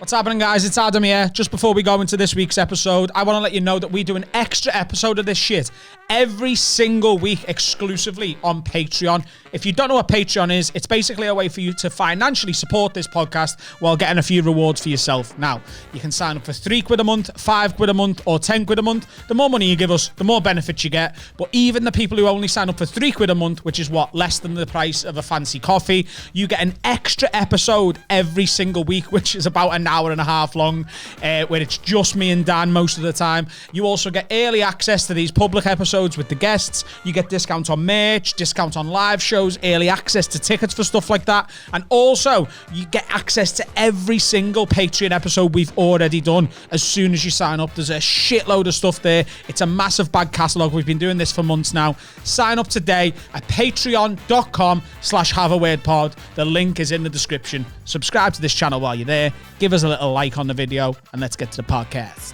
What's happening, guys? It's Adam here. Just before we go into this week's episode, I want to let you know that we do an extra episode of this shit every single week exclusively on Patreon. If you don't know what Patreon is, it's basically a way for you to financially support this podcast while getting a few rewards for yourself. Now, you can sign up for £3 a month, £5 a month, or £10 a month. The more money you give us, the more benefits you get. But even the people who only sign up for £3 a month, which is what, less than the price of a fancy coffee, you get an extra episode every single week, which is about an hour and a half long, where it's just me and Dan most of the time. You also get early access to these public episodes with the guests. You get discounts on merch, discounts on live shows, early access to tickets for stuff like that. And also, you get access to every single Patreon episode we've already done as soon as you sign up. There's a shitload of stuff there. It's a massive back catalogue. We've been doing this for months now. Sign up today at patreon.com/haveawordpod. The link is in the description. Subscribe to this channel while you're there. Give us a little like on the video, and let's get to the podcast.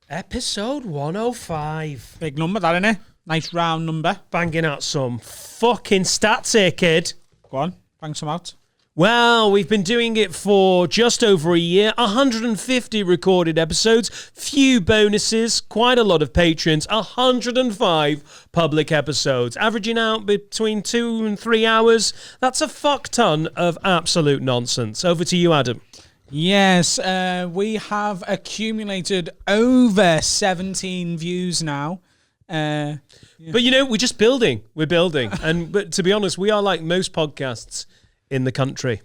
Episode 105. Big number, that, innit? Nice round number. Banging out some fucking stats here, kid. Go on, bang some out. Well, we've been doing it for just over a year. 150 recorded episodes, few bonuses, quite a lot of patrons, 105 public episodes, averaging out between 2 and 3 hours. That's a fuck ton of absolute nonsense. Over to you, Adam. Yes, we have accumulated over 17 views now. Yeah. But you know, we're just building. We're building. But to be honest, we are like most podcasts in the country.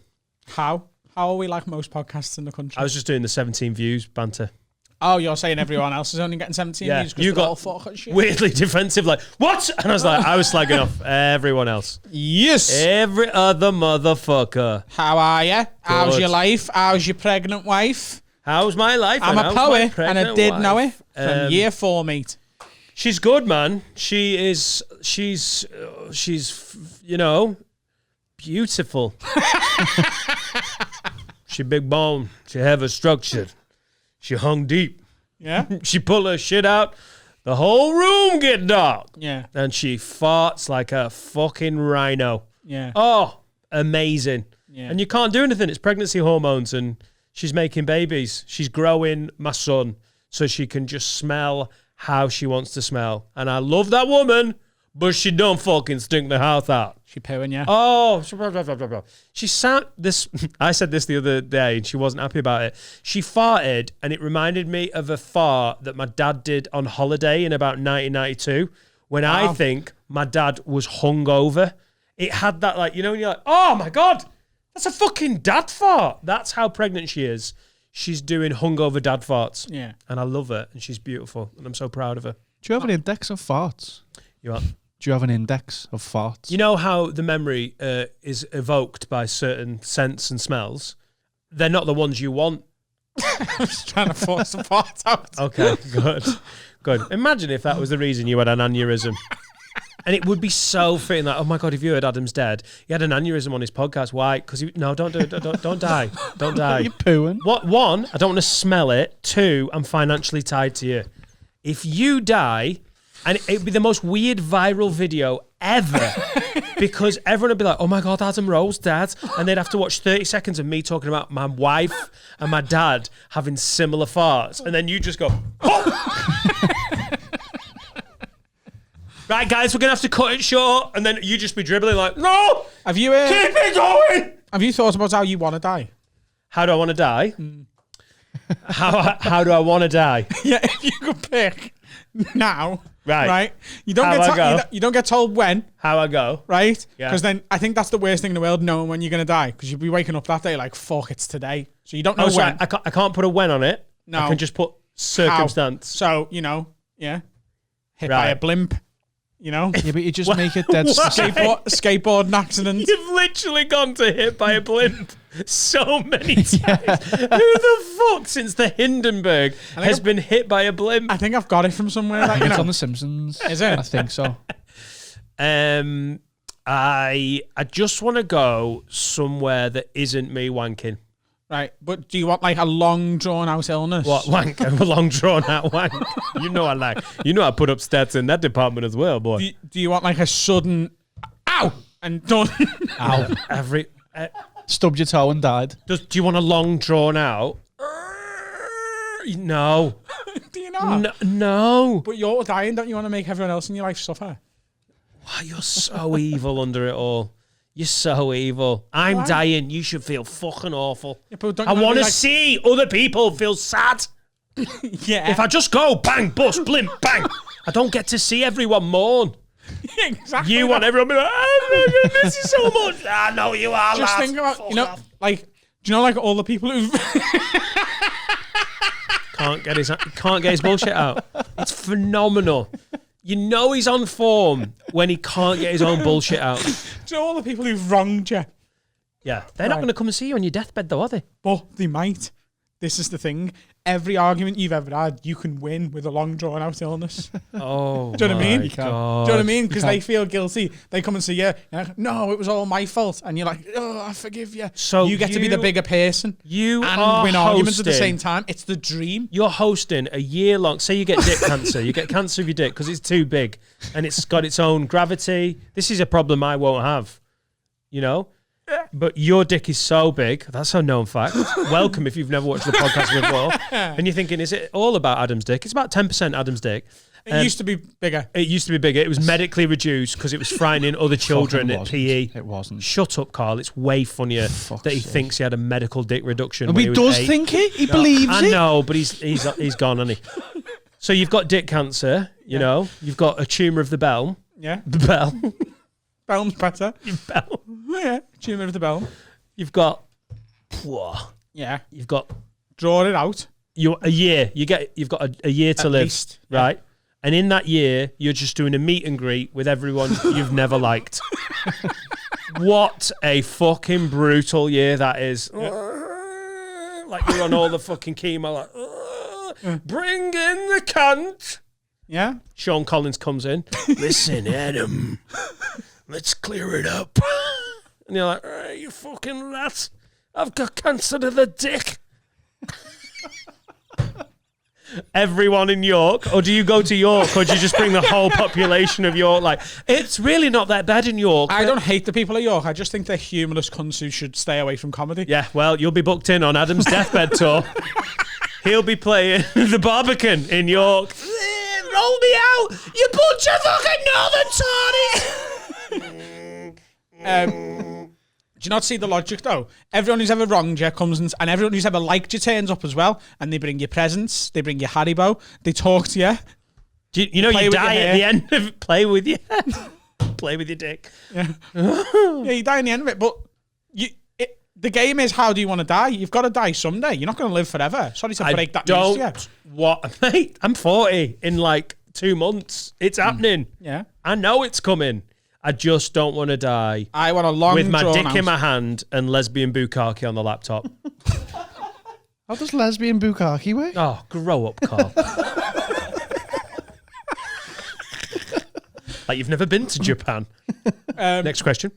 How are we like most podcasts in the country? I was just doing the 17 views banter. Oh, you're saying everyone else is only getting 17 views? You got weirdly defensive, like, what? And I was slagging off everyone else. Yes. Every other motherfucker. How are you? How's your life? How's your pregnant wife? How's my life? I'm a poet, and I did know it from year 4, mate. She's good, man. She's you know, beautiful. She big bone. She heavy structured. She hung deep. Yeah. She pull her shit out. The whole room get dark. Yeah. And she farts like a fucking rhino. Yeah. Oh, amazing. Yeah. And you can't do anything. It's pregnancy hormones and she's making babies. She's growing my son so she can just smell how she wants to smell. And I love that woman, but she don't fucking stink the house out. She pooing, yeah. Oh, she sound this. I said this the other day, and she wasn't happy about it. She farted, and it reminded me of a fart that my dad did on holiday in about 1992, when I think my dad was hungover. It had that, like, you know, when you're like, oh my god, that's a fucking dad fart. That's how pregnant she is. She's doing hungover dad farts. Yeah, and I love her, and she's beautiful, and I'm so proud of her. Do you have an index of farts? You are. Do you have an index of farts? You know how the memory is evoked by certain scents and smells? They're not the ones you want. I'm just trying to force the farts out. Okay, good. Good. Imagine if that was the reason you had an aneurysm. And it would be so fitting, like, oh my God, if you heard Adam's dead, he had an aneurysm on his podcast. Why? Because no, don't do it. Don't die. Don't die. You're pooing. What? 1, I don't want to smell it. 2, I'm financially tied to you. If you die... And it'd be the most weird viral video ever because everyone would be like, oh my God, Adam Rowe's dead. And they'd have to watch 30 seconds of me talking about my wife and my dad having similar farts. And then you just go, oh! Right, guys, we're going to have to cut it short. And then you just be dribbling like, no, have you, keep it going. Have you thought about how you want to die? How do I want to die? How do I want to die? Yeah, if you could pick now... Right. You don't you don't get told when. How I go. Right? Yeah. Because then I think that's the worst thing in the world, knowing when you're going to die. Because you'll be waking up that day like, fuck, it's today. So you don't know when. I can't put a when on it. No. I can just put circumstance. How? So, you know, yeah. Hit by a blimp. You know? Yeah, but you just make it dead skateboarding accident. You've literally gone to hit by a blimp so many times. Yeah. Who the fuck, since the Hindenburg, has been hit by a blimp? I think I've got it from somewhere. Like, it's on The Simpsons. Is it? I think so. I just want to go somewhere that isn't me wanking. Right, but do you want like a long drawn out illness? What, wank? A long drawn out wank? You know I put up stats in that department as well, boy. Do you want like a sudden ow and done? Ow. Stubbed your toe and died. Do you want a long drawn out? No. Do you not? No. But you're dying, don't you want to make everyone else in your life suffer? Wow, you're so evil under it all. You're so evil. I'm dying. You should feel fucking awful. Yeah, but I want to see other people feel sad. Yeah. If I just go bang, bust, blimp, bang, I don't get to see everyone mourn. Exactly. You want everyone to be like, I miss you so much. I know you are, Just lad. think about, Fuck you know, off. like, do you know, like, all the people who Can't get his bullshit out. It's phenomenal. You know he's on form when he can't get his own bullshit out. do you know all the people who've wronged you? Yeah, they're not going to come and see you on your deathbed, though, are they? But they might. This is the thing. Every argument you've ever had, you can win with a long drawn out illness. Oh, Do you know what I mean? my Do you God. know what I mean? Because they feel guilty. They come and say, yeah, like, no, it was all my fault. And you're like, oh, I forgive you. So you get to be the bigger person You and are win arguments at the hosting- same time. It's the dream. You're hosting a year-long... Say you get dick cancer. You get cancer of your dick because it's too big and it's got its own gravity. This is a problem I won't have, you know? But your dick is so big. That's a known fact. Welcome if you've never watched the podcast before. And you're thinking, is it all about Adam's dick? It's about 10% Adam's dick. It used to be bigger. It used to be bigger. It was medically reduced because it was frightening other children Fucking at wasn't. PE. It wasn't. Shut up, Carl. It's way funnier that he sake. thinks he had a medical dick reduction. And when he was does 8. think it. He believes I it. know, but he's gone, hasn't he? So you've got dick cancer, you know. You've got a tumour of the bell. Yeah. The bell. Bell's better. Your bell. Yeah. Tumour of the bell. You've got... Whoa. Yeah. You've got... Draw it out. A year. You've got a year to At live. least. Right? And in that year, you're just doing a meet and greet with everyone you've never liked. What a fucking brutal year that is. Like you're on all the fucking chemo, like, bring in the cunt. Yeah. Sean Collins comes in. Listen, Adam, let's clear it up. And you're like, you fucking rat. I've got cancer to the dick. Everyone in York, or do you go to York, or do you just bring the whole population of York? Like, it's really not that bad in York. I don't hate the people of York. I just think they're humorless cunts who should stay away from comedy. Yeah, well, you'll be booked in on Adam's Deathbed Tour. He'll be playing the Barbican in York. Roll me out, you bunch of fucking Northern Tories. Do you not see the logic though? Everyone who's ever wronged you comes and everyone who's ever liked you turns up as well, and they bring you presents, they bring you Haribo, they talk to you. You know, Play you with die your at the hair. end of it. Play with you. Play with your dick. Yeah, you die in the end of it. But the game is, how do you want to die? You've got to die someday. You're not going to live forever. Sorry to break that news to you. What, mate? I'm 40 in like 2 months. It's happening. Yeah, I know it's coming. I just don't want to die I want a long with my drawn dick out. in my hand and lesbian bukkake on the laptop. How does lesbian bukkake work? Oh, grow up, Carl. Like you've never been to Japan. Next question.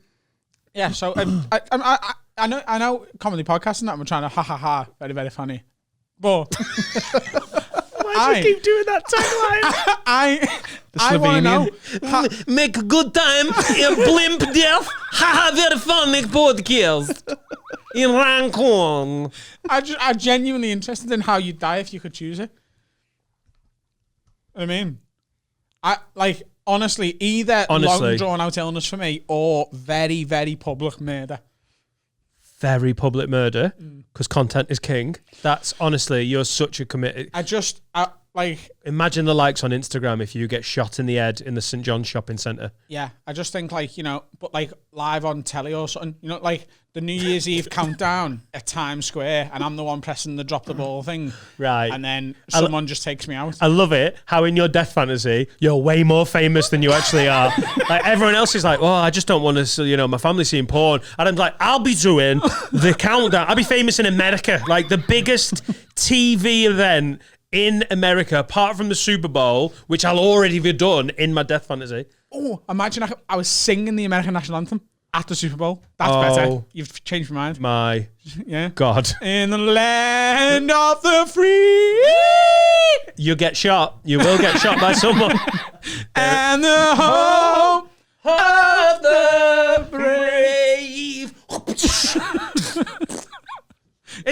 Yeah, so I know comedy podcasts and that we're trying to ha ha ha, very very funny, but Why do you keep doing that tagline? I want to know. Make a good time in blimp death. Haha, very funny podcast in Rancon. I'm genuinely interested in how you'd die if you could choose it. I mean, honestly, either long drawn out illness for me or very, very public murder. Very public murder, because content is king. That's honestly, you're such a committed. Imagine the likes on Instagram if you get shot in the head in the St. John's shopping centre. Yeah, I just think but live on telly or something, like the New Year's Eve countdown at Times Square, and I'm the one pressing the drop the ball thing. Right. And then someone just takes me out. I love it how in your death fantasy, you're way more famous than you actually are. Like everyone else is like, oh, I just don't want to, my family's seeing porn. And I'm like, I'll be doing the countdown. I'll be famous in America, like the biggest TV event in America, apart from the Super Bowl, which I'll already be done in my death fantasy. Oh, imagine I was singing the American national anthem at the Super Bowl. That's better. You've changed my mind. My Yeah. God. In the land of the free. You'll get shot. You will get shot by someone. And the home of the brave.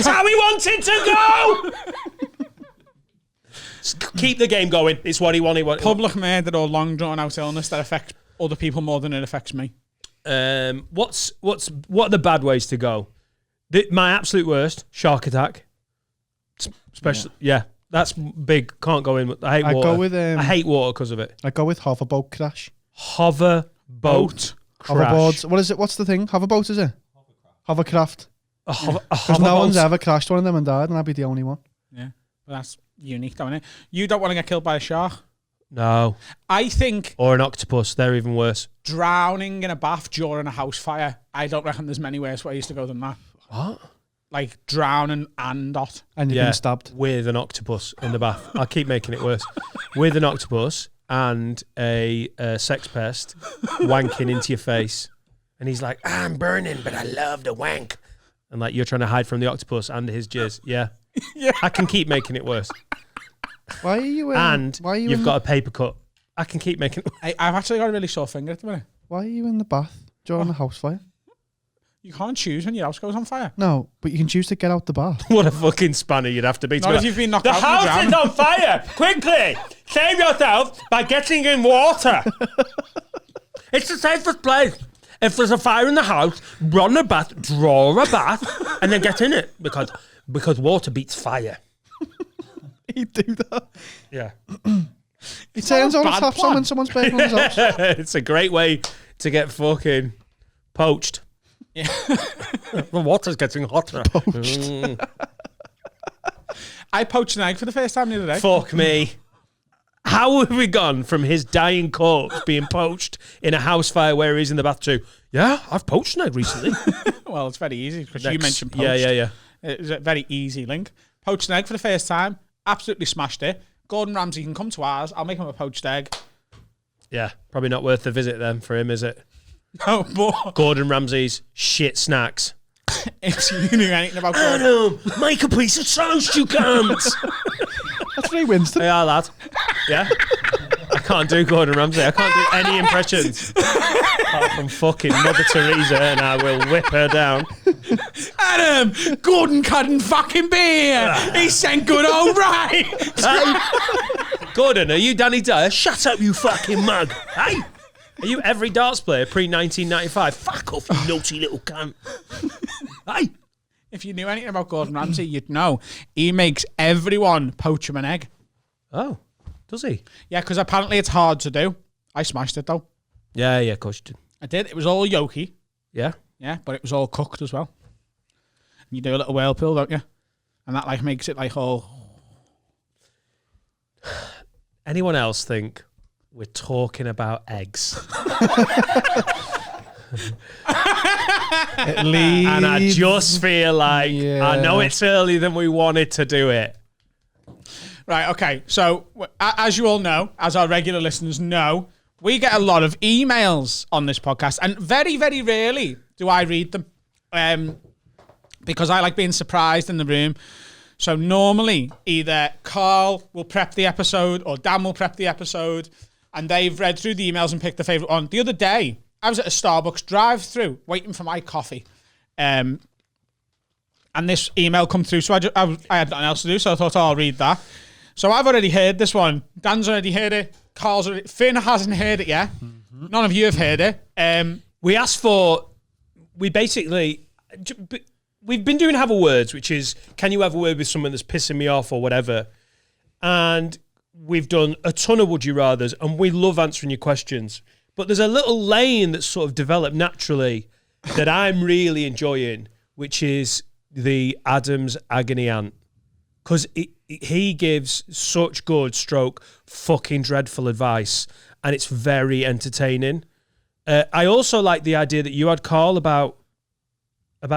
It's how he wanted to go! Keep the game going. It's what he wanted. Public murder or long drawn out illness that affects other people more than it affects me. What are the bad ways to go? My absolute worst, shark attack. Especially, yeah, that's big. Can't go in. I hate water. Go with, I hate water because of it. I go with hoverboat crash. Hoverboat crash. Hoverboards. What is it? What's the thing? Hoverboat, is it? Hovercraft. Because no one's ever crashed one of them and died, and I'd be the only one. Yeah, well, that's unique, don't it? You don't want to get killed by a shark. No. I think... Or an octopus. They're even worse. Drowning in a bath during a house fire. I don't reckon there's many worse ways to go than that. What? Like drowning and not. And you've been stabbed. With an octopus in the bath. I'll keep making it worse. With an octopus and a sex pest wanking into your face. And he's like, I'm burning, but I love the wank. And like, you're trying to hide from the octopus and his jizz. Yeah. Yeah. I can keep making it worse. Why are you you've got a paper cut. I can keep making it. I've actually got a really sore finger at the minute. Why are you in the bath during the house fire? You can't choose when your house goes on fire. No, but you can choose to get out the bath. What a fucking spanner you'd have to be. Not if you've been knocked the out. The house is on fire! Quickly! Save yourself by getting in water. It's the safest place. If there's a fire in the house, run a bath, draw a bath, and then get in it. Because water beats fire. You do that. Yeah. It turns on the taps on when someone's baking on his house. It's a great way to get fucking poached. Yeah. The water's getting hotter. Poached. I poached an egg for the first time the other day. Fuck me. How have we gone from his dying corpse being poached in a house fire where he's in the bath to, yeah, I've poached an egg recently. Well, it's very easy because you mentioned poached. Yeah. It's a very easy link. Poached an egg for the first time. Absolutely smashed it. Gordon Ramsay can come to ours. I'll make him a poached egg. Yeah, probably not worth the visit then for him, is it? No, but Gordon Ramsay's shit snacks. if you knew anything about Gordon... Adam, make a piece of toast, you can't. That's Ray Winston. Yeah, lad. Yeah? I can't do Gordon Ramsay. I can't do any impressions. Apart from fucking Mother Teresa, and I will whip her down. Adam, Gordon couldn't fucking beer. He sent good old right. Hey, Gordon, are you Danny Dyer? Shut up, you fucking mug. Hey, are you every darts player pre-1995? Fuck off, you naughty little cunt. Hey. If you knew anything about Gordon Ramsay, you'd know he makes everyone poach him an egg. Oh, does he? Yeah, because apparently it's hard to do. I smashed it though. Yeah, of course you did. I did. It was all yolky. Yeah? Yeah, but it was all cooked as well. And you do a little whirlpool, don't you? And that like makes it like all... Anyone else think we're talking about eggs? And I just feel like I know it's earlier than we wanted to do it. Right, okay. So, as you all know, as our regular listeners know, we get a lot of emails on this podcast, and very, very rarely do I read them because I like being surprised in the room. So normally, either Carl will prep the episode or Dan will prep the episode, and they've read through the emails and picked the favourite one. The other day, I was at a Starbucks drive-through waiting for my coffee, and this email come through, so I had nothing else to do, so I thought, I'll read that. So I've already heard this one. Dan's already heard it. Carl's already... Finn hasn't heard it yet. Mm-hmm. None of you have heard it. We asked for... We've been doing Have a Words, which is, can you have a word with someone that's pissing me off or whatever? And we've done a ton of Would You Rathers, and we love answering your questions. But there's a little lane that's sort of developed naturally that I'm really enjoying, which is the Adam's Agony Aunt. Because he gives such good fucking dreadful advice, and it's very entertaining. I also like the idea that you had, Carl, about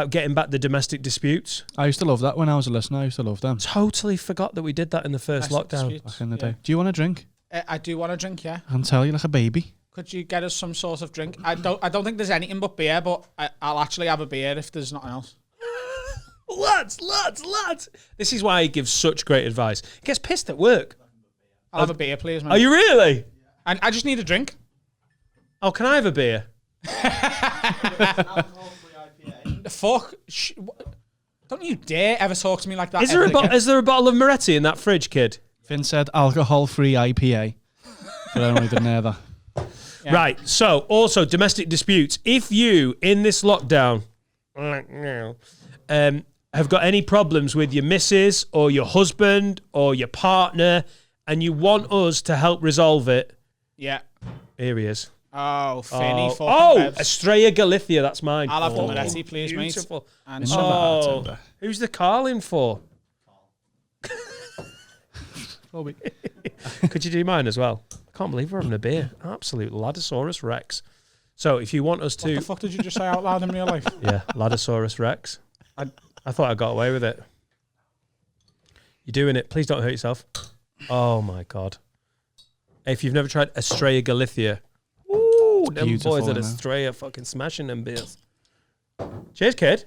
getting back the domestic disputes. I used to love that when I was a listener. I used to love them. Totally forgot that we did that in the first lockdown. Back in the day. Do you want a drink? I do want a drink, yeah. I can tell you like a baby. Could you get us some sort of drink? I don't think there's anything but beer, but I'll actually have a beer if there's nothing else. Lads. This is why he gives such great advice. He gets pissed at work. I'll have a beer, please, man. Are you really? And I just need a drink. Oh, can I have a beer? Fuck. Don't you dare ever talk to me like that. Is there a bottle of Moretti in that fridge, kid? Finn said alcohol-free IPA. But I only didn't hear that. Yeah. Right. So, also domestic disputes. If you in this lockdown have got any problems with your missus or your husband or your partner, and you want us to help resolve it, Yeah. here he is. Oh, Finny. Estrella Galicia. That's mine. I'll have the Moretti, please, beautiful. mate. And Oh, who's the Carlin for? Could you do mine as well? I can't believe we're having a beer. Absolute Ladosaurus Rex. So if you want us to... What the fuck did you just say out loud in real life? Yeah, Ladosaurus Rex. I thought I got away with it. You're doing it. Please don't hurt yourself. Oh, my God. If you've never tried Estrella Galicia, ooh, them boys at Estrella fucking smashing them beers. Cheers, kid.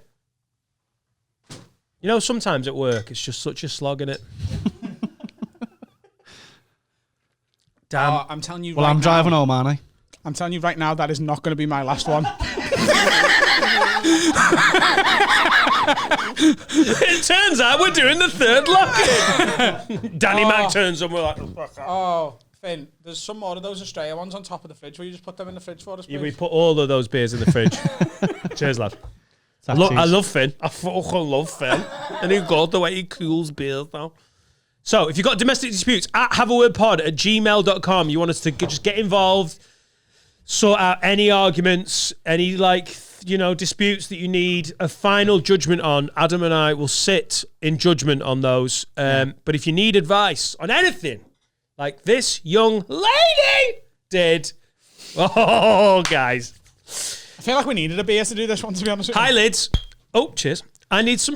You know, sometimes at work, it's just such a slog, innit? Damn. I'm telling you Well, I'm driving home, aren't I? I'm telling you right now, that is not going to be my last one. It turns out we're doing the third lock-in. Danny Mac turns and we're like... Oh, Finn, there's some more of those Australia ones on top of the fridge. Will you just put them in the fridge for us, please? Yeah, we put all of those beers in the fridge. Cheers, lad. I love Finn. I fucking love Finn. And he got the way he cools beers now. So, if you've got domestic disputes, at haveawordpod@gmail.com, you want us to just get involved, sort out any arguments, any, disputes that you need a final judgment on. Adam and I will sit in judgment on those. But if you need advice on anything, like this young lady did, oh, guys. I feel like we needed a beer to do this one, to be honest with you. Hi, lids. Oh, cheers. I need some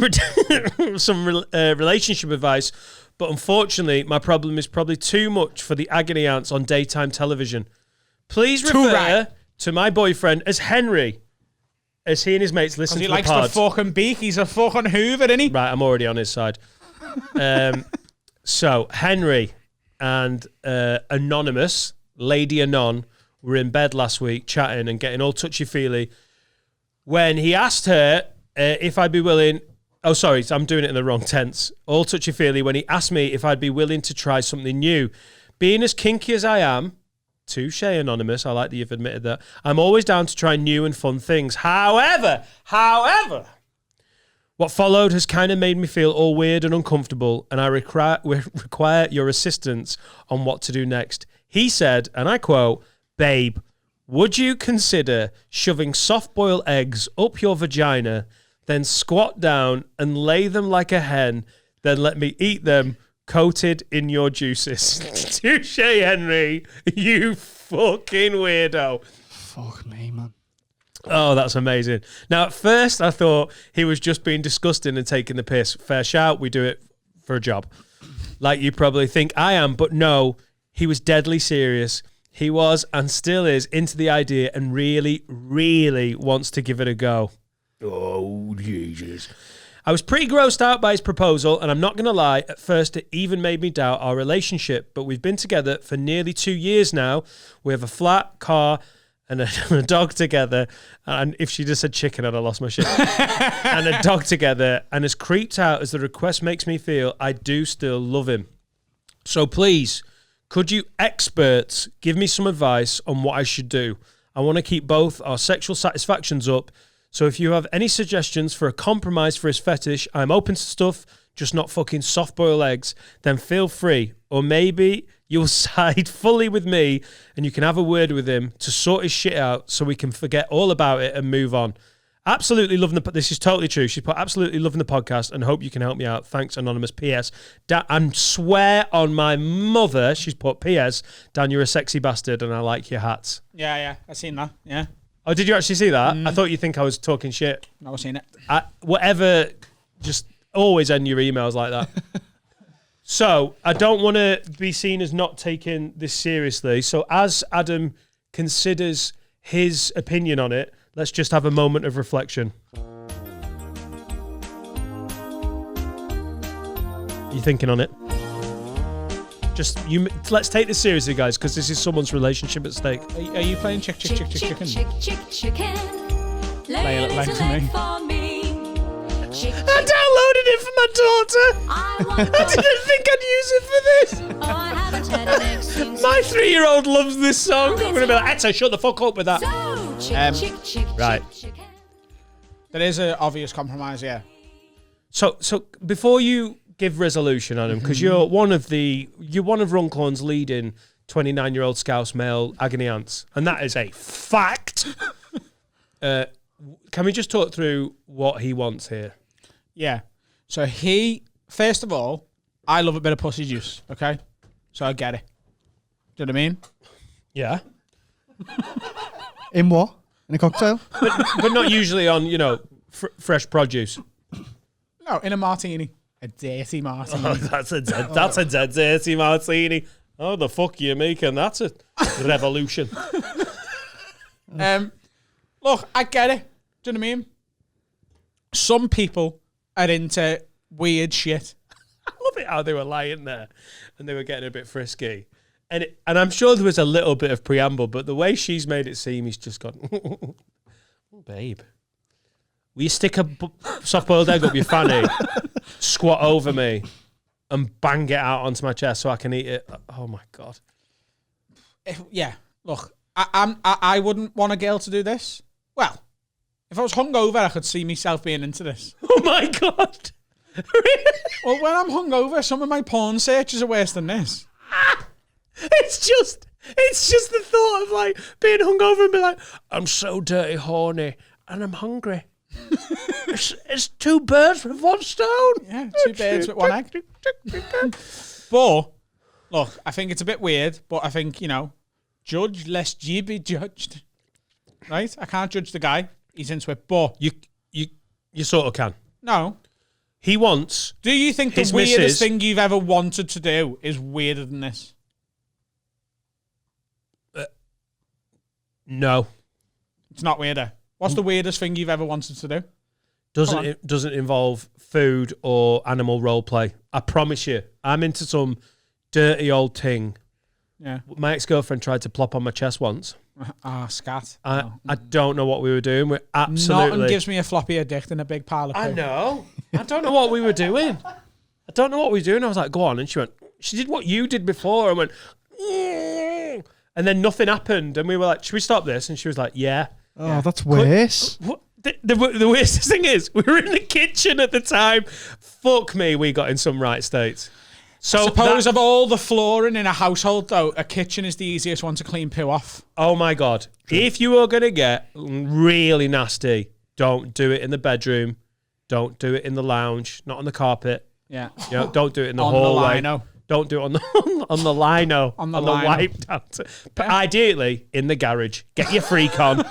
relationship advice. But unfortunately, my problem is probably too much for the agony aunts on daytime television. Please refer to my boyfriend as Henry, as he and his mates listen to the pod. He likes the fucking beak. He's a fucking Hoover, isn't he? Right, I'm already on his side. So, Henry and Anonymous, Lady Anon, were in bed last week chatting and getting all touchy-feely when he asked her if I'd be willing... Oh, sorry, I'm doing it in the wrong tense. All touchy-feely when he asked me if I'd be willing to try something new. Being as kinky as I am, touche, Anonymous, I like that you've admitted that, I'm always down to try new and fun things. However, what followed has kind of made me feel all weird and uncomfortable, and I require your assistance on what to do next. He said, and I quote, "Babe, would you consider shoving soft-boiled eggs up your vagina, then squat down and lay them like a hen, then let me eat them coated in your juices?" Touche, Henry. You fucking weirdo. Fuck me, man. Oh, that's amazing. Now, at first, I thought he was just being disgusting and taking the piss. Fair shout, we do it for a job. Like you probably think I am, but no, he was deadly serious. He was, and still is, into the idea and really, really wants to give it a go. Oh, Jesus. I was pretty grossed out by his proposal, and I'm not going to lie, at first it even made me doubt our relationship, but we've been together for nearly 2 years now. We have a flat, car, and a dog together, and if she just said chicken, I'd have lost my shit. And a dog together, and as creeped out as the request makes me feel, I do still love him. So please, could you experts give me some advice on what I should do? I want to keep both our sexual satisfactions up. So if you have any suggestions for a compromise for his fetish, I'm open to stuff, just not fucking soft-boiled eggs, then feel free. Or maybe you'll side fully with me and you can have a word with him to sort his shit out so we can forget all about it and move on. Absolutely loving this is totally true. She put absolutely loving the podcast and hope you can help me out. Thanks, Anonymous. P.S. I swear on my mother, she's put P.S. Dan, you're a sexy bastard and I like your hats. Yeah, I seen that, yeah. Oh, did you actually see that? I thought you'd think I was talking shit. No, I've seen it. Whatever, just always end your emails like that. So, I don't want to be seen as not taking this seriously. So, as Adam considers his opinion on it, let's just have a moment of reflection. You thinking on it? Let's take this seriously, guys, because this is someone's relationship at stake. Are you playing chicken? Lay it for me. I downloaded it for my daughter. I didn't think I'd use it for this. I haven't had an ex since. My 3-year-old loves this song. I'm going to be like, Etta, shut the fuck up with that. Right. There is an obvious compromise, yeah. So before you give resolution on him, because you're one of Runcorn's leading 29-year-old Scouse male agony aunts, and that is a fact. Can we just talk through what he wants here? Yeah. So first of all, I love a bit of pussy juice, okay? So I get it. Do you know what I mean? Yeah. In what? In a cocktail? But not usually on, fresh produce. No, in a martini. A dirty martini. Oh, that's a dead dirty martini. Oh, the fuck you making? That's a revolution. Look, I get it. Do you know what I mean? Some people are into weird shit. I love it how they were lying there and they were getting a bit frisky. And I'm sure there was a little bit of preamble, but the way she's made it seem, he's just gone, oh, babe, will you stick a soft-boiled egg up your fanny, squat over me, and bang it out onto my chest so I can eat it? Oh, my God. Look, I wouldn't want a girl to do this. Well, if I was hungover, I could see myself being into this. Oh, my God. Well, when I'm hungover, some of my porn searches are worse than this. It's just the thought of like being hungover and be like, I'm so dirty, horny, and I'm hungry. it's 2 birds with 1 stone. Yeah, 2 birds with 1 egg. But look, I think it's a bit weird, but I think, judge lest ye be judged. Right? I can't judge the guy. He's into it, but you sort of can. No. He wants. Do you think the weirdest thing you've ever wanted to do is weirder than this? No. It's not weirder. What's the weirdest thing you've ever wanted to do? Doesn't involve food or animal role play. I promise you. I'm into some dirty old thing. Yeah. My ex-girlfriend tried to plop on my chest once. Scat. I don't know what we were doing. We're absolutely... Nothing gives me a floppier dick than a big pile of poo. I know. I don't know what we were doing. I was like, go on. And she did what you did before. And went, and then nothing happened. And we were like, should we stop this? And she was like, yeah. Oh, that's worse. The weirdest thing is, we were in the kitchen at the time. Fuck me, we got in some right states. So suppose of all the flooring in a household, though, a kitchen is the easiest one to clean poo off. Oh, my God. True. If you are going to get really nasty, don't do it in the bedroom. Don't do it in the lounge. Not on the carpet. Yeah. Don't do it in the hallway. The lino. Don't do it on the lino. on the wipe down. But ideally, in the garage. Get your freak on.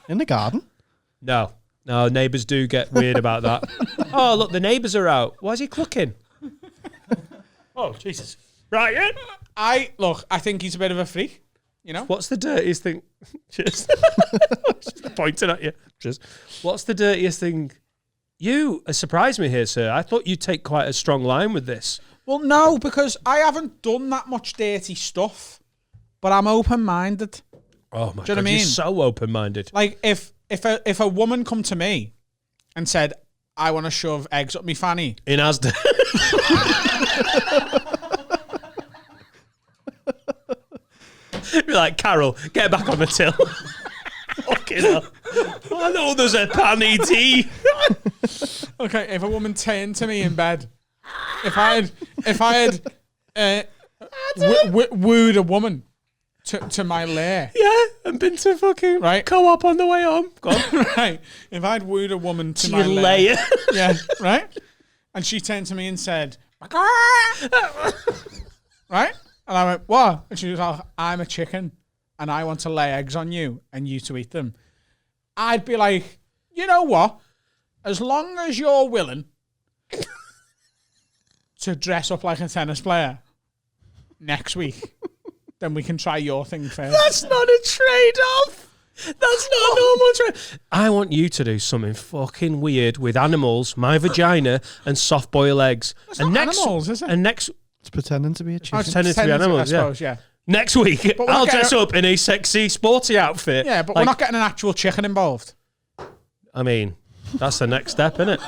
In the garden? No, neighbours do get weird about that. Oh, look, the neighbours are out. Why is he clucking? Oh, Jesus. Right, yeah. I think he's a bit of a freak, What's the dirtiest thing? Just pointing at you. What's the dirtiest thing? You surprised me here, sir. I thought you'd take quite a strong line with this. Well, no, because I haven't done that much dirty stuff, but I'm open-minded. Oh, my God, Do you know what I mean? You're so open-minded. Like, if a woman come to me and said, I want to shove eggs up me fanny. In Asda. Be like, Carol, get back on the till. Fucking hell. I know there's a panny tea. Okay, if a woman turned to me in bed, if I had wooed a woman to my lair. Yeah, and been to fucking co-op on the way home. Go on. Right. If I'd wooed a woman to my lair. Yeah, right? And she turned to me and said, right? And I went, what? And she was like, I'm a chicken and I want to lay eggs on you and you to eat them. I'd be like, you know what? As long as you're willing to dress up like a tennis player next week, then we can try your thing first. That's not a trade-off. That's not a normal trade. I want you to do something fucking weird with animals, my vagina, and soft-boiled eggs. It's not animals, is it? And next... It's pretending to be a chicken. Pretending to be animals, I suppose, yeah. Next week, I'll dress up in a sexy, sporty outfit. Yeah, but we're not getting an actual chicken involved. I mean... That's the next step, isn't it?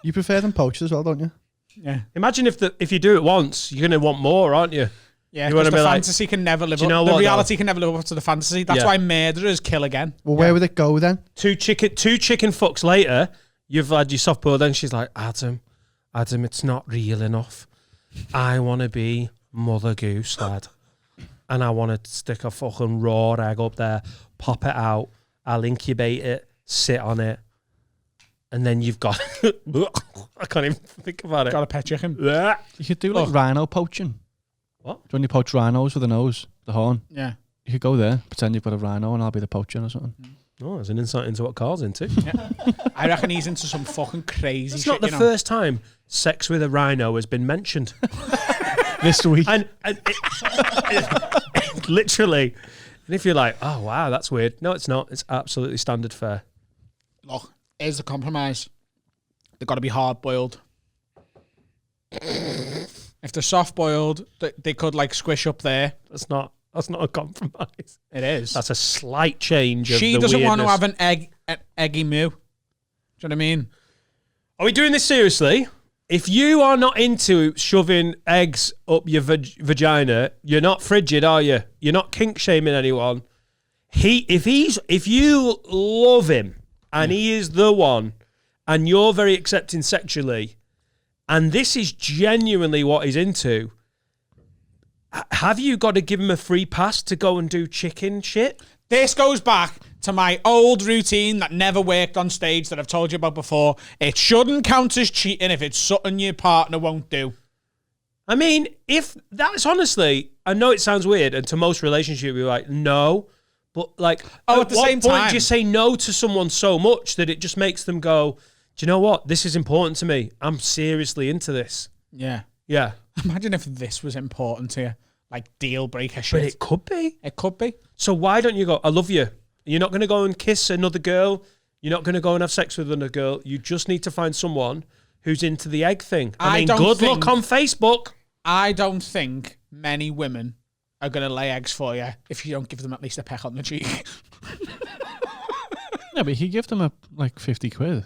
You prefer them poached as well, don't you? Yeah. Imagine if you do it once, you're gonna want more, aren't you? Yeah, You wanna because the be like, fantasy can never live "Do you up. know The what, reality can never live up to the fantasy. That's Yeah. why murderers kill again. Well, where would it go then? Two chicken fucks later, you've had your soft boiled, and she's like, Adam, it's not real enough. I want to be Mother Goose, lad. And I want to stick a fucking raw egg up there, pop it out, I'll incubate it, sit on it, and then you've got... I can't even think about it. Got a pet chicken. You could do like rhino poaching. What? Do you only poach rhinos with the nose, the horn? Yeah. You could go there, pretend you've got a rhino, and I'll be the poaching or something. Oh, there's an insight into what Carl's into. I reckon he's into some fucking crazy It's shit. not the first time sex with a rhino has been mentioned. This week. and literally. And if you're like, oh, wow, that's weird. No, it's not. It's absolutely standard fare. Look, here's the compromise. They've got to be hard boiled. If they're soft boiled, they could like squish up there. That's not a compromise. It is. That's a slight change of She the doesn't want to weirdness. have an eggy moo. Do you know what I mean? Are we doing this seriously? If you are not into shoving eggs up your vagina, you're not frigid, are you? You're not kink shaming anyone. If you love him and he is the one, and you're very accepting sexually, and this is genuinely what he's into, have you got to give him a free pass to go and do chicken shit? This goes back to my old routine that never worked on stage that I've told you about before. It shouldn't count as cheating if it's something your partner won't do. I mean, if that's honestly, I know it sounds weird, and to most relationships, you're like, no. But like, at the what same point time, do you say no to someone so much that it just makes them go, do you know what? This is important to me. I'm seriously into this. Yeah. Yeah. Imagine if this was important to you. Like deal breaker shit. But it could be. It could be. So why don't you go, I love you. You're not going to go and kiss another girl. You're not going to go and have sex with another girl. You just need to find someone who's into the egg thing. I mean, good luck on Facebook. I don't think many women are going to lay eggs for you if you don't give them at least a peck on the cheek. Yeah, but he give them like 50 quid.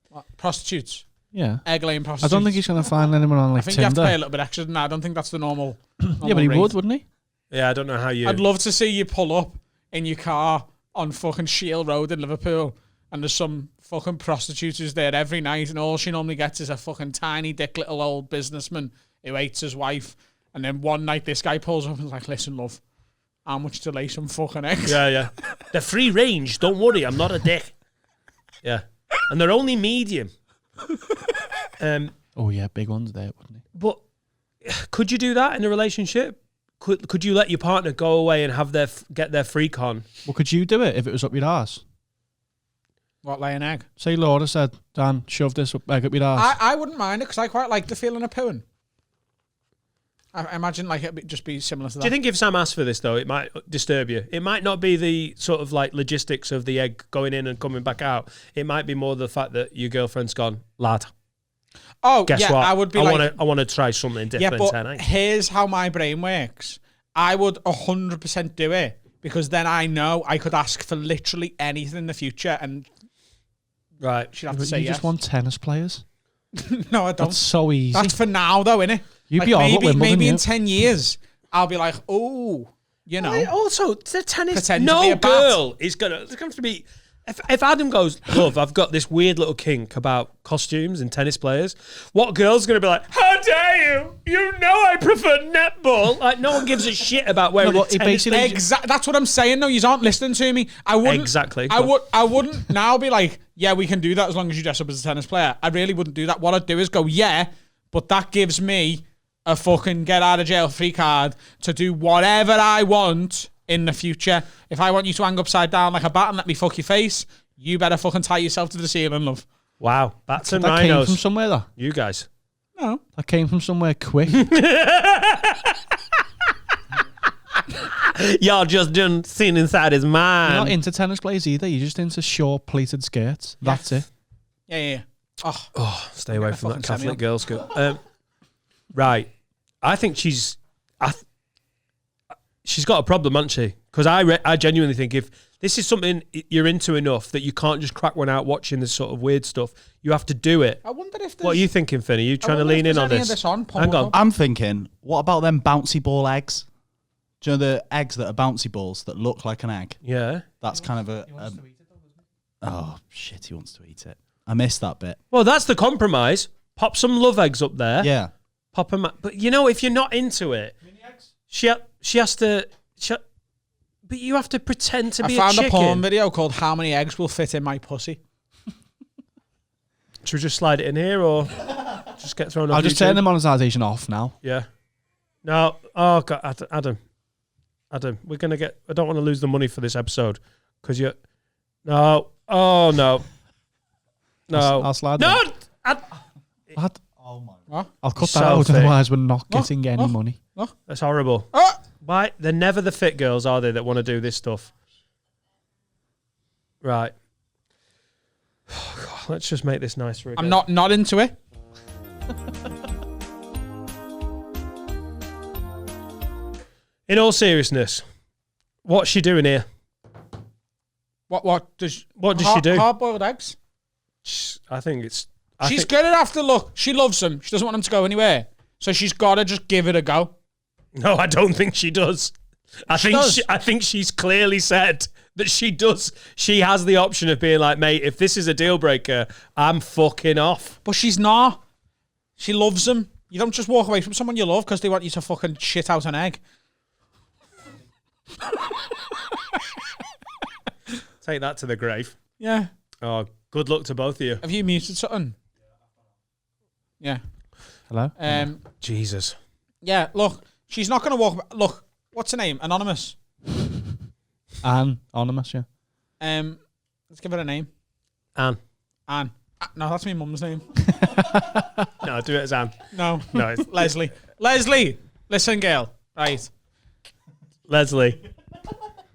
What? Prostitutes. Yeah. Egg laying prostitutes. I don't think he's going to find anyone on like I think Tinder. you have to pay a little bit extra than that. I don't think that's the normal Yeah, but he rate. would, wouldn't he? Yeah, I don't know how you... I'd love to see you pull up in your car on fucking Shield Road in Liverpool and there's some fucking prostitute who's there every night and all she normally gets is a fucking tiny dick little old businessman who hates his wife. And then one night this guy pulls up and is like, listen, love, how much to lay some fucking eggs? Yeah. They're free range. Don't worry, I'm not a dick. Yeah. And they're only medium. Oh, yeah, big ones there, wouldn't he? But could you do that in a relationship? Could you let your partner go away and have get their freak on? Well, could you do it if it was up your arse? What, lay an egg? Say Laura said, Dan, shove this egg up your arse. I wouldn't mind it because I quite like the feeling of pooing. I imagine like it'd just be similar to that. Do you think if Sam asked for this, though, it might disturb you? It might not be the sort of like logistics of the egg going in and coming back out. It might be more the fact that your girlfriend's gone, lad. Oh, Guess yeah, what? I would be I want to try something different yeah, but tonight. here's how my brain works. I would 100% do it because then I know I could ask for literally anything in the future and Right. she'd have But to say you yes. just want tennis players? No, I don't. That's so easy. That's for now, though, innit? You'd be all at Wimbledon, maybe in you. 10 years, I'll be like, oh, you know. Also, the tennis. Pretend to be No a bat. girl is gonna. There's going to be. If Adam goes, love, I've got this weird little kink about costumes and tennis players. What girl's going to be like? How dare you? You know I prefer netball. Like no one gives a shit about wearing No, a but it tennis. basically- That's what I'm saying. No, you aren't listening to me. I wouldn't. Exactly. I wouldn't now be like, yeah, we can do that as long as you dress up as a tennis player. I really wouldn't do that. What I'd do is go, yeah, but that gives me a fucking get out of jail free card to do whatever I want in the future. If I want you to hang upside down like a bat and let me fuck your face, you better fucking tie yourself to the ceiling, love. Wow, bats and that came rhinos. from somewhere, though. You guys. No. That came from somewhere quick. Y'all just doing seen inside his You're mind. not into tennis players either. You're just into short pleated skirts. That's it. Yeah. Oh, Stay away from that fucking send me Catholic on. girls' school. Right. I think she's got a problem, hasn't she? Because I genuinely think if This is something you're into enough that you can't just crack one out watching this sort of weird stuff. You have to do it. I wonder if What are you thinking, Finn? Are you trying to lean in on this? Hang on. I'm thinking, what about them bouncy ball eggs? Do you know the eggs that are bouncy balls that look like an egg? Yeah. That's kind of a... Oh, shit, he wants to eat it. I missed that bit. Well, that's the compromise. Pop some love eggs up there. Yeah. Pop them. But you know, if you're not into it, she has to. But you have to pretend to be a chicken. I found a porn video called "How Many Eggs Will Fit in My Pussy." Should we just slide it in here or just get thrown off? I'll just turn the monetization off now. Yeah. No. Oh God, Adam, we're gonna get. I don't want to lose the money for this episode because you. No. Oh no. No. I'll slide. No. What? Oh my What? I'll cut So that out, thick. otherwise we're not getting any Oh. money. That's horrible. Ah! Why? They're never the fit girls, are they, that want to do this stuff? Right. God, let's just make this nicer again. I'm not into it. In all seriousness, what's she doing here? What does she do? Hard-boiled eggs. I think it's... She's good enough to look. She loves them. She doesn't want them to go anywhere. So she's got to just give it a go. No, I don't think she does. I does. think she's clearly said that she does. She has the option of being like, mate, if this is a deal breaker, I'm fucking off. But she's not. She loves them. You don't just walk away from someone you love because they want you to fucking shit out an egg. Take that to the grave. Yeah. Oh, good luck to both of you. Have you muted something? Yeah. Hello? Jesus. Yeah, look. She's not going to walk... Look, what's her name? Anonymous. Anonymous, yeah. Let's give her a name. Anne. Anne. No, that's my mum's name. No, do it as Anne. No. No, it's Leslie. Leslie! Listen, girl. Right. Leslie.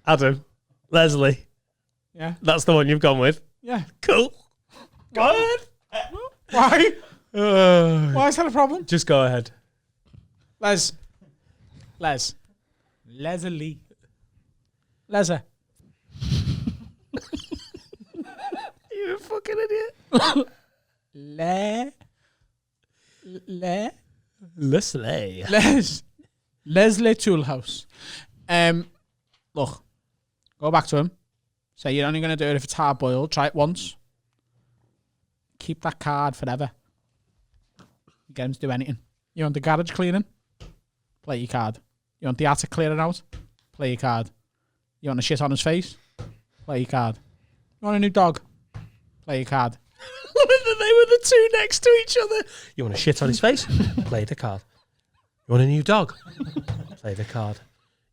Adam. Leslie. Yeah. That's the one you've gone with. Yeah. Cool. Go ahead. Why? Why is that a problem? Just go ahead. Leslie. Leza. You're a fucking idiot. Leslie. Leslie Toolhouse. Look, go back to him. Say you're only going to do it if it's hard boiled. Try it once. Keep that card forever. Get him to do anything. You want the garage cleaning? Play your card. You want the attic clearing out? Play your card. You want a shit on his face? Play your card. You want a new dog? Play your card. They were the two next to each other. You want a shit on his face? Play the card. You want a new dog? Play the card.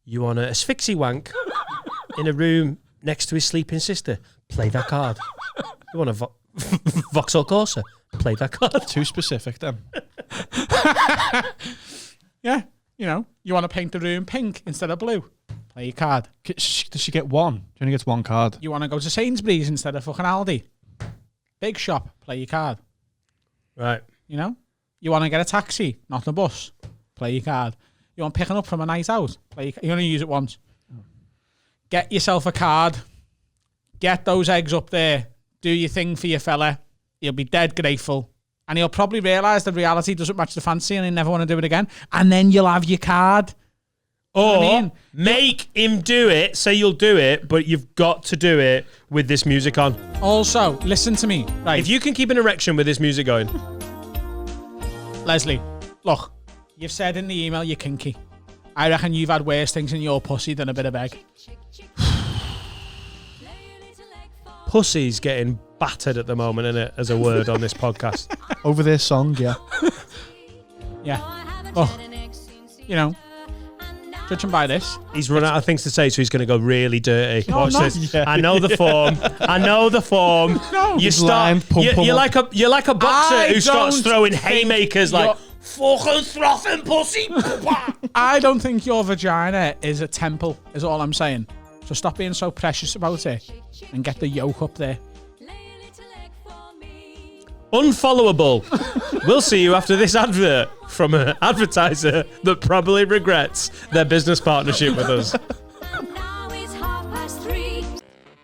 You want a asphyxie wank in a room next to his sleeping sister? Play that card. You want a Vauxhall Corsa? Play that card. Too specific then. Yeah, you know, you want to paint the room pink instead of blue? Play your card. Does she get one? She only gets one card. You want to go to Sainsbury's instead of fucking Aldi? Big shop, play your card. Right. You know? You want to get a taxi, not a bus? Play your card. You want picking up from a night out? You only use it once. Get yourself a card. Get those eggs up there. Do your thing for your fella. He'll be dead grateful. And he'll probably realise the reality doesn't match the fancy and he'll never want to do it again. And then you'll have your card. Or make him do it, say you'll do it, but you've got to do it with this music on. Also, listen to me. Right. If you can keep an erection with this music going. Leslie, look, you've said in the email you're kinky. I reckon you've had worse things in your pussy than a bit of egg. Pussy's getting battered at the moment, isn't it, as a word on this podcast. Over this song, yeah. Yeah. Oh, you know, judging by this. He's run out of things to say, so he's going to go really dirty. No, Watch I'm this. not. I know the form. I know the form. No. You He's start. lying, pump him You're up. like a boxer I who starts don't throwing think haymakers like you're- fucking throffing pussy. I don't think your vagina is a temple, is all I'm saying. So stop being so precious about it and get the yoke up there. Unfollowable. We'll see you after this advert from an advertiser that probably regrets their business partnership with us.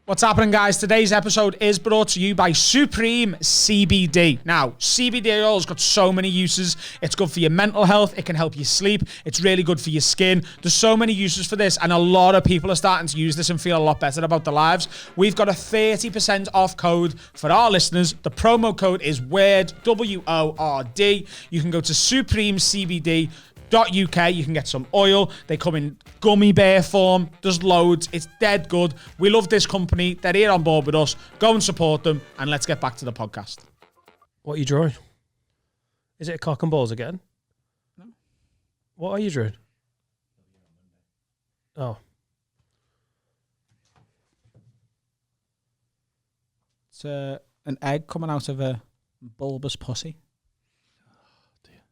What's happening, guys? Today's episode is brought to you by Supreme CBD. Now, CBD oil has got so many uses. It's good for your mental health. It can help you sleep. It's really good for your skin. There's so many uses for this, and a lot of people are starting to use this and feel a lot better about their lives. We've got a 30% off code for our listeners. The promo code is WORD, W-O-R-D. You can go to supremecbd.uk. You can get some oil. They come in gummy bear form. There's loads. It's dead good. We love this company. They're here on board with us. Go and support them, and let's get back to the podcast. What are you drawing? Is it a cock and balls again? No. What are you drawing? Oh. It's an egg coming out of a bulbous pussy.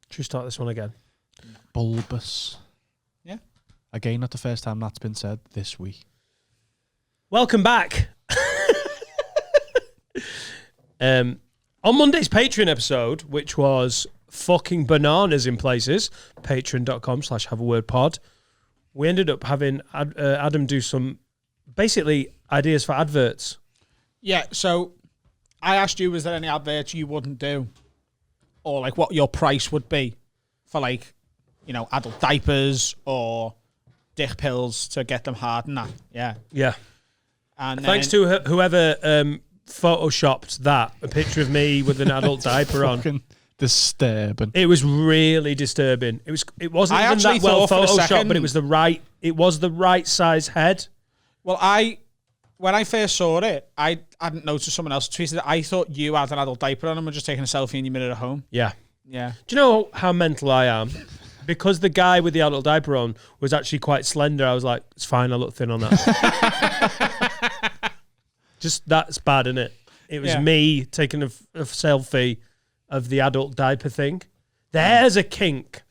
Should we start this one again? Bulbous. Yeah. Again, not the first time that's been said this week. Welcome back. On Monday's Patreon episode, which was fucking bananas in places, patreon.com/haveawordpod, we ended up having Adam do some basically ideas for adverts. Yeah, so I asked you, was there any adverts you wouldn't do? Or like what your price would be for like, you know, adult diapers or dick pills to get them hard and that. Yeah. Yeah. And thanks to whoever photoshopped that, a picture of me with an adult diaper on. Fucking disturbing. It was really disturbing. It wasn't I even actually that well thought for a photoshopped, second- but it was the right size head. Well, when I first saw it, I hadn't noticed someone else tweeted it. I thought you had an adult diaper on and were just taking a selfie in your mirror at home. Yeah. Yeah. Do you know how mental I am? Because the guy with the adult diaper on was actually quite slender, I was like, it's fine, I look thin on that. Just, that's bad, isn't it? It was me taking a selfie of the adult diaper thing. There's a kink.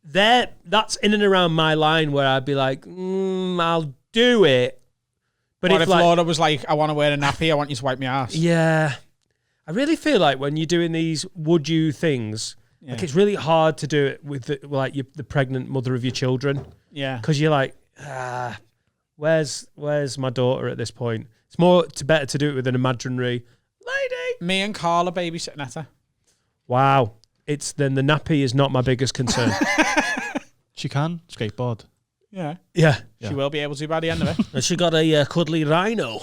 That's in and around my line where I'd be like, I'll do it. But if like, Laura was like, I want to wear a nappy, I want you to wipe my ass. Yeah. I really feel like when you're doing these would you things, like it's really hard to do it with the pregnant mother of your children. Yeah. Because you're like, where's my daughter at this point? It's better to do it with an imaginary lady. Me and Carl are babysitting at her. Wow. Then the nappy is not my biggest concern. She can skateboard. Yeah. Yeah. She will be able to by the end of it. And she got a cuddly rhino.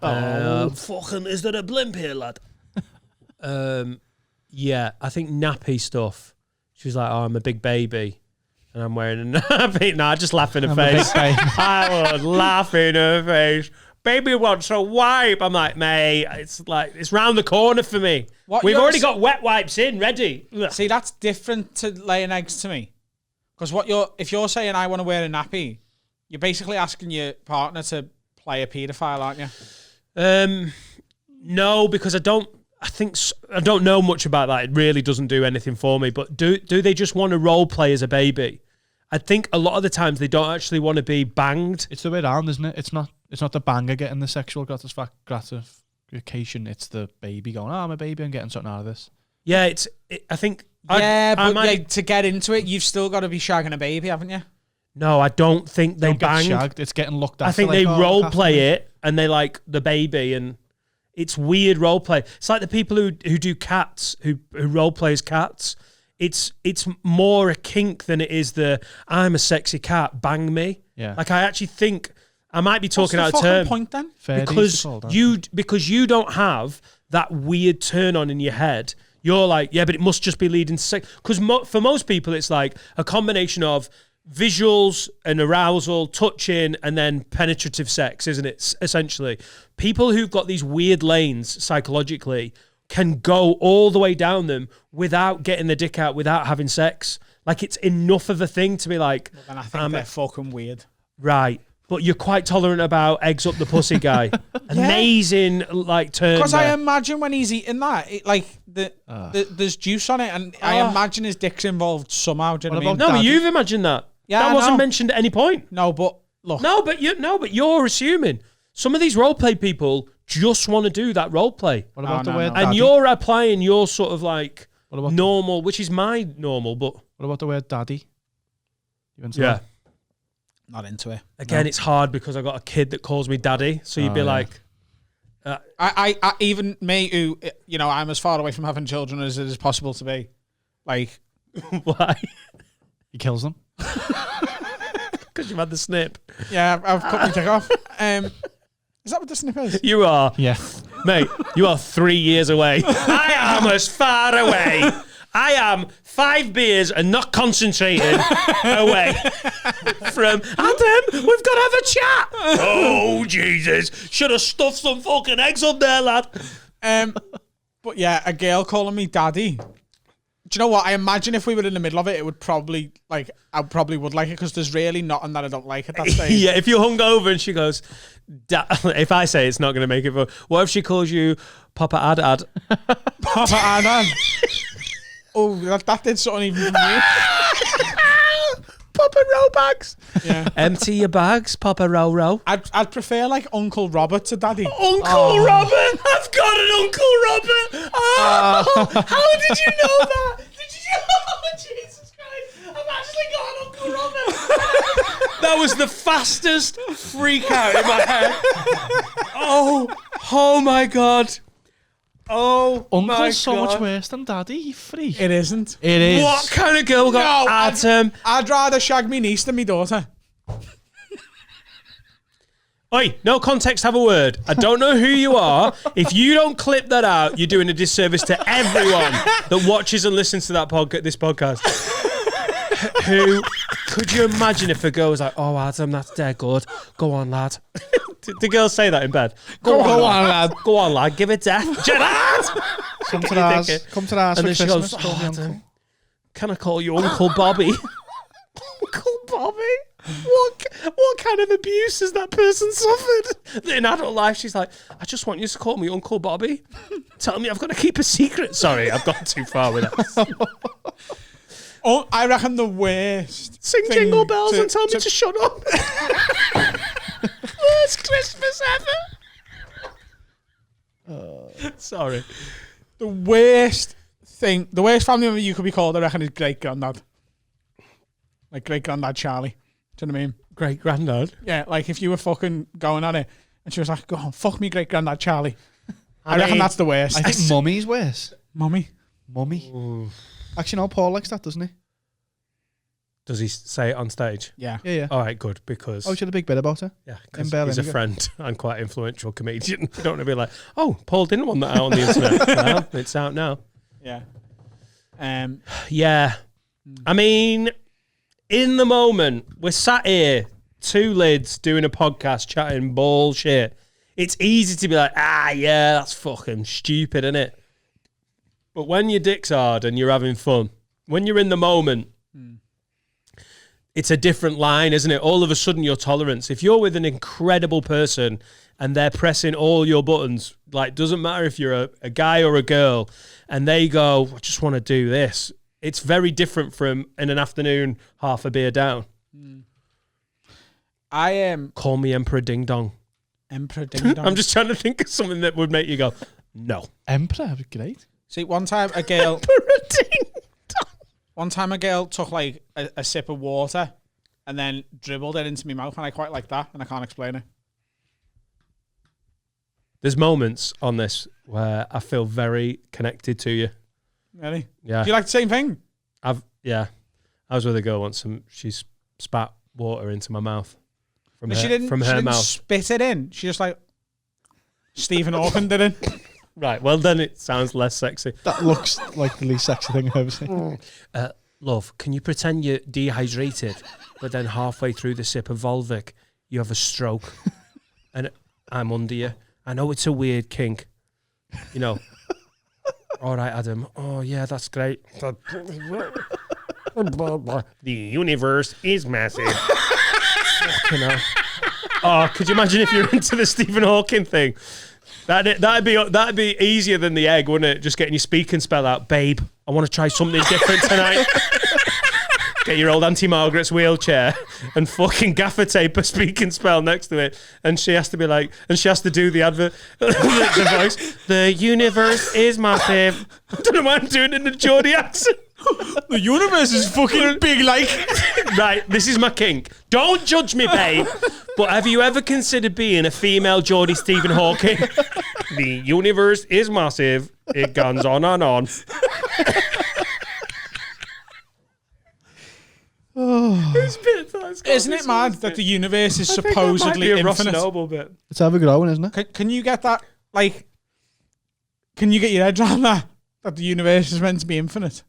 Fucking, is there a blimp here, lad? Yeah, I think nappy stuff. She was like, oh, I'm a big baby. And I'm wearing a nappy. No, I just laugh in her face. I would laugh in her face. Baby wants a wipe. I'm like, mate, it's round the corner for me. We've already got wet wipes in, ready. See, that's different to laying eggs to me. Because if you're saying I want to wear a nappy, you're basically asking your partner to play a paedophile, aren't you? No, because I don't know much about that. It really doesn't do anything for me. But do they just want to role play as a baby? I think a lot of the times they don't actually want to be banged. It's the way around, isn't it? It's not the banger getting the sexual gratification. It's the baby going, I'm a baby, I'm getting something out of this. Yeah, I think... to get into it, you've still got to be shagging a baby, haven't you? No, I don't think they bang. Shagged. It's getting looked at. I think they role play it, and they like the baby, and it's weird role play. It's like the people who do cats, who role play as cats. It's more a kink than it is I'm a sexy cat, bang me. Yeah. Like I actually think I might be talking out of turn. What's the fucking point then? Because you don't have that weird turn on in your head. You're like, yeah, but it must just be leading to sex. Because for most people, it's like a combination of visuals and arousal, touching, and then penetrative sex, isn't it? Essentially, people who've got these weird lanes psychologically can go all the way down them without getting the dick out, without having sex. Like it's enough of a thing to be like, and I think they're fucking weird. Right. But you're quite tolerant about eggs up the pussy guy. Amazing, like, turn. Because I imagine when he's eating that, there's juice on it, and I imagine his dick's involved somehow. Do you know what I mean? No, but you've imagined that. Yeah, that wasn't mentioned at any point. No, but look. No, but you're assuming some of these role play people just want to do that role play. What about the word? And you're applying your sort of like normal, which is my normal. But what about the word daddy? Yeah. Not into it. Again, it's hard because I got a kid that calls me daddy. So you'd be like, I even me, who, you know, I'm as far away from having children as it is possible to be. Like, why? He kills them. Because you've had the snip. yeah, I've cut my dick off. Is that what the snip is? You are. Yeah. Mate, you are 3 years away. I am as far away. I am 5 beers and not concentrating away from Adam. We've got to have a chat. Oh, Jesus. Should have stuffed some fucking eggs up there, lad. But yeah, a girl calling me daddy. Do you know what? I imagine if we were in the middle of it, it would probably, like, I probably would like it because there's really nothing that I don't like at that stage. Yeah, if you're hungover and she goes, if I say it's not going to make it fun, what if she calls you Papa Ad? Papa Annan. Oh, that did something even for me. Papa Row bags. Yeah. Empty your bags, Papa Row. I'd prefer like Uncle Robert to Daddy. Uncle Robert! I've got an Uncle Robert! Oh, how did you know that? Did you oh, Jesus Christ. I've actually got an Uncle Robert. That was the fastest freak out in my head. Oh my God. Oh, Uncle's so God. much worse than daddy, you freak. It isn't. It is. What kind of girl got No, Adam? I'd rather shag me niece than me daughter. Oi, no context, have a word. I don't know who you are. If you don't clip that out, you're doing a disservice to everyone that watches and listens to this podcast. Who, could you imagine if a girl was like, oh, Adam, that's dead good. Go on, lad. The girls say that in bed. Go on, lad. Go on, lad. Give it death. Gerard! Come to ours. Come to ours And for then she Christmas. goes, Call me oh, uncle. Adam, can I call you Uncle Bobby? Uncle Bobby? What kind of abuse has that person suffered? In adult life, she's like, I just want you to call me Uncle Bobby. Tell me I've got to keep a secret. Sorry, I've gone too far with that. Oh, I reckon the worst. Sing thing jingle bells and tell me to shut up. Worst Christmas ever. Sorry. The worst thing, the worst family member you could be called, I reckon, is great granddad. Like great granddad Charlie. Do you know what I mean? Great granddad. Yeah, like if you were fucking going at it and she was like, go on, fuck me, great granddad Charlie. I mean, reckon that's the worst. I think mummy's worse. Mummy. Mummy. Ooh. Actually, no, Paul likes that, doesn't he? Does he say it on stage? Yeah. Yeah, yeah. All right, good, because Oh, she had a big bit about her. yeah, in because Berlin, he's a yeah. friend and quite influential comedian. You don't want to be like, oh, Paul didn't want that out on the internet. Well, it's out now. Yeah. Yeah. I mean, in the moment, we're sat here, 2 lids, doing a podcast, chatting bullshit. It's easy to be like, yeah, that's fucking stupid, isn't it? But when your dick's hard and you're having fun, when you're in the moment, it's a different line, isn't it? All of a sudden, your tolerance. If you're with an incredible person and they're pressing all your buttons, like, doesn't matter if you're a guy or a girl, and they go, I just want to do this. It's very different from in an afternoon, half a beer down. I am Call me Emperor Ding Dong. Emperor Ding Dong. I'm just trying to think of something that would make you go, no. Emperor, that'd be great. See, one time a girl Emperor Ding Dong. One time a girl took like a sip of water and then dribbled it into my mouth, and I quite like that, and I can't explain it. There's moments on this where I feel very connected to you. Really? Yeah. Do you like the same thing? I was with a girl once and she spat water into my mouth from She didn't mouth. spit it in. She just like Stephen Hawking did it. Right, well then it sounds less sexy. That looks like the least sexy thing I've ever seen. Love, can you pretend you're dehydrated, but then halfway through the sip of Volvic, you have a stroke and I'm under you? I know it's a weird kink, you know. All right, Adam. Oh, yeah, that's great. The universe is massive. You know. Oh, could you imagine if you're into the Stephen Hawking thing? That'd be easier than the egg, wouldn't it? Just getting your speak and spell out, babe. I want to try something different tonight. Get your old Auntie Margaret's wheelchair and fucking gaffer tape a speak and spell next to it, and she has to be like, and she has to do the advert, the voice. The universe is massive. I don't know why I'm doing it in a Geordie accent. The universe is fucking big, like. Right, this is my kink. Don't judge me, babe. But have you ever considered being a female Geordie Stephen Hawking? The universe is massive. It goes on and on. Isn't it mad that the universe is supposedly infinite? Noble bit. It's ever growing, isn't it? Can you get that? Like, can you get your head around that? That the universe is meant to be infinite?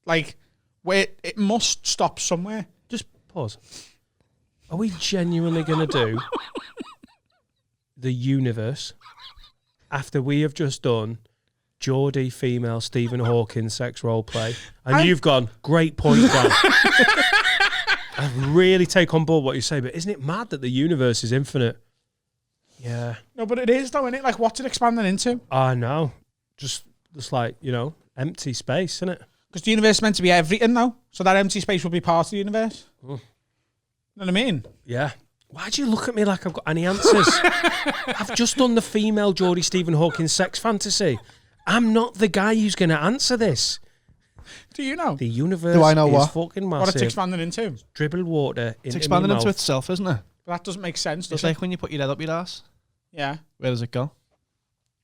Like, where it must stop somewhere. Just pause. Are we genuinely going to do the universe after we have just done Geordie female Stephen Hawking sex role play? And you've gone, great point, Dan. I really take on board what you say, but isn't it mad that the universe is infinite? Yeah. No, but it is, though, isn't it? Like, what's it expanding into? I know. Just like, empty space, isn't it? Because the universe is meant to be everything, though. So that empty space will be part of the universe. You know what I mean? Yeah. Why do you look at me like I've got any answers? I've just done the female Geordie Stephen Hawking sex fantasy. I'm not the guy who's going to answer this. Do you know? The universe Do I know is what? fucking massive. What it's expanding into? Dribble water into It's expanding me into mouth. itself, isn't it? But that doesn't make sense, does It's it? like when you put your head up your ass. Yeah. Where does it go?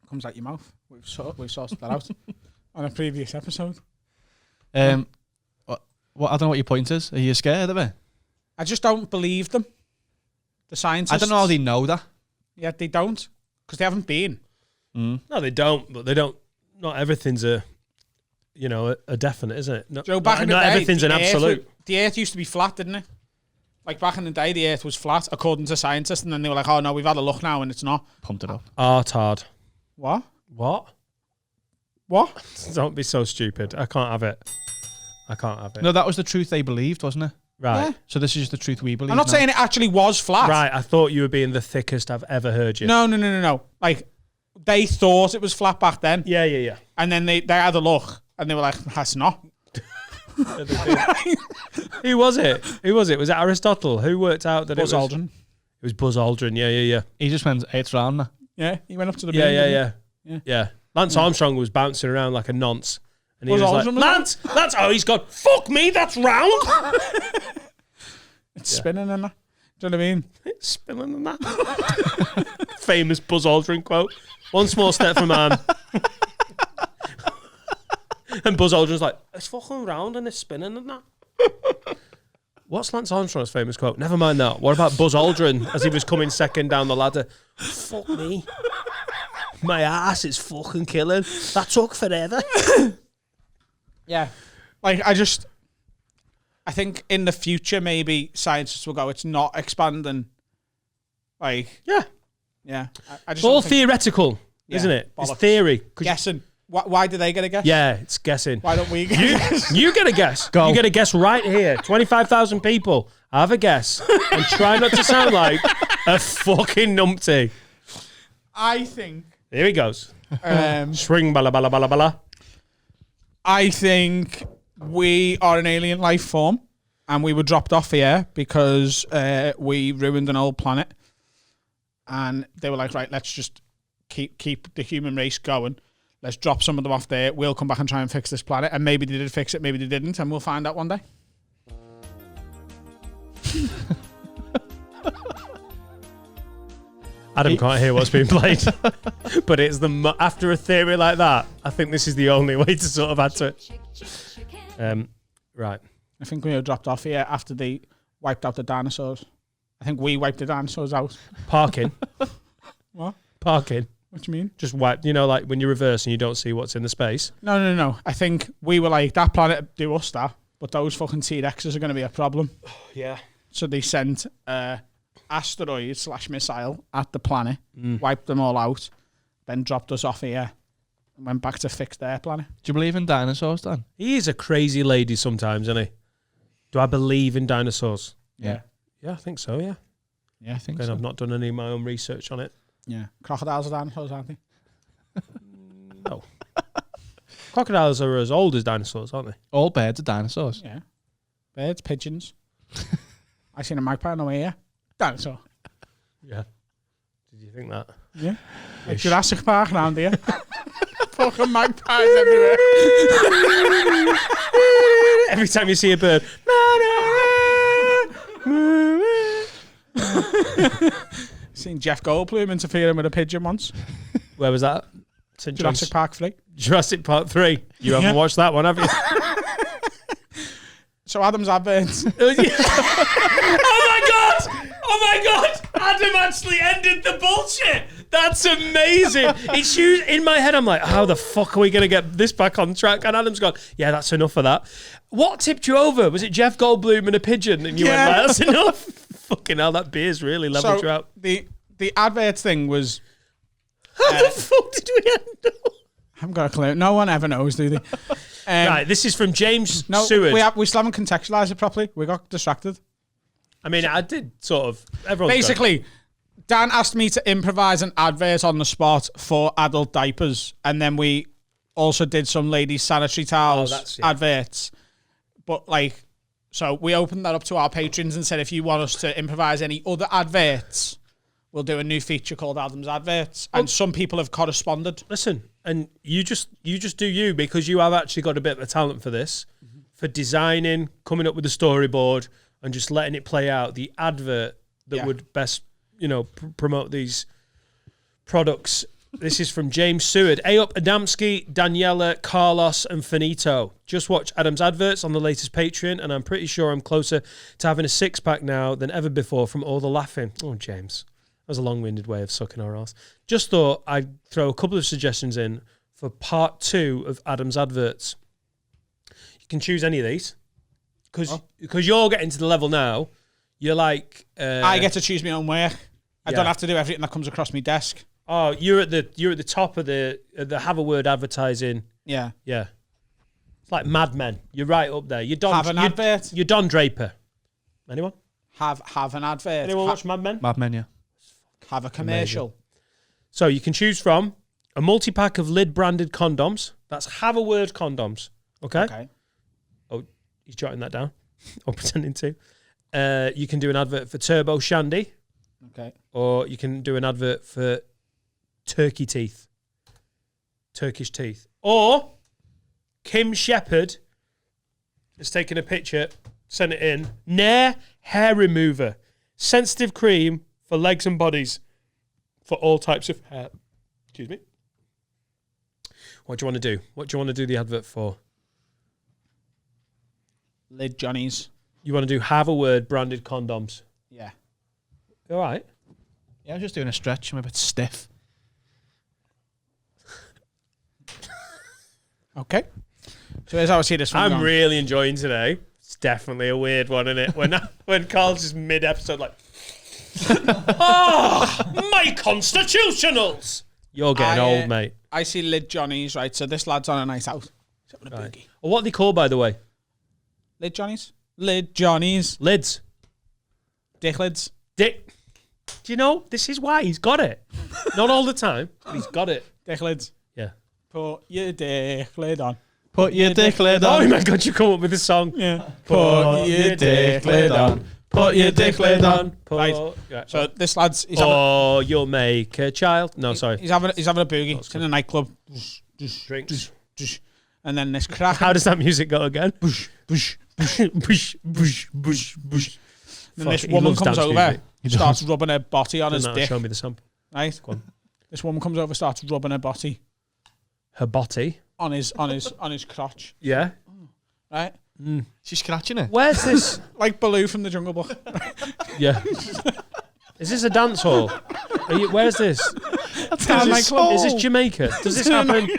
Comes out your mouth. We've sorted that out on a previous episode. What I don't know what your point is. Are you scared of it? I just don't believe them. The scientists. I don't know how they know that. Yeah, they don't. Because they haven't been. No, they don't. But they don't. Not everything's a definite, isn't it? No, Joe, back in the not day, everything's an the Earth absolute. the Earth used to be flat, didn't it? Like back in the day, the Earth was flat, according to scientists, and then they were like, "Oh no, we've had a look now, and it's not." Pumped it up. Artard. What? What? What? Don't be so stupid. I can't have it. I can't have it. No, that was the truth they believed, wasn't it? Right. Yeah. So this is just the truth we believe. I'm not now. saying it actually was flat. Right. I thought you were being the thickest I've ever heard you. No. Like they thought it was flat back then, Yeah. and then they had a look, and they were like, "That's not." Who was it? Was it Aristotle? Who worked out that Buzz it was Aldrin. It was Buzz Aldrin. Yeah. He just went, hey, it's round now. Yeah, he went up to the moon. didn't Yeah. Lance Armstrong was bouncing around like a nonce. And he Buzz was Aldrin like, was Lance, he's gone, fuck me, that's round. It's spinning and that. Do you know what I mean? It's spinning and that. Famous Buzz Aldrin quote. One small step for man. And Buzz Aldrin's like, it's fucking round and it's spinning and that. What's Lance Armstrong's famous quote? Never mind that. What about Buzz Aldrin as he was coming second down the ladder? Fuck me. My ass is fucking killing. That took forever. Yeah. Like, I think in the future, maybe scientists will go, it's not expanding. Like, Yeah. yeah. I just It's all don't think- theoretical, Yeah, isn't it? It's bollocks. theory. 'Cause guessing. Why do they get a guess? yeah, it's guessing. Why don't we get a guess? You get a guess. Go. You get a guess right here. 25,000 people. Have a guess. And try not to sound like a fucking numpty. I think. Here he goes. Swing bala bala bala bala. I think we are an alien life form, and we were dropped off here because we ruined an old planet. And they were like, right, let's just keep the human race going. Let's drop some of them off there. We'll come back and try and fix this planet. And maybe they did fix it, maybe they didn't, and we'll find out one day. Adam can't hear what's being played. But it's after a theory like that, I think this is the only way to sort of add to it. Right. I think we were dropped off here after they wiped out the dinosaurs. I think we wiped the dinosaurs out. Parking. What? Parking. What do you mean? Just wipe, like when you reverse and you don't see what's in the space. No. I think we were like, that planet do us that, but those fucking T-Rexes are going to be a problem. Yeah. So they sent asteroid/missile at the planet, wiped them all out, then dropped us off here and went back to fix their planet. Do you believe in dinosaurs, Dan? He is a crazy lady sometimes, isn't he? Do I believe in dinosaurs? Yeah. Yeah, I think so, yeah. Yeah, I think And so. I've not done any of my own research on it. Yeah. Crocodiles are dinosaurs, aren't they? No. Crocodiles are as old as dinosaurs, aren't they? All birds are dinosaurs. Yeah. Birds, pigeons. I seen a magpie on the way here. Dinosaur. Yeah. Did you think that? Yeah. Like Jurassic Park around here. fucking magpies everywhere. Every time you see a bird. Seen Jeff Goldblum interfering with a pigeon once. Where was that? St. Jurassic Park 3. Jurassic Park 3. You haven't watched that one, have you? So Adam's Adverts. Oh my god! Adam actually ended the bullshit. That's amazing. It's in my head. I'm like, how the fuck are we gonna get this back on track? And Adam's gone, yeah, that's enough of that. What tipped you over? Was it Jeff Goldblum and a pigeon? And you went, well, that's enough. Fucking hell, that beer's really leveled you out. The Adverts thing was. How the fuck did we end up? I haven't got a clue. No one ever knows, do they? Right, this is from James Seward. We still haven't contextualised it properly. We got distracted. I mean, I did sort of. Everyone's Basically, Dan asked me to improvise an advert on the spot for adult diapers, and then we also did some ladies' sanitary towels adverts. But so we opened that up to our patrons and said, if you want us to improvise any other adverts, we'll do a new feature called Adam's Adverts. And some people have corresponded. Listen, and you just do you, because you have actually got a bit of a talent for this, for designing, coming up with a storyboard, and just letting it play out. The advert that would best, promote these products. This is from James Seward. Hey up, Adamski, Daniela, Carlos, and Finito. Just watch Adam's Adverts on the latest Patreon, and I'm pretty sure I'm closer to having a six-pack now than ever before from all the laughing. Oh, James. That was a long-winded way of sucking our arse. Just thought I'd throw a couple of suggestions in for part 2 of Adam's Adverts. You can choose any of these. Because you're getting to the level now, you're like... I get to choose my own work. I don't have to do everything that comes across my desk. Oh, you're at the top of the have a word advertising. Yeah. Yeah. It's like Mad Men. You're right up there. You're Don. Have an advert. You're Don Draper. Anyone? Have an advert. Anyone watch Mad Men? Mad Men, yeah. Have a commercial. Amazing. So you can choose from a multi-pack of lid-branded condoms. That's have a word condoms. Okay. Oh, he's jotting that down. Or pretending to. You can do an advert for Turbo Shandy. Okay. Or you can do an advert for turkey teeth. Turkish teeth. Or Kim Shepherd has taken a picture, sent it in. Nair hair remover. Sensitive cream for legs and bodies for all types of hair. Excuse me. What do you want to do? What do you want to do the advert for? Lid Johnnies. You want to do have a word branded condoms? Yeah. All right. Yeah, I was just doing a stretch. I'm a bit stiff. Okay. So here's how I see this one. I'm really enjoying today. It's definitely a weird one, isn't it? When Carl's just mid-episode like, my constitutionals. You're getting old, mate. I see Lid Johnnies, right? So this lad's on a night out. With a boogie. Well, what are they called, by the way? Lid Johnnies? Lid Johnnies. Lids. Dick lids. Dick. Do you know, this is why he's got it. Not all the time, but he's got it. Dick lids. Yeah. Put your dick lid on. Put your dick lid on. Oh my God, you come up with this song. Yeah. Put your dick lid on. Put your dick lid on. Right. So this lad's... You'll make a child. No, sorry. He's having a boogie. It's in a nightclub. Drinks. And then this crack. How does that music go again? Bush. Bush. Then this woman comes over, starts rubbing her body on his dick. Show me the sample. Right. This woman comes over, starts rubbing her body. Her body? On his crotch. Yeah. Right. She's scratching it. Where's this? Like Baloo from the Jungle Book. Yeah. Is this a dance hall? Where's this? That's a nightclub. Is this Jamaica? Does this happen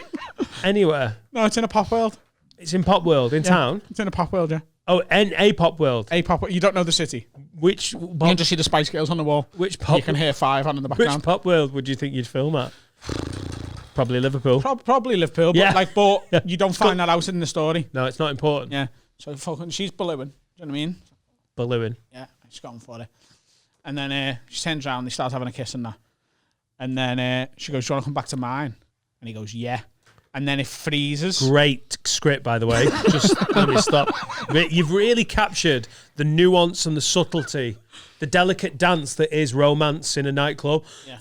anywhere? No, it's in a pop world. It's in Pop World, in town? It's in a pop world, yeah. Oh, a Pop World. A pop. You don't know the city. Which you can just see the Spice Girls on the wall. Which pop? You can hear 5 on in the background. Which Pop World would you think you'd film at? Probably Liverpool. Probably Liverpool, but but you don't find that out in the story. No, it's not important. Yeah. So fucking, she's ballooing. Do you know what I mean? Ballooing. Yeah, she's going for it. And then she turns around, they start having a kiss and that. And then she goes, "Do you want to come back to mine?" And he goes, "Yeah." and then it freezes. Great script, by the way. Just let me stop. You've really captured the nuance and the subtlety, the delicate dance that is romance in a nightclub. Yeah.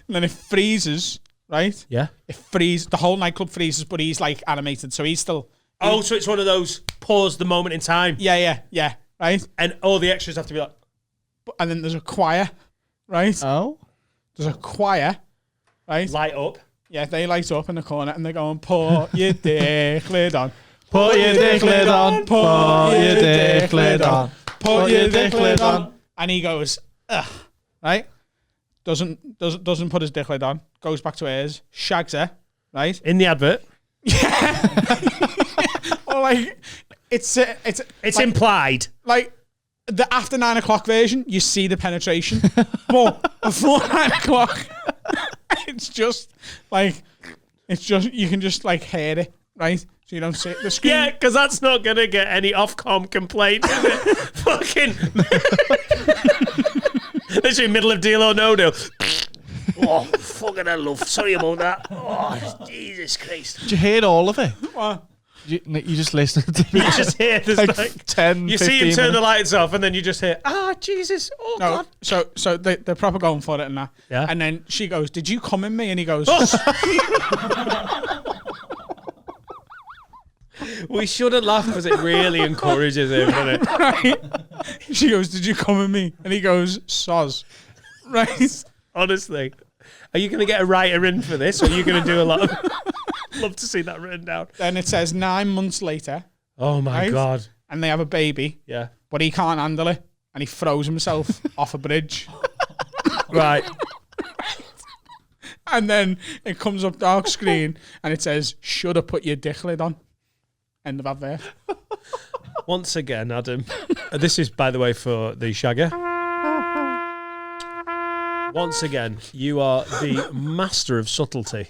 And then it freezes, right? Yeah. It freezes. The whole nightclub freezes, but he's like animated, so he's still. Oh, so it's one of those pause the moment in time. Yeah. Right. And all the extras have to be like. And then there's a choir, right? Oh. There's a choir, right? Light up. Yeah, they light up in the corner and they're going, put your dick lid on. Put your dick lid on. Put your dick lid on. Put your dick lid on. And he goes, ugh, right? Doesn't put his dick lid on. Goes back to hers, shags her, right? In the advert. Or like, it's like, implied. Like, the after 9 o'clock version, you see the penetration. But before 9 o'clock, it's just, you can just like hear it, right? So you don't see the screen. Yeah, because that's not going to get any Ofcom complaint, is it? Fucking. Literally middle of deal or no deal. Oh, fucking hell, love. Sorry about that. Oh, Jesus Christ. Did you hear all of it? What? You just listened to You just hear this like 10, you see him 15 turn the minutes. lights off and then you just hear, Jesus, oh No, God. so they're proper going for it and that. Yeah. And then she goes, did you come in me? And he goes, We shouldn't laugh because it really encourages him, doesn't it? right? She goes, did you come in me? And he goes, soz. Right? Honestly. Are you going to get a writer in for this or are you going to do a lot of... Love to see that written down. Then it says 9 months later. Oh my right? God. And they have a baby. Yeah. But he can't handle it. And he throws himself off a bridge. Right. And then it comes up dark screen and it says, should have put your dick lid on. End of advert. Once again, Adam, this is, by the way, for the shagger. Once again, you are the master of subtlety.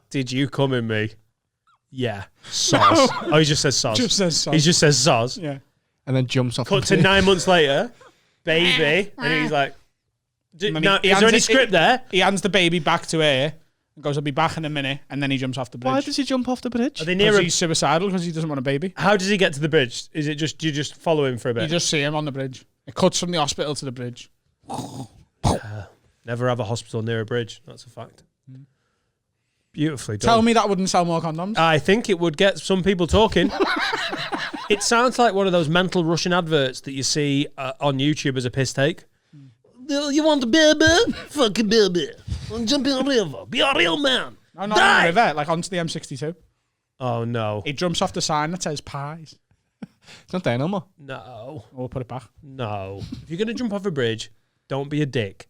Did you come in me? Yeah. Soz. No. Oh, he just says soz. Just says soz. He just says soz. Yeah. And then jumps off. Cut to 9 months later, baby, and he's like, now, is there any script there? He hands the baby back to her and goes, I'll be back in a minute. And then he jumps off the bridge. Why does he jump off the bridge? Are they near Because him? he's suicidal because he doesn't want a baby. How does he get to the bridge? Is it just, you just follow him for a bit? You just see him on the bridge. It cuts from the hospital to the bridge. Never have a hospital near a bridge. That's a fact. Beautifully done. Tell me that wouldn't sell more condoms. I think it would get some people talking. It sounds like one of those mental Russian adverts that you see on YouTube as a piss take. You want a baby? Fucking baby. Jump in a river. Be a real man. No, not on the river, like onto the M62. Oh, no. He jumps off the sign that says pies. It's not there no more. No. We'll put it back. No. If you're going to jump off a bridge, don't be a dick.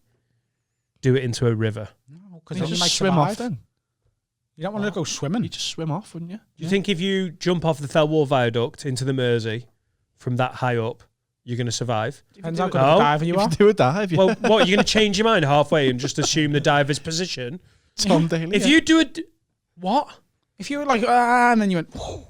Do it into a river. No, because You then you just might swim survive. off then. You don't want to go swimming. You just swim off, wouldn't you? Do you think if you jump off the Thelwall Viaduct into the Mersey from that high up, you're going to survive? Depends how good of a diver you are. Do a dive. Well, what, you're going to change your mind halfway and just assume the diver's position? Tom Daly. If you do it... What? If you were like, and then you went, whoa.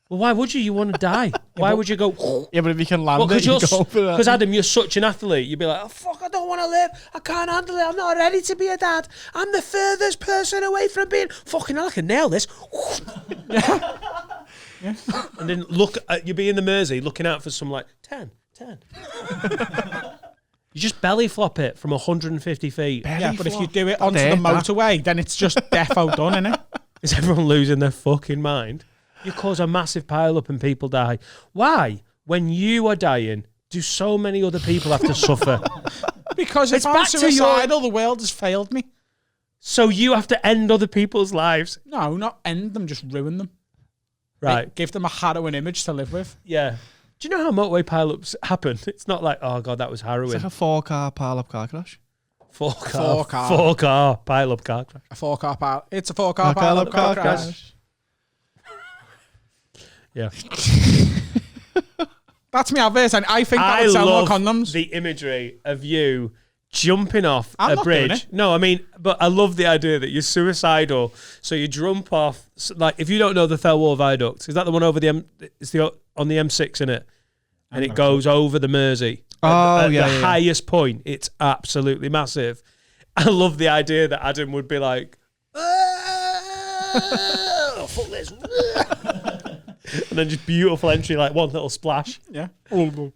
Well, why would you? You want to die. Why would you go... Yeah, but if you can land Because it, you go for that. Adam, you're such an athlete. You'd be like, oh, fuck, I don't want to live. I can't handle it. I'm not ready to be a dad. I'm the furthest person away from being... Fucking hell, I can nail this. Yeah. And then you'd be in the Mersey looking out for some 10. You just belly flop it from 150 feet. Yeah, but if you do it onto the motorway, then it's just defo done, innit? Is everyone losing their fucking mind? You cause a massive pile up and people die. Why? When you are dying, do so many other people have to suffer? Because It's if I'm back to your- suicidal, the world has failed me. So you have to end other people's lives. No, not end them, just ruin them. Right. Like, give them a harrowing image to live with. Yeah. Do you know how motorway pile-ups happen? It's not like, oh, God, that was harrowing. It's like a 4-car pile-up car crash. Four car. car pile-up car crash. A 4-car pile. It's a 4-car pile-up car crash. Yeah. That's me adverse, and I think that would sell more condoms. The imagery of you jumping off I'm a not doing bridge. it. No, I mean, but I love the idea that you're suicidal. So you jump off, like, if you don't know the Thelwall Viaduct, is that the one over the it's the on the M6 in it? And it goes over the Mersey. Oh, at yeah, the yeah. highest point. It's absolutely massive. I love the idea that Adam would be like, oh, fuck this. And then just beautiful entry, like one little splash. Yeah. Fucking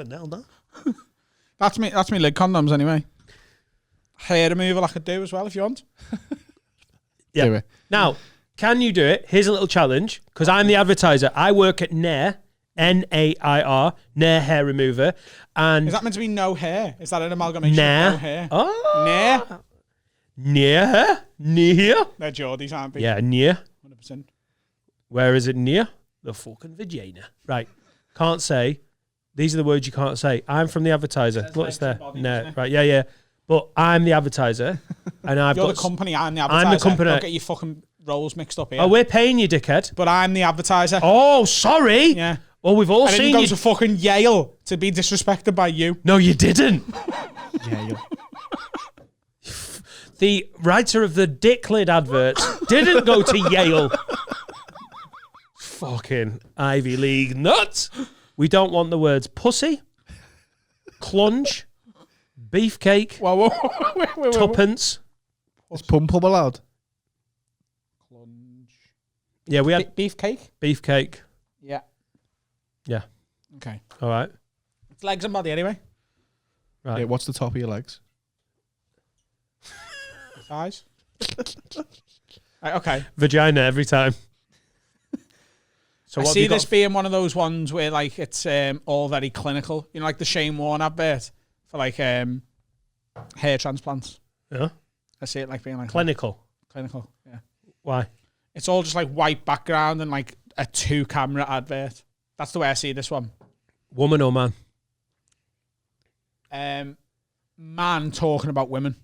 hell, no. That's me leg condoms anyway. Hair removal I could do as well if you want. Yeah. Do it. Now, can you do it? Here's a little challenge, because I'm the advertiser. I work at Nair, Nair, Nair Hair Remover. And Is that meant to be no hair? Is that an amalgamation Nair. of no hair? Oh. Nair? Near. They're Geordies, aren't they? Yeah, near. 100%. Where is it near? The fucking vagina. Right. Can't say. These are the words you can't say. I'm from the advertiser. What's there? body, No. isn't it? Right. Yeah. But I'm the advertiser. And I've You're got... the company, I'm the advertiser. I'm the company. Don't get your fucking roles mixed up here. Oh, we're paying you, dickhead. But I'm the advertiser. Oh, sorry. Yeah. Well, we've all I didn't seen go you... to fucking Yale to be disrespected by you. No, you didn't. Yeah, you The writer of the Dick Lid adverts didn't go to Yale. Fucking Ivy League nuts. We don't want the words pussy, clunge, beefcake, Wait. tuppence. Is pum pum allowed? Yeah, we had Beefcake? beefcake. Yeah. Yeah. Okay. All right. It's legs and body anyway. Right. Yeah, what's the top of your legs? Thighs. Right, okay. Vagina every time. So I what have see you got? this being one of those ones where like it's all very clinical. You know, like the Shane Warne advert for like hair transplants. Yeah. I see it like being like Clinical. clinical. Yeah. Why? It's all just like white background and like a 2-camera advert. That's the way I see this one. Woman or man? Man talking about women.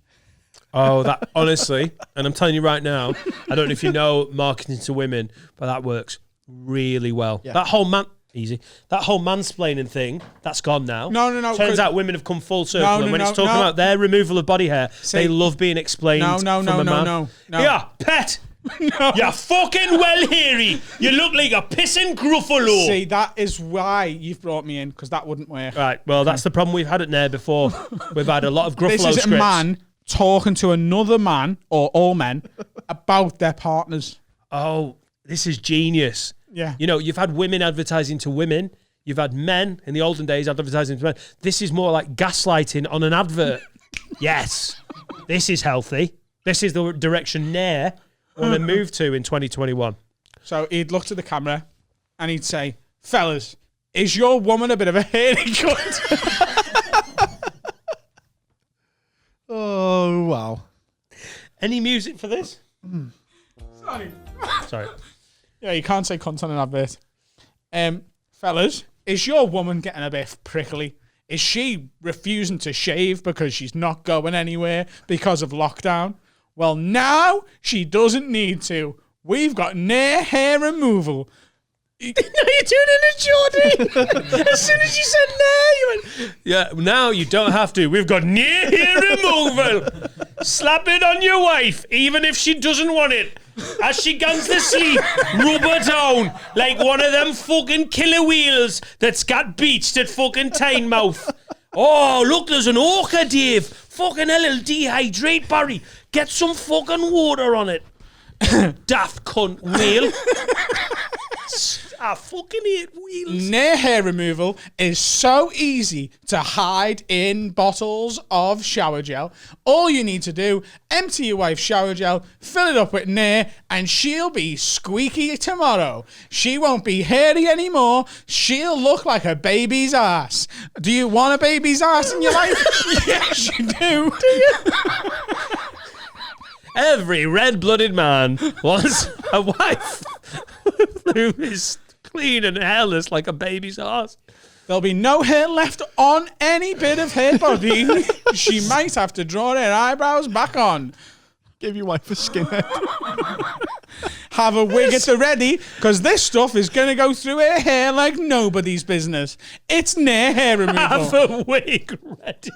Oh, that honestly, and I'm telling you right now, I don't know if you know marketing to women, but that works really well. Yeah. That whole mansplaining thing, that's gone now. No. Turns out women have come full circle, No, and when it's no, talking no. about their removal of body hair, See- they love being explained from a man. No. Yeah, pet. No. You're fucking well hairy. You look like a pissing gruffalo. See, that is why you've brought me in, because that wouldn't work. Right, well, that's the problem we've had at Nair before. We've had a lot of gruffalo This is scripts. a man talking to another man, or all men, about their partners. Oh, this is genius. Yeah. You know, you've had women advertising to women. You've had men in the olden days advertising to men. This is more like gaslighting on an advert. Yes. This is healthy. This is the direction Nair want to move to in 2021. So he'd look to the camera and he'd say, fellas, is your woman a bit of a hairy cunt? Oh, wow. Any music for this? Sorry. Yeah, you can't say cunt on an advert. Fellas, is your woman getting a bit prickly? Is she refusing to shave because she's not going anywhere because of lockdown? Well, now she doesn't need to. We've got Nair hair removal. No, you're doing it in a Geordie. As soon as you said Nair, you went, yeah, now you don't have to. We've got Nair hair removal. Slap it on your wife, even if she doesn't want it. As she goes to sleep, rub her down like one of them fucking killer wheels that's got beached at fucking Tynemouth. Oh, look, there's an orca, Dave. Fucking hell, it'll dehydrate Barry. Get some fucking water on it. Daft cunt wheel. I fucking hate wheels. Nair hair removal is so easy to hide in bottles of shower gel. All you need to do, empty your wife's shower gel, fill it up with Nair, and she'll be squeaky tomorrow. She won't be hairy anymore. She'll look like a baby's ass. Do you want a baby's ass in your life? Yes, you do. Every red-blooded man wants a wife who is clean and hairless like a baby's ass. There'll be no hair left on any bit of her body. She might have to draw her eyebrows back on. Give your wife a skinhead. Have a wig at the ready, because this stuff is going to go through her hair like nobody's business. It's Nair hair removal. Have a wig ready.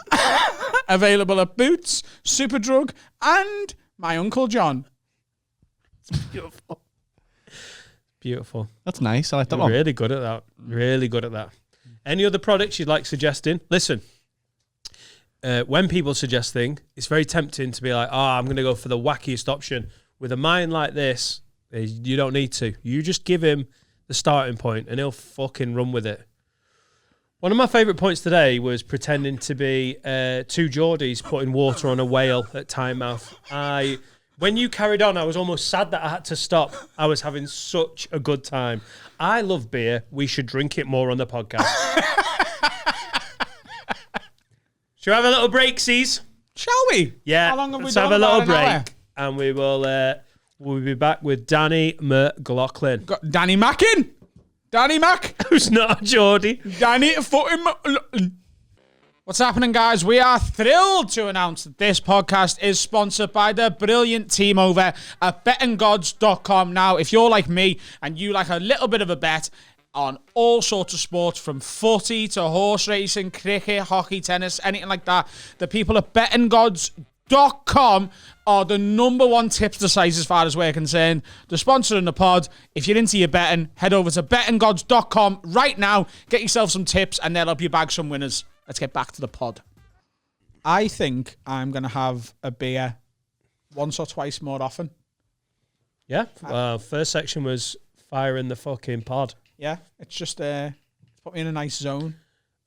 Available at Boots, Superdrug, and my Uncle John. Beautiful. Beautiful. That's nice. I like that You're one. really good at that. Really good at that. Any other products you'd like suggesting? Listen, when people suggest things, it's very tempting to be like, I'm going to go for the wackiest option. With a mind like this, you don't need to. You just give him the starting point and he'll fucking run with it. One of my favourite points today was pretending to be two Geordies putting water on a whale at Tynemouth. When you carried on, I was almost sad that I had to stop. I was having such a good time. I love beer. We should drink it more on the podcast. Should we have a little break, C's? Shall we? Yeah. How long have we Let's done? have a little About an hour? break, and we will we'll be back with Danny Mcloughlin. Got Danny Mackin. Danny Mac. Who's not a Geordie. Danny fucking Mcloughlin. What's happening, guys? We are thrilled to announce that this podcast is sponsored by the brilliant team over at bettinggods.com. Now, if you're like me and you like a little bit of a bet on all sorts of sports, from footy to horse racing, cricket, hockey, tennis, anything like that, the people at bettinggods.com are the number one tipster site as far as we're concerned. The sponsor in the pod. If you're into your betting, head over to bettinggods.com right now. Get yourself some tips and they'll help you bag some winners. Let's get back to the pod. I think I'm going to have a beer once or twice more often. Yeah. Well, first section was firing the fucking pod. Yeah, it's just put me in a nice zone.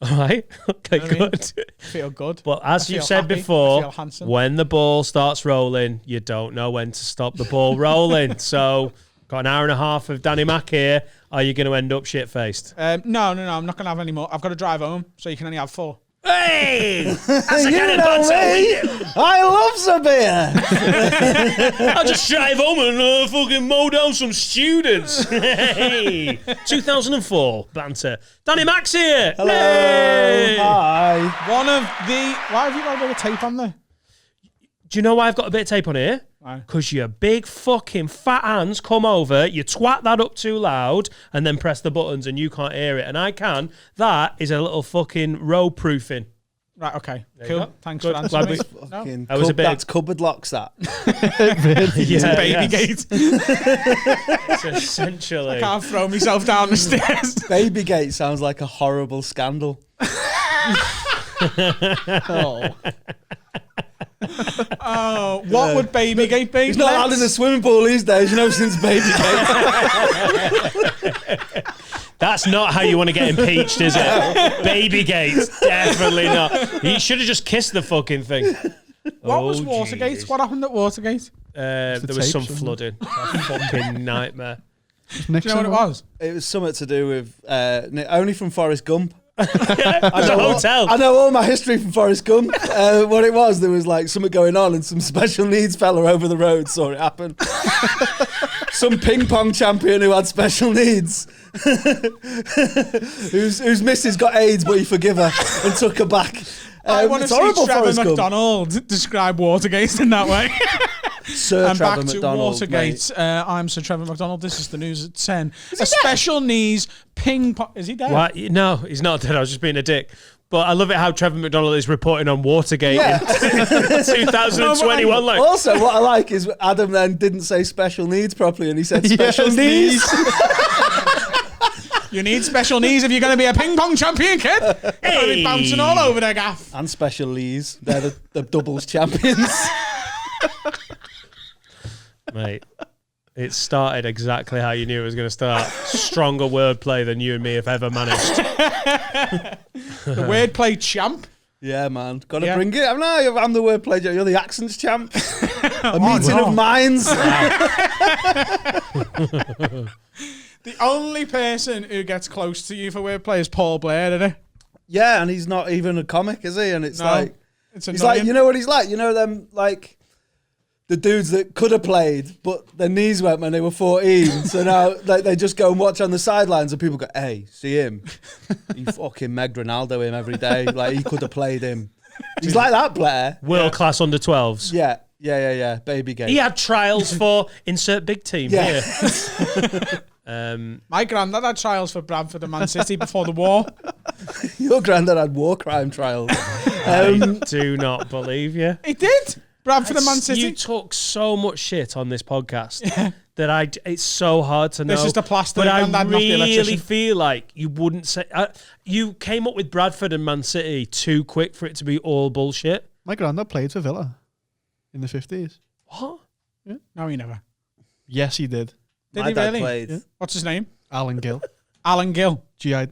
All right. Okay, You know what I good. Feel good. But as I you've feel said happy. I before, feel handsome. when the ball starts rolling, you don't know when to stop the ball rolling. So, got an hour and a half of Danny Mac here. Are you going to end up shit-faced? No, I'm not going to have any more. I've got to drive home, so you can only have 4. Hey! That's the You kind of know banter we me. do. I love some beer. I'll just drive home and fucking mow down some students. Hey! 2004 banter. Danny Mac's here. Hello. Hey! Hi. One of the... Why have you got a bit of tape on there? Do you know why I've got a bit of tape on here? Why? Because your big fucking fat hands come over, you twat that up too loud, and then press the buttons and you can't hear it. And I can. That is a little fucking row proofing. Right, okay. you Cool. go. Thanks Good. for answering Glad me. we- No? Fucking I was a bit- That's cupboard locks, that. Yeah, Baby yes. gate. It's essentially. Can't throw myself down the stairs. Babygate sounds like a horrible scandal. Oh, what would Babygate be? He's not allowed in the swimming pool these days, since Babygate. That's not how you want to get impeached, is it? Babygate. Definitely not. You should have just kissed the fucking thing. What was Watergate? Jesus. What happened at Watergate? There was some tapes, wasn't flooding. A fucking nightmare. Do you know what it was? It was something to do with only from Forrest Gump. There's a hotel. I know all my history from Forrest Gump. What it was, there was like something going on, and some special needs fella over the road saw it happen. Some ping pong champion who had special needs, whose missus got AIDS, but he forgive her and took her back. I want to it's see horrible, Trevor Forrest Gump. McDonald describe Watergate in that way. Sir And Trevor back to McDonald, Watergate. I'm Sir Trevor McDonald. This is the news at 10. A special knees ping pong. Is he dead? What? No, he's not dead. I was just being a dick. But I love it how Trevor McDonald is reporting on Watergate in 2021. Like, Also, what I like is Adam then didn't say special needs properly, and he said special needs. You need special knees if you're going to be a ping pong champion, kid. You're going to be bouncing all over the gaff. And special Lees. They're the doubles champions. mate, it started exactly how you knew it was going to start. Stronger wordplay than you and me have ever managed. The wordplay champ. Yeah, man. Got to Yeah. bring it. I'm the wordplay. You're the accents champ. A meeting of minds. The only person who gets close to you for wordplay is Paul Blair, isn't it? Yeah, and he's not even a comic, is he? And it's No, like... it's He's annoying. like, you know what he's like? You know them, like... The dudes that could have played, but their knees went when they were 14. So now they just go and watch on the sidelines, and people go, "Hey, see him? He fucking Meg Ronaldo him every day. Like he could have played him. He's like that, Blair. World class under 12s. Yeah. Babygate. He had trials for insert big team Yeah. here. My granddad had trials for Bradford and Man City before the war. Your granddad had war crime trials. I do not believe you. He did. Bradford and Man City. You talk so much shit on this podcast that it's so hard to know. This is the plaster. But I and not the really electrician. feel like you wouldn't say... you came up with Bradford and Man City too quick for it to be all bullshit. My granddad played for Villa in the 50s. What? No, he never. Yes, he did. Did My he dad really? played. Yeah. What's his name? Alan Gill. Alan Gill. Gill.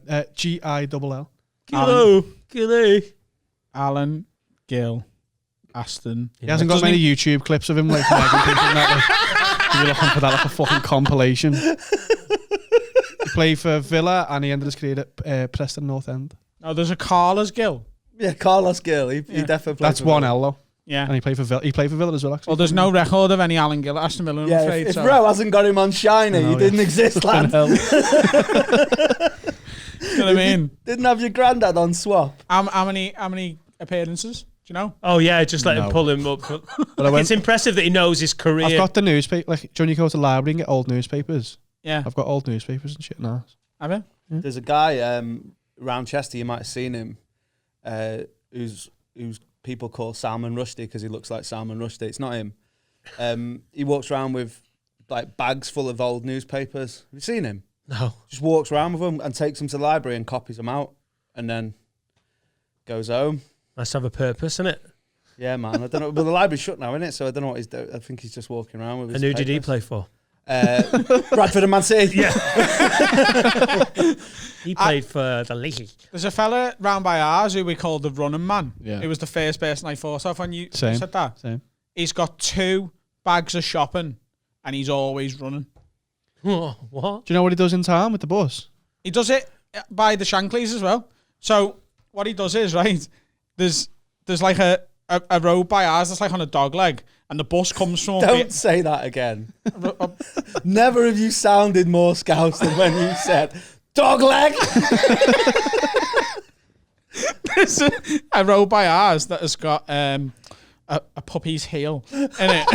Gilly. Alan Gill. Aston. He hasn't got many YouTube clips of him like nagging people and that. Like, you're looking for that like a fucking compilation. He played for Villa and he ended his career at Preston North End. Oh, there's a Carlos Gill. Yeah, Carlos Gill. He definitely played. That's for one Villa. L though. Yeah. And he played for Villa. He played for Villa as well, actually. Well, there's no record of any Alan Gill at Aston Villa, I'm Yeah, afraid. if so. Rowe hasn't got him on Shiny, No, he didn't exist, lad. You know what I mean? Didn't have your granddad on swap. How many appearances? Do you know? Oh, yeah, just let him No. pull him up. But I went, It's impressive that he knows his career. I've got the newspaper. Like, Johnny, you go to the library and get old newspapers. Yeah. I've got old newspapers and shit now. Have you? There's a guy around Chester, you might have seen him, who's people call Salman Rushdie because he looks like Salman Rushdie. It's not him. He walks around with like bags full of old newspapers. Have you seen him? No. Just walks around with them and takes them to the library and copies them out and then goes home. Must have a purpose, innit? Yeah, man. I don't know. But the library's shut now, isn't it? So I don't know what he's doing. I think he's just walking around with his And who did he papers. play for? Bradford and Man City. Yeah. He played for the league. There's a fella round by ours who we call the running man. Yeah. He was the first person I thought of when you Same. said that. Same. He's got 2 bags of shopping and he's always running. What? Do you know what he does in town with the bus? He does it by the Shankleys as well. So what he does is, right, there's like a road by ours that's like on a dog leg and the bus comes from up Don't say that again. Never have you sounded more Scouse than when you said dog leg. There's a road by ours that has got a puppy's heel in it.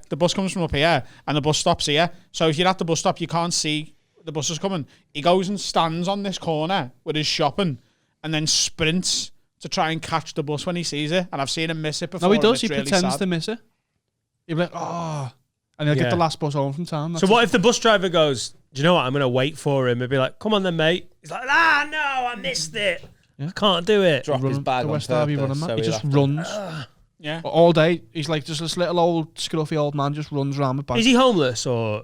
The bus comes from up here and the bus stops here. So if you're at the bus stop, you can't see the bus is coming. He goes and stands on this corner with his shopping and then sprints to try and catch the bus when he sees it. And I've seen him miss it before. No, he does. and He it's really pretends sad. to miss it. He'll be like, oh. And he'll get Yeah. the last bus home from town. So what if the bus driver goes, do you know what, I'm going to wait for him. He'd be like, come on then, mate. He's like, no, I missed it. Yeah. I can't do it. Drop his bag the on West Derby purpose, running man. so He he'll just have to- runs Yeah. all day. He's like just this little old scruffy old man just runs around with bags. Is he homeless or...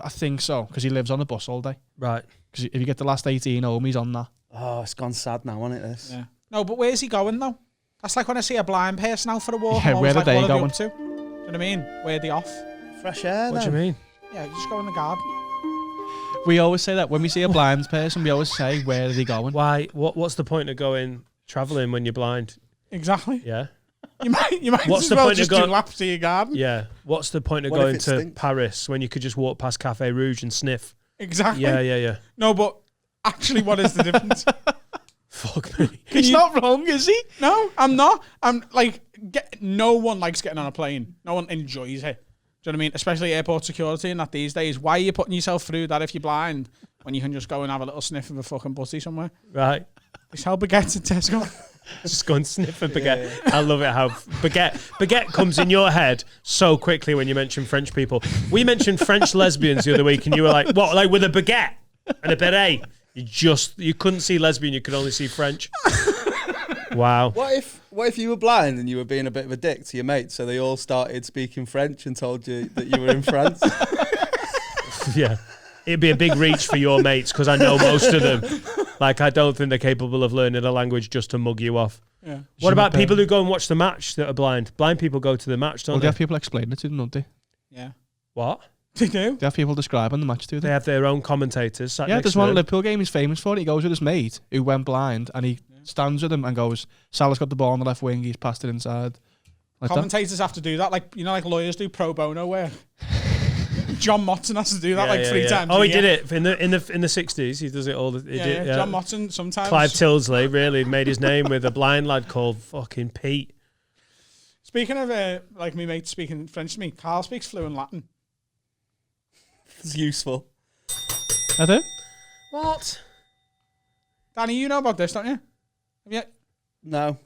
I think so, because he lives on the bus all day. Right. Because if you get the last 18 home, he's on that. Oh, it's gone sad now, isn't it? This. Yeah. No, but where's he going though? That's like when I see a blind person out for a walk. Yeah, I'm where always are they like, what going? up to? Do you know what I mean? Where are they off? Fresh air. What do you mean? Yeah, just go in the garden. We always say that when we see a blind person, we always say, where are they going? Why? What's the point of going travelling when you're blind? Exactly. Yeah. You might What's as the well point of just do going- laps to your garden. Yeah. What's the point of What if going it to stinks? Paris when you could just walk past Cafe Rouge and sniff? Exactly. Yeah. No, but actually, what is the difference? Fuck me. He's not wrong, is he? No, I'm not. I'm like, no one likes getting on a plane. No one enjoys it. Do you know what I mean? Especially airport security and that these days. Why are you putting yourself through that if you're blind when you can just go and have a little sniff of a fucking butty somewhere? Right. It's how baguettes at Tesco. Just go and sniff a baguette. I love it how baguette comes in your head so quickly when you mention French people. We mentioned French lesbians the other week and you were like, what, like with a baguette and a beret? You couldn't see lesbian, you could only see French. Wow. What if you were blind and you were being a bit of a dick to your mates, so they all started speaking French and told you that you were in France? Yeah. It'd be a big reach for your mates because I know most of them. Like, I don't think they're capable of learning a language just to mug you off. Yeah. What about people who go and watch the match that are blind? Blind people go to the match, Well, don't they they? have people explaining it to them, don't they? Yeah. What? They do. They have people describing the match to They them. have their own commentators. Sat Yeah, next there's to one them. Liverpool game he's famous for. He goes with his mate who went blind and he stands with him and goes, Salah's got the ball on the left wing, he's passed it inside. Like that. Commentators have to do that, like like lawyers do pro bono work. John Motson has to do that Yeah, 3 times. Oh, a he year. did it in the 60s. He does it all. He Yeah, did, yeah. John Motson sometimes. Clive Tilsley really made his name with a blind lad called fucking Pete. Speaking of like me mate speaking French to me, Carl speaks fluent Latin. It's useful. I do. What? Danny, you know about this, don't you? Have you? No.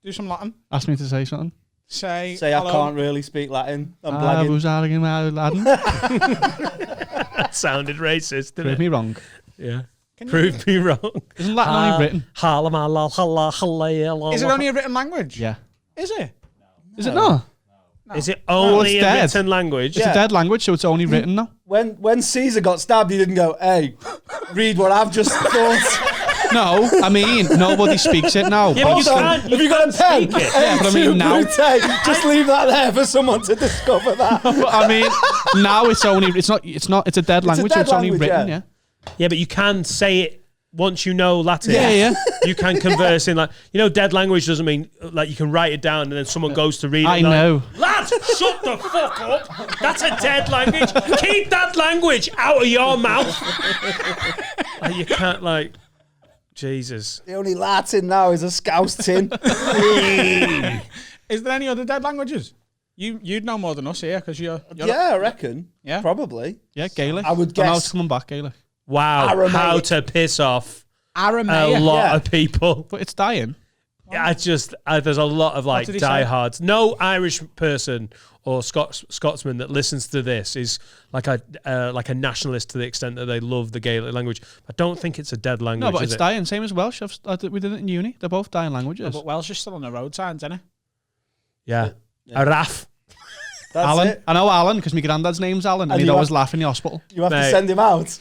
Do some Latin. Ask me to say something. Say I hello. can't really speak Latin. I'm I blagging. was arguing with Latin. That sounded racist, didn't Prove it? me wrong. Yeah. Can you- Prove me wrong. Isn't Latin only written? Is it only a written language? Yeah. Is it? Is it not? Is it only it's a dead. written language? It's a dead language, so it's only written now. When Caesar got stabbed, he didn't go, "Hey, read what I've just thought." No, I mean, nobody speaks it now. Yeah, but you Hold on, can't. have you got a pen? speak it. Yeah, but I mean, now- Just leave that there for someone to discover that. But I mean, now it's a dead language, so dead it's only language, written, yeah. yeah. Yeah, but you can say it once you know Latin. Yeah. You can converse in dead language doesn't mean like you can write it down and then someone goes to read it. I and they're know. like, lads, shut the fuck up. That's a dead language. Keep that language out of your mouth. Like, you can't Jesus. The only Latin now is a Scouse tin. Is there any other dead languages? You'd know more than us here because you're Yeah, I reckon. Yeah. Probably. Yeah, Gaelic. I would I know guess- it's coming back, Gaelic. Wow. Aramaic. How to piss off Aramaic. a lot Yeah. of people. But it's dying. Yeah, there's a lot of did he say? diehards. No Irish person or Scotsman that listens to this is like a nationalist to the extent that they love the Gaelic language. I don't think it's a dead language. No, but is it's it? dying. Same as Welsh. We did it in uni. They're both dying languages. But Welsh is still on the road signs, isn't it? Yeah. A raff. That's Alan. it. I know Alan because my granddad's name's Alan, and he'd you always have- laugh in the hospital. You have to Mate. send him out.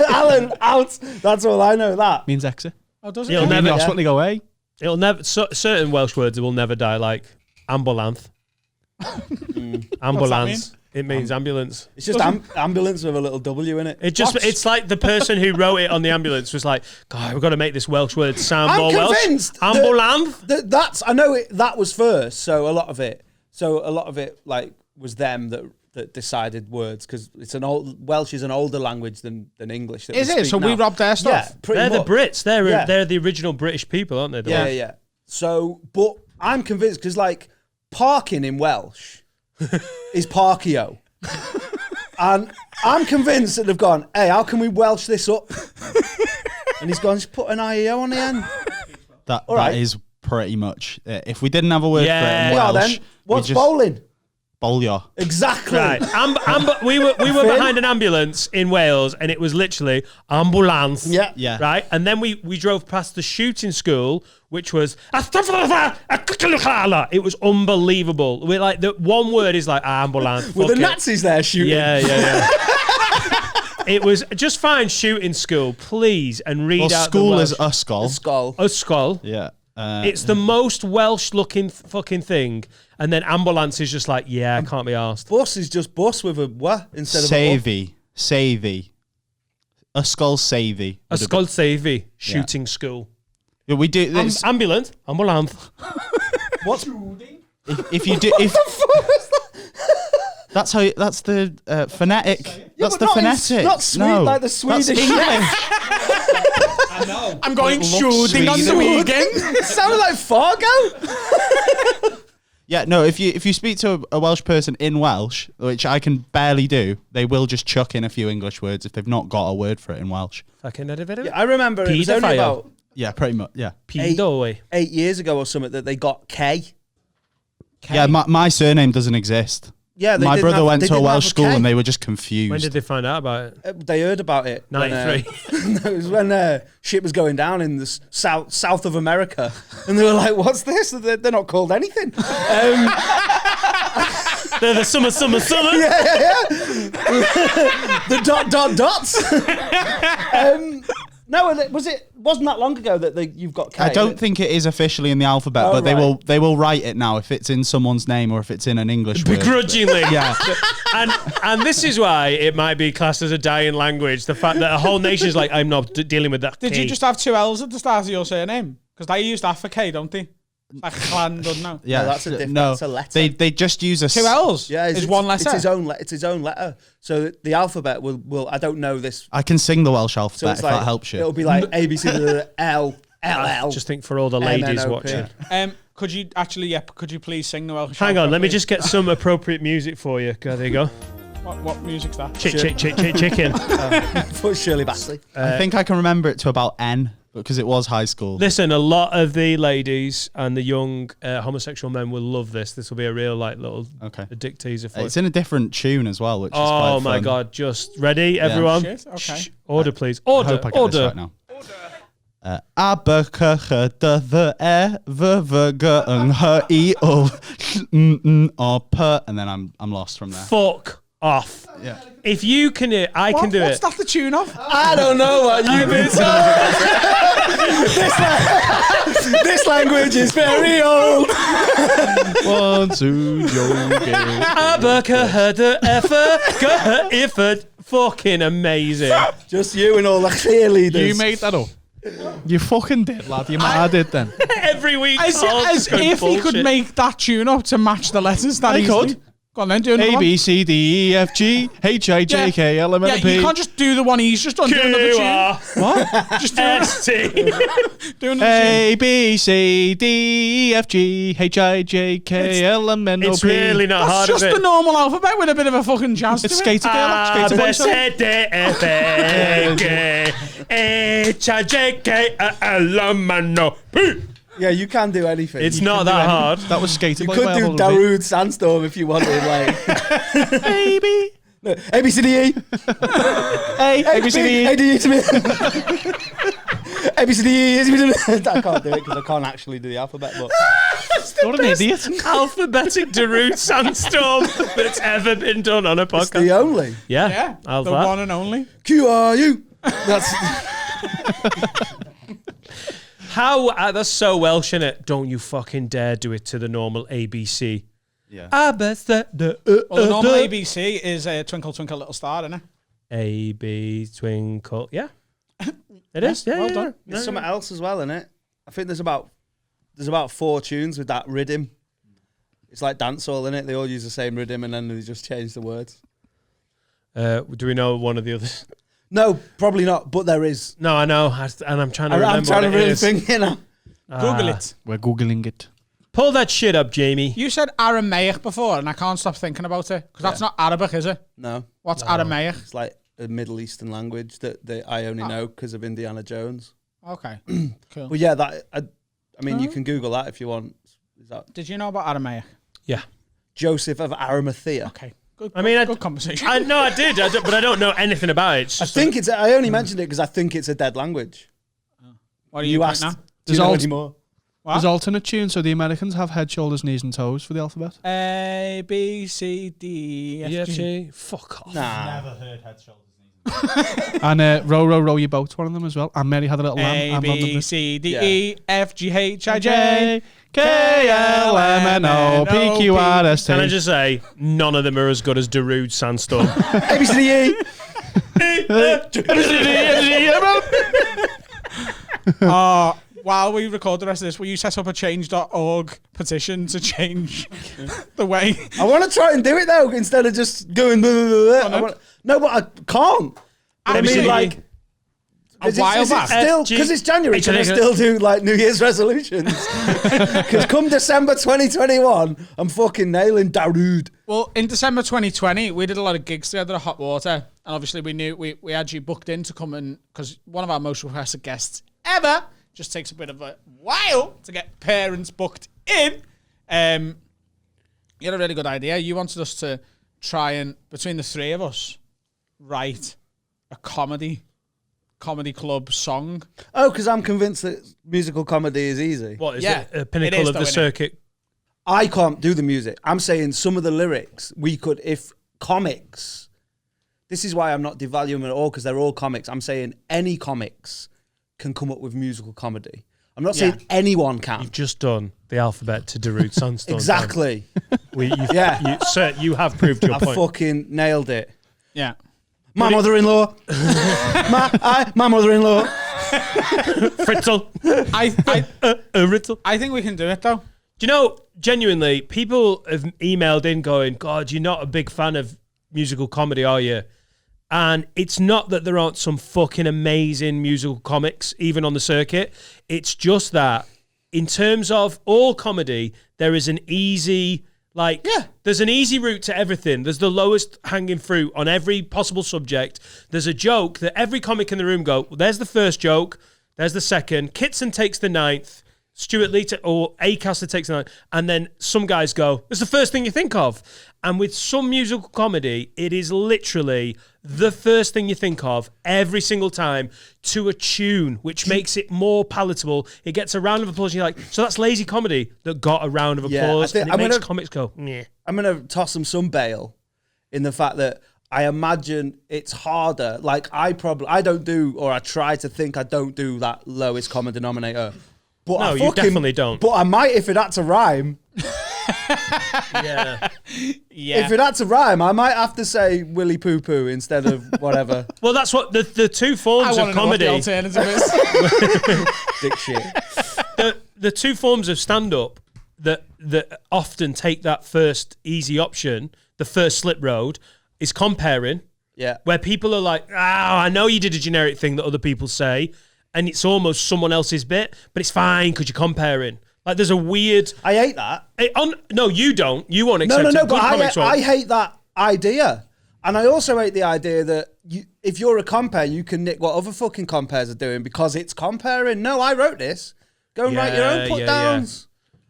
Alan, out. That's all I know. That. Means exit. Oh, does He'll it? In the never. hospital, they go, hey. It'll never. Certain Welsh words will never die, like ambulanth. Ambulance. It means ambulance. It's just ambulance with a little W in it. It's like the person who wrote it on the ambulance was like, God, we've got to make this Welsh word sound I'm more Welsh. convinced that- Ambulanth. That's I know that was first. So a lot of it like was them that decided words because it's Welsh is an older language than English. That Is we it? speak So we now. robbed their stuff? Yeah, pretty They're much. the Brits. Yeah. They're the original British people, aren't they? The Yeah, Welsh? yeah. So, but I'm convinced because like parking in Welsh is parkio. And I'm convinced that they've gone, hey, how can we Welsh this up? And he's gone, just put an IEO on the end. That right. is pretty much it. If we didn't have a word Yeah. for it in Yeah, Welsh, then. What's we just bowling? bowl ya. Exactly. Right. We were behind an ambulance in Wales, and it was literally ambulance. Yeah. Yeah. Right. And then we drove past the shooting school, which was it was unbelievable. We're like the one word is like ambulance. Were the Nazis there shooting? Yeah. It was just find shooting school, please, and read Well, out school the is Welsh. a skull. Skull. A skull. Yeah. It's the most Welsh-looking fucking thing, and then ambulance is just like, yeah, I can't be arsed. Bus is just bus with a what instead of a Savvy. A skull savvy. A skull savvy shooting school. Yeah, we do this. Ambulance. What's If you do, if that's how. That's the phonetic. That's the phonetic. not sweet no, like the Swedish. That's English. I'm going looks shooting on the Swedish. weekend. It sounded like Fargo. Yeah, no. If you speak to a Welsh person in Welsh, which I can barely do, they will just chuck in a few English words if they've not got a word for it in Welsh. Fucking Yeah, I remember it was only Paedophile. about Yeah, pretty much. Yeah. Pedo. 8 years ago or something that they got K. Yeah, my surname doesn't exist. Yeah, they My didn't brother have- went they to a didn't have Welsh school K. and they were just confused. When did they find out about it? They heard about it. when, 93. No, it was when shit was going down in the south of America, and they were like, "What's this? They're not called anything." They're the summer. The dots. No, wasn't that long ago that you've got K. I don't think it is officially in the alphabet, Oh, but right. they will write it now if it's in someone's name or if it's in an English word. Begrudgingly. Yeah. And this is why it might be classed as a dying language. The fact that a whole nation's like, I'm not dealing with that. Did K. you just have two L's at the start of your surname? Because they use that for K, don't they? Like clan doesn't know. Yeah, No, that's a different- no. that's a letter. They just use a Two L's. Yeah, is one letter. It's his own letter. So the alphabet will. I don't know this. I can sing the Welsh So alphabet it's if like that helps you. It'll be like ABC L L. Just think for all the ladies MNOP. watching. Could you actually? Yeah. Could you please sing the Welsh? Hang on, alphabet, let me please? just get some appropriate music for you. There you go. What music's that? Chicken. For Shirley Bassey. I think I can remember it to about N. because it was high school. Listen, a lot of the ladies and the young homosexual men will love this. This will be a real little a dick teaser for It's in a different tune as well, which is quite Oh my fun. God! Just ready, everyone? Shit, okay. Shh. Order, please. I Order. hope I get this right now. Abercurche the and then I'm lost from there. Fuck off. Yeah. If you can, I can do What's it. that the tune of? I don't know what you've been This language is very old. 1, 2, joking. Abercurche the fucking amazing. Just you and all the cheerleaders. You made that up. You fucking did, lad. You mad it then. Every week, As if he could make that tune up to match the letters that He easily. could. Go on then, do another A, one. B, C, D, E, F, G, H, I, J, K, L, M, N, Yeah, P. you can't just do the one he's just done. Do another tune. What? Just do, S-T. do another tune. A, B, C, D, E, F, G, H, I, J, K, L, M, N, O, P. It's really not That's hard, just is the it? normal alphabet with a bit of a fucking jazz It's to Skater it. Girl. Skater Boy. H-I-J-K-L-M-N-O-P. Yeah, you can do anything. It's You not can do that anything. hard. That was Skater You Boy. could by do Avril Lavigne. Darude Sandstorm if you wanted, like. Baby. No, A, B, C, D, E. A, B, C, D, A, E. D, E to me. A, B, C, D, E. A, B, C, D, E. I can't do it because I can't actually do the alphabet, but. What an idiot. Alphabetic Darude Sandstorm that's ever been done on a It's podcast. the only. Yeah, Yeah, I'll the that. one and only. Q are you? That's. How that's so Welsh, innit? Don't you fucking dare do it to the normal ABC. Yeah. Well, the normal ABC is Twinkle Twinkle Little Star, isn't it? A B twinkle. Yeah, it is. Yeah, well yeah, done. yeah. There's something else as well, in it. I think there's about 4 tunes with that rhythm. It's like dancehall, in it. They all use the same rhythm and then they just change the words. Do we know one of the others? No, probably not, but there is. No, I know, and I'm trying to remember. I'm trying to what it really is. think, you know. Google it. We're Googling it. Pull that shit up, Jamie. You said Aramaic before, and I can't stop thinking about it because that's not Arabic, is it? No, What's Aramaic? it's like a Middle Eastern language that I only know because of Indiana Jones. Okay, cool. But yeah, I mean, you can Google that if you want. Is that Did you know about Aramaic? Yeah. Joseph of Arimathea? Okay, good. I mean, good conversation. I did, but I don't know anything about it. It's I just think it's. I only mentioned it because I think it's a dead language. What do you think asked? now? Do you There's know all- any more? What? There's alternate tunes, so the Americans have head, shoulders, knees, and toes for the alphabet. A B C D F G. Fuck off. Nah. And row, row, row your boat, one of them as well. And Mary had a little lamb. A and B London. C D Yeah. E F G H I J. K, L, M, N, O, P, Q, R, S, T. Can I just say, none of them are as good as Darude Sandstorm. A B C D E. While we record the rest of this, will you set up a change.org petition to change the way? I want to try and do it though instead of just going. Blah, blah, blah. No, but I can't. I mean, like. A while back. Still, because it's January, can I still do like New Year's resolutions? Because come December 2021, I'm fucking nailing Darude. Well, in December 2020, we did a lot of gigs together at Hot Water, and obviously we knew we had you booked in to come in because one of our most requested guests ever just takes a bit of a while to get parents booked in. You had a really good idea. You wanted us to try and, between the three of us, write a comedy club song. Oh, because I'm convinced that musical comedy is easy. What is Yeah, it? A it pinnacle is of though, the innit? circuit. I can't do the music. I'm saying some of the lyrics we could, if comics. This is why I'm not devaluing them at all because they're all comics. I'm saying any comics can come up with musical comedy. I'm not saying anyone can. You've just done the alphabet to Darude Sandstorm. Exactly. Yeah. Sir, you have proved your I point. fucking nailed it. Yeah. My mother-in-law. my mother-in-law. Fritzel. Ritzel. I think we can do it though. Do you know, genuinely, people have emailed in going, God, you're not a big fan of musical comedy, are you? And it's not that there aren't some fucking amazing musical comics, even on the circuit. It's just that in terms of all comedy, there is an easy, there's an easy route to everything. There's the lowest hanging fruit on every possible subject. There's a joke that every comic in the room go, well, there's the first joke. There's the second. Kitson takes the ninth. Stuart Lee or Acaster takes the ninth. And then some guys go, it's the first thing you think of. And with some musical comedy, it is literally the first thing you think of every single time to a tune, which makes it more palatable. It gets a round of applause. And you're like, so that's lazy comedy that got a round of applause. Yeah, and it makes comics go, yeah. I'm going to toss them some bail in the fact that I imagine it's harder. Like I don't do, or I try to think I don't do that lowest common denominator. But No, I you definitely don't. But I might if it had to rhyme. Yeah. Yeah. If it had to rhyme, I might have to say Willy Poo Poo instead of whatever. Well, that's what the two forms I of want to know what the comedy. alternative is. Dick shit. The two forms of stand-up that often take that first easy option, the first slip road, is comparing, Yeah. where people are like, I know you did a generic thing that other people say, and it's almost someone else's bit, but it's fine because you're comparing. Like, there's a weird... I hate that. No, you don't. You won't accept No, it. but Good comics won't. I hate that idea. And I also hate the idea that if you're a compare, you can nick what other fucking compares are doing because it's comparing. No, I wrote this. Go and write your own put downs.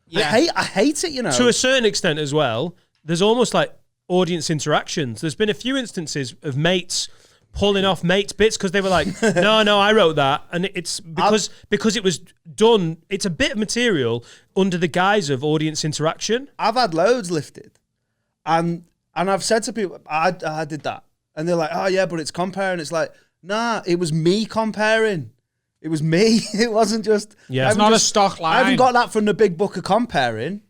Yeah. I hate it, you know. To a certain extent as well, there's almost like audience interactions. There's been a few instances of mates pulling off mates' bits because they were like, no, I wrote that. And it's because it was done, it's a bit of material under the guise of audience interaction. I've had loads lifted. And I've said to people, I did that. And they're like, oh yeah, but it's comparing. It's like, nah, it was me comparing. It was me. It wasn't just... Yeah. It's not a stock line. I haven't got that from the big book of comparing.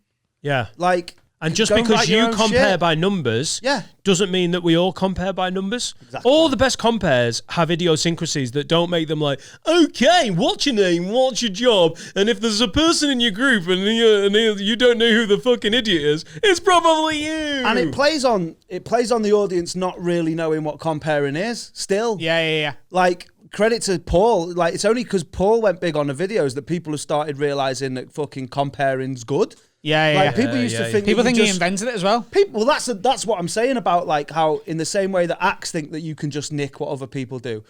Yeah. Like... And just go and because write your you own compare shit. by numbers Yeah. doesn't mean that we all compare by numbers. Exactly. All the best compares have idiosyncrasies that don't make them like, okay, what's your name? What's your job? And if there's a person in your group and you don't know who the fucking idiot is, it's probably you. And it plays on the audience not really knowing what comparing is still. Yeah. Like, credit to Paul. Like, it's only because Paul went big on the videos that people have started realizing that fucking comparing's good. Yeah. Like, people used to think... People that think you he just- invented it as well. Well, that's what I'm saying about, like, how in the same way that acts think that you can just nick what other people do,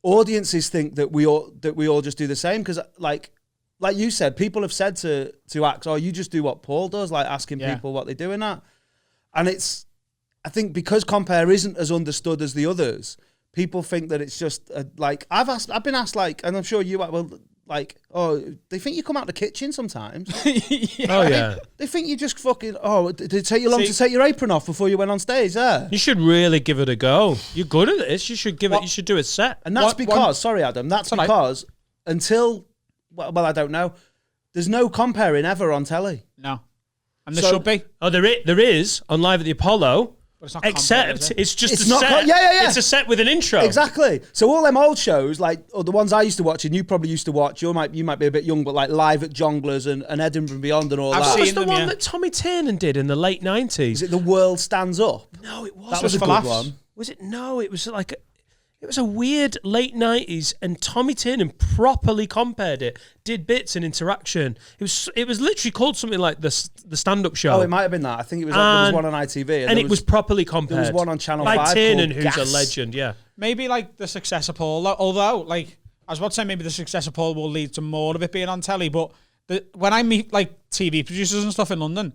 audiences think that we all just do the same. Because, like you said, people have said to acts, oh, you just do what Paul does, like asking people what they do in that. And I think because compare isn't as understood as the others, people think that it's just like I've been asked, like, and I'm sure you well. Like, oh, they think you come out the kitchen sometimes. Oh, yeah. They think you just fucking, did it take you long to take your apron off before you went on stage? Yeah. You should really give it a go. You're good at this. You should you should do a set. And that's sorry, Adam, that's because until, well, I don't know, there's no comparing ever on telly. No. And there should be. Oh, there is on Live at the Apollo. But it's not Except compared, is it? it's just It's a not set. yeah. It's a set with an intro. Exactly. So all them old shows, like, or the ones I used to watch, and you probably used to watch, you might be a bit young, but like Live at Jongleurs and Edinburgh and Beyond and all I've that. What was seen the them, one yeah. that Tommy Tiernan did in the late 90s? Is it The World Stands Up? No, it wasn't. That was a for good laughs. one. Was it? No, it was like it was a weird late 90s, and Tommy Tiernan properly compared it, did bits and interaction. It was literally called something like the stand-up show. Oh, it might have been that. I think it was. There was one on ITV, and it was properly compared. There was one on Channel by 5 Tiernan, called who's Gas. a legend. Yeah. Maybe like the success of Paul, although like I was about to say maybe the success of Paul will lead to more of it being on telly, but when I meet like TV producers and stuff in London,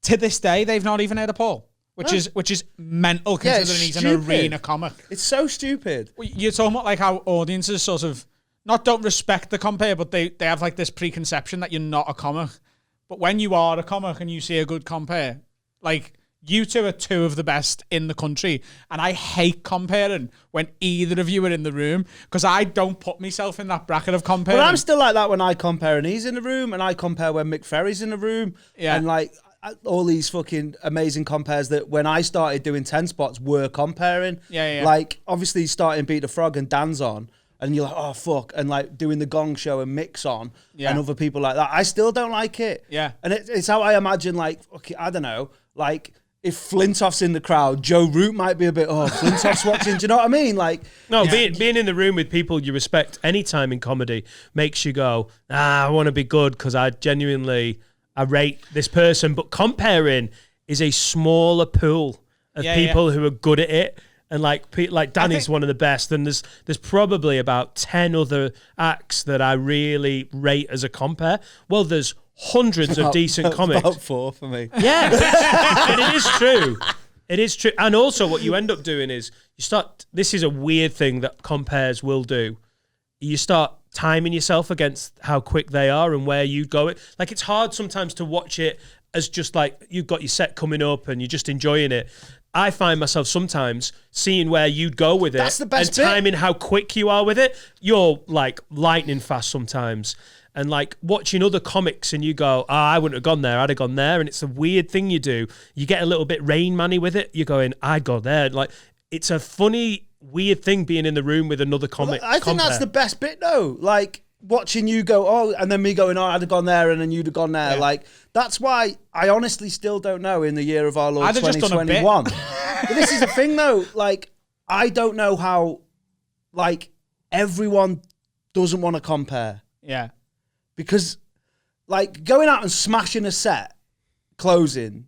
to this day they've not even heard of Paul, which is mental Yeah, considering it's he's an stupid. arena comic. It's so stupid. You're talking about like how audiences sort of don't respect the compare, but they have like this preconception that you're not a comic. But when you are a comic and you see a good compare, like you two are two of the best in the country, and I hate comparing when either of you are in the room because I don't put myself in that bracket of comparing. But I'm still like that when I compare and he's in the room, and I compare when Mick Ferry's in the room, and like all these fucking amazing compares that when I started doing 10 spots were comparing. Yeah. Like obviously starting Beat the Frog and Dan's on, and you're like, oh fuck, and like doing the Gong Show and Mick's on, and other people like that. I still don't like it. Yeah. And it's how I imagine, like, okay, I don't know, like if Flintoff's in the crowd, Joe Root might be a bit, Flintoff's watching. Do you know what I mean? Like, No, being in the room with people you respect any time in comedy makes you go, I want to be good because I rate this person. But comparing is a smaller pool of people who are good at it. And like Danny's one of the best, and there's probably about 10 other acts that I really rate as a compare. Well, there's hundreds of decent comics. About 4 for me. Yeah, and it is true. It is true. And also what you end up doing is this is a weird thing that compares will do. You start timing yourself against how quick they are and where you go. Like, it's hard sometimes to watch it as just like you've got your set coming up and you're just enjoying it. I find myself sometimes seeing where you'd go with it. That's the best and bit. timing how quick you are with it. You're like lightning fast sometimes. And like watching other comics and you go, I wouldn't have gone there, I'd have gone there. And it's a weird thing you do. You get a little bit Rain Man-y with it. You're going, I'd go there. Like, it's a funny, weird thing being in the room with another comic. I think that's the best bit though. Like, watching you go, and then me going, I'd have gone there, and then you'd have gone there. Yeah. Like, that's why I honestly still don't know in the year of our Lord 2021. But this is the thing though, like, I don't know how, like, everyone doesn't want to compare. Yeah. Because, like, going out and smashing a set, closing,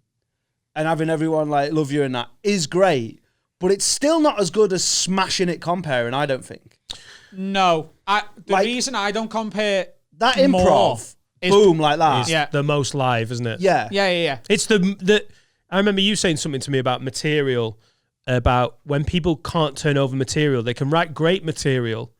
and having everyone, like, love you and that is great, but it's still not as good as smashing it comparing, I don't think. No, the reason I don't compare that improv, boom, like that. Is the most live, isn't it? Yeah. It's the. I remember you saying something to me about material, about when people can't turn over material, they can write great material,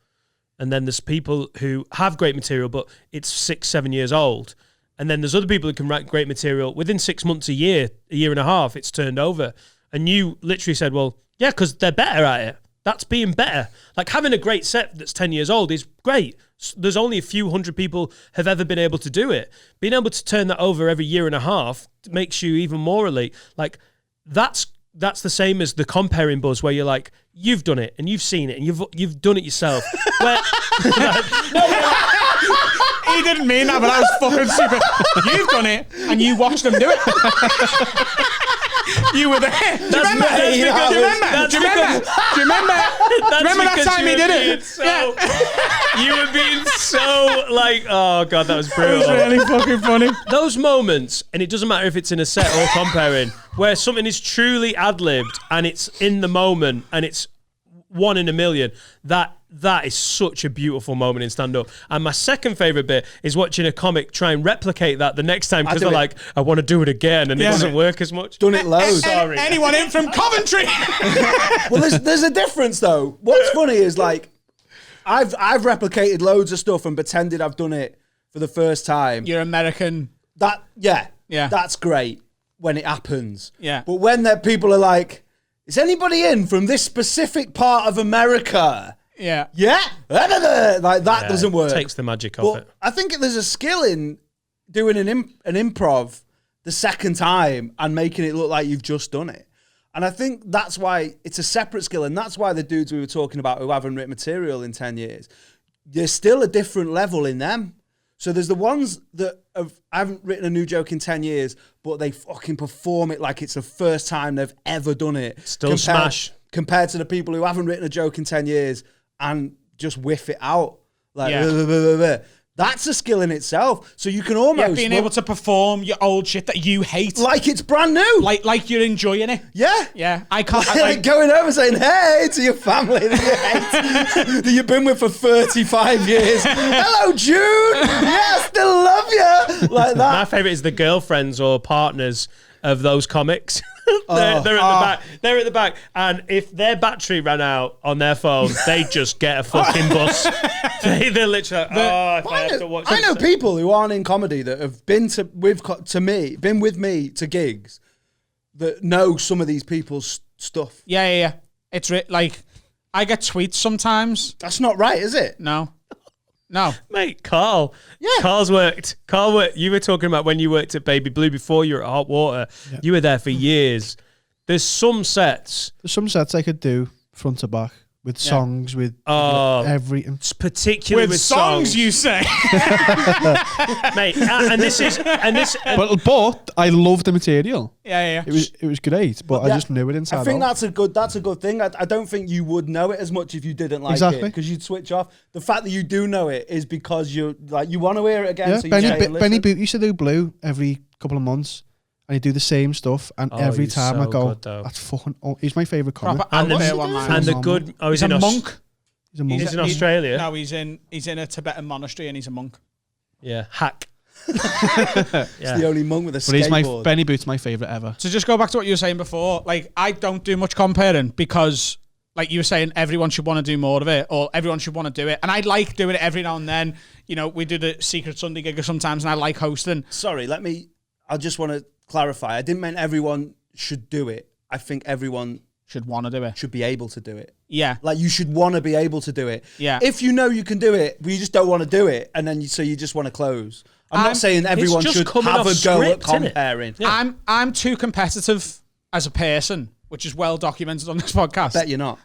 and then there's people who have great material, but it's 6-7 years old, and then there's other people who can write great material within 6 months, a year and a half, it's turned over, and you literally said, well, yeah, because they're better at it. That's being better. Like, having a great set that's 10 years old is great. There's only a few hundred people have ever been able to do it. Being able to turn that over every year and a half makes you even more elite. Like, that's the same as the comparing buzz, where you're like, you've done it and you've seen it and you've done it yourself. Where, he didn't mean that, but that was fucking stupid. You've done it and you watched them do it. You were there. Do you remember? Do you remember that time he did it? You were being so like, oh God, that was brutal. It was really fucking funny. Those moments, and it doesn't matter if it's in a set or comparing, where something is truly ad-libbed and it's in the moment and it's 1 in a million, that is such a beautiful moment in stand-up. And my second favourite bit is watching a comic try and replicate that the next time, because they're like, I want to do it again, and it doesn't work as much. Done it loads. Sorry. Anyone in from Coventry? Well, there's a difference though. What's funny is, like, I've replicated loads of stuff and pretended I've done it for the first time. You're American. Yeah. That's great when it happens. Yeah. But when people are like, is anybody in from this specific part of America? Yeah. Like, that doesn't work. Takes the magic off it. I think there's a skill in doing an improv the second time and making it look like you've just done it. And I think that's why it's a separate skill, and that's why the dudes we were talking about who haven't written material in 10 years, there's still a different level in them. So there's the ones that haven't written a new joke in 10 years, but they fucking perform it like it's the first time they've ever done it. Still smash. Compared to the people who haven't written a joke in 10 years and just whiff it out. Like, that's a skill in itself. So you can almost... being able to perform your old shit that you hate. Like it's brand new. Like you're enjoying it. Yeah. Yeah. I can't... Like going over saying, hey, to your family that you hate, that you've been with for 35 years. Hello, June. Yeah, I still love you. Like that. My favourite is the girlfriends or partners of those comics. They're at the back. They're at the back, and if their battery ran out on their phone, they just get a fucking bus. They're literally. I know people who aren't in comedy that have been with me to gigs that know some of these people's stuff. Yeah. It's like, I get tweets sometimes. That's not right, is it? No. Mate, Carl. Yeah. Carl worked. You were talking about when you worked at Baby Blue before you were at Hot Water. Yeah. You were there for years. There's some sets I could do front to back with songs, with everything. Particularly with songs, you say. Mate, but I love the material. Yeah. It was great, but I just knew it inside. I think that's a good thing. I don't think you would know it as much if you didn't like it, because you'd switch off. The fact that you do know it is because you want to hear it again. Yeah, so Benny Boot used to do Blue every couple of months, and he do the same stuff, and every he's time I so go, good, though. that's fucking. Oh, he's my favorite comic. Proper And the, outfit one-liners. and the Normal. good. Oh, He's a monk. He's a monk. He's in Australia. No, he's in a Tibetan monastery and he's a monk. Yeah, hack. He's the only monk with a But he's skateboard. Benny Boot's my favorite ever. So just go back to what you were saying before. Like, I don't do much comparing because, like you were saying, everyone should want to do more of it, or everyone should want to do it. And I like doing it every now and then. You know, we do the Secret Sunday gig sometimes, and I like hosting. Sorry, I just want to clarify. I didn't mean everyone should do it. I think everyone Should want to do it. should be able to do it. Yeah. Like, you should want to be able to do it. Yeah. If you know you can do it, but you just don't want to do it, and then you just want to close. I'm not saying everyone just should coming have off a go at script, innit? comparing. I'm too competitive as a person, which is well documented on this podcast. Bet you're not.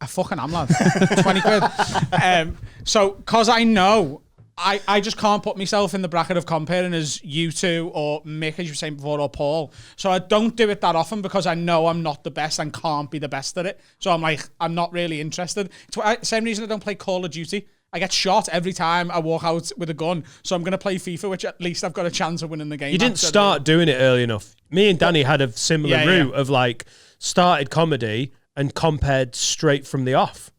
I fucking am, lad. 20 quid. So, because I know I just can't put myself in the bracket of comparing as you two or Mick, as you were saying before, or Paul. So I don't do it that often because I know I'm not the best and can't be the best at it. So I'm like, I'm not really interested. It's same reason I don't play Call of Duty. I get shot every time I walk out with a gun. So I'm going to play FIFA, which at least I've got a chance of winning the game. You didn't start doing it early enough. Me and Danny had a similar Yeah, route yeah. of like started comedy and compared straight from the off.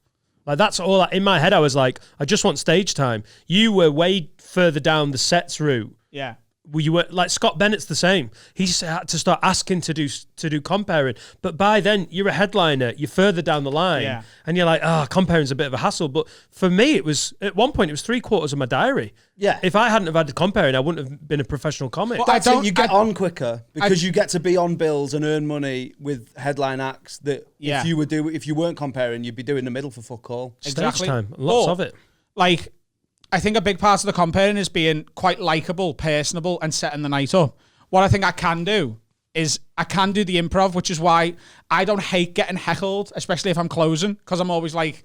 Like that's all in my head. I was like, I just want stage time. You were way further down the sets route. Yeah. You were like Scott Bennett's the same. He just had to start asking to do comparing. But by then you're a headliner. You're further down the line, Yeah. and you're like, comparing's a bit of a hassle. But for me, it was at one point it was 3/4 of my diary. Yeah. If I hadn't have had comparing, I wouldn't have been a professional comic. But I you get on quicker because you get to be on bills and earn money with headline acts that Yeah. if you weren't comparing, you'd be doing the middle for fuck all. Stage time, lots of it. Like, I think a big part of the comparing is being quite likable, personable, and setting the night up. What I think I can do is I can do the improv, which is why I don't hate getting heckled, especially if I'm closing, because I'm always like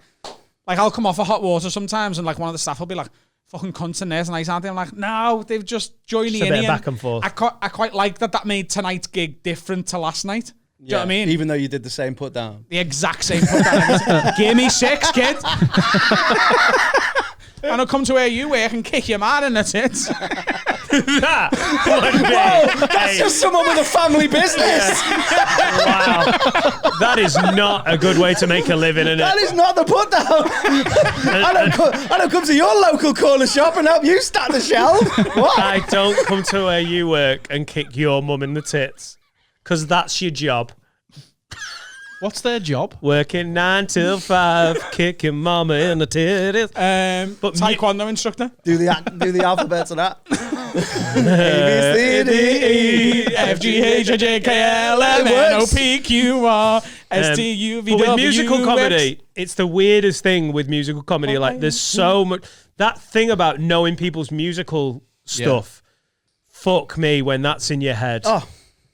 I'll come off of hot water sometimes, and like one of the staff will be like, "Fucking cunts in there tonight, aren't they?" I'm like, "No, they've just joined Just a in." bit of back and forth. I quite like that made tonight's gig different to last night. Do you know what I mean? Even though you did the same put down. The exact same put down. Give me 6, kid. And I'll come to where you work and kick your man in the tits. That would be, That's just someone with a family business. wow. That is not a good way to make a living, is That it? is not the put down. I don't come to your local corner shop and help you stack the shelf. What? I don't come to where you work and kick your mum in the tits, because that's your job. What's their job? Working 9 till 5, kicking mama in the titties. But taekwondo instructor. Do the alphabets of that. A, B, C, D, E, F, G, H, I, J, K, L, M, N, O, P, Q, R, S, T, U, V, But with W, musical X. comedy, it's the weirdest thing with musical comedy. Like, there's so much... That thing about knowing people's musical stuff, fuck me when that's in your head. Oh,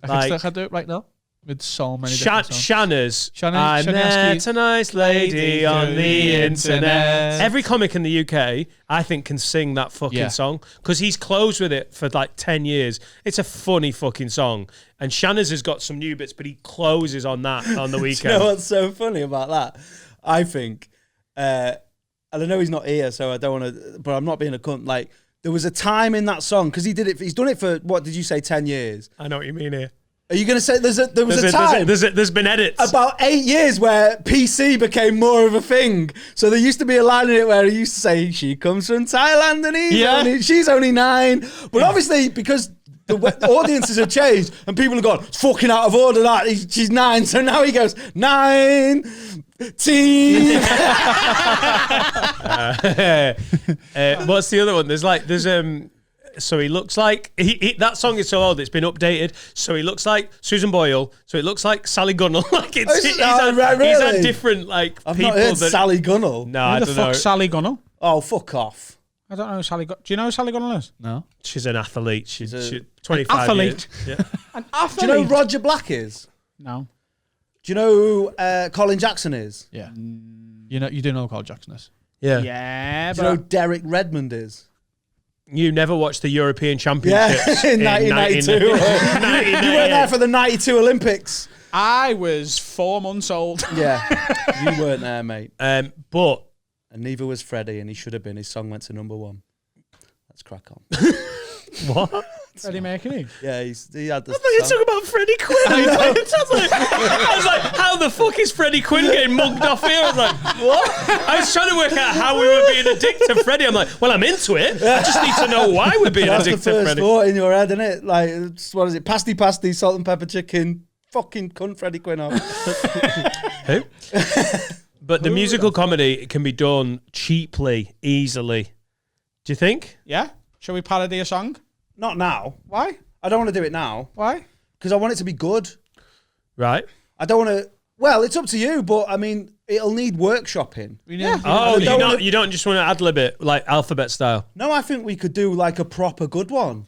I think I do it right now with so many different songs. Shanners. I Shanaski. met a nice lady on the internet. Every comic in the UK, I think, can sing that fucking song because he's closed with it for like 10 years. It's a funny fucking song. And Shanners has got some new bits, but he closes on that on the weekend. You know what's so funny about that? I think, and I know he's not here, so I don't want to, but I'm not being a cunt. Like, there was a time in that song, because he's done it for, what did you say, 10 years? I know what you mean here. Are you going to say there was a time? There's been edits. About 8 years where PC became more of a thing. So there used to be a line in it where he used to say, she comes from Thailand and she's only 9. But obviously, because the audiences have changed and people have gone, it's fucking out of order that. She's 9. So now he goes, 9. What's the other one? There's so he looks like that song is so old it's been updated. So he looks like Susan Boyle. So it looks like Sally Gunnell. Like he's had different like I've people not heard that Sally Gunnell. No, I Who the don't know. fuck's Sally Gunnell? Oh, fuck off. I don't know who Sally Gunnell. Do you know who Sally Gunnell is? No. She's an athlete. She's a- 25 athlete. years. Yeah. An Do athlete. you know who Roger Black is? No. Do you know who Colin Jackson is? Yeah. You do know Carl Jackson is. Yeah. Yeah, Do you know but who Derek Redmond is? You never watched the European Championships in 1992. You weren't there for the 92 Olympics. I was 4 months old. Yeah, you weren't there, mate. But And neither was Freddie, and he should have been. His song went to #1. Let's crack on. what? Freddie Mercury. Yeah, he had this. You talk about Freddie Quinn. I was like, how the fuck is Freddie Quinn getting mugged off here? I was like, what? I was trying to work out how we were being addicted to Freddie. I'm like, well, I'm into it. I just need to know why we're being That's the addicted to first Freddie. thought in your head, isn't it? Like, what is it? Pasty, salt and pepper chicken. Fucking cunt Freddie Quinn off. Who? But the musical comedy can be done cheaply, easily. Do you think? Yeah? Shall we parody a song? Not now. Why? I don't want to do it now Why? because I want it to be good. Right. I don't want to. Well, it's up to you, but I mean, it'll need workshopping. Yeah. Oh, don't you don't just want to ad-lib it like alphabet style? No, I think we could do like a proper good one,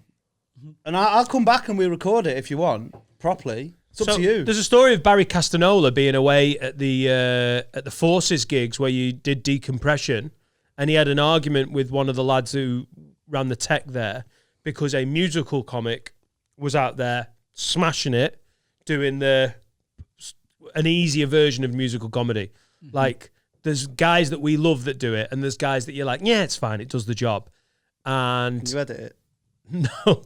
and I'll come back and we record it if you want properly. It's up to you. There's a story of Barry Castanola being away at the Forces gigs where you did decompression, and he had an argument with one of the lads who ran the tech there because a musical comic was out there smashing it, doing an easier version of musical comedy. Mm-hmm. Like, there's guys that we love that do it, and there's guys that you're like, yeah, it's fine, it does the job. And Can you edit it? no,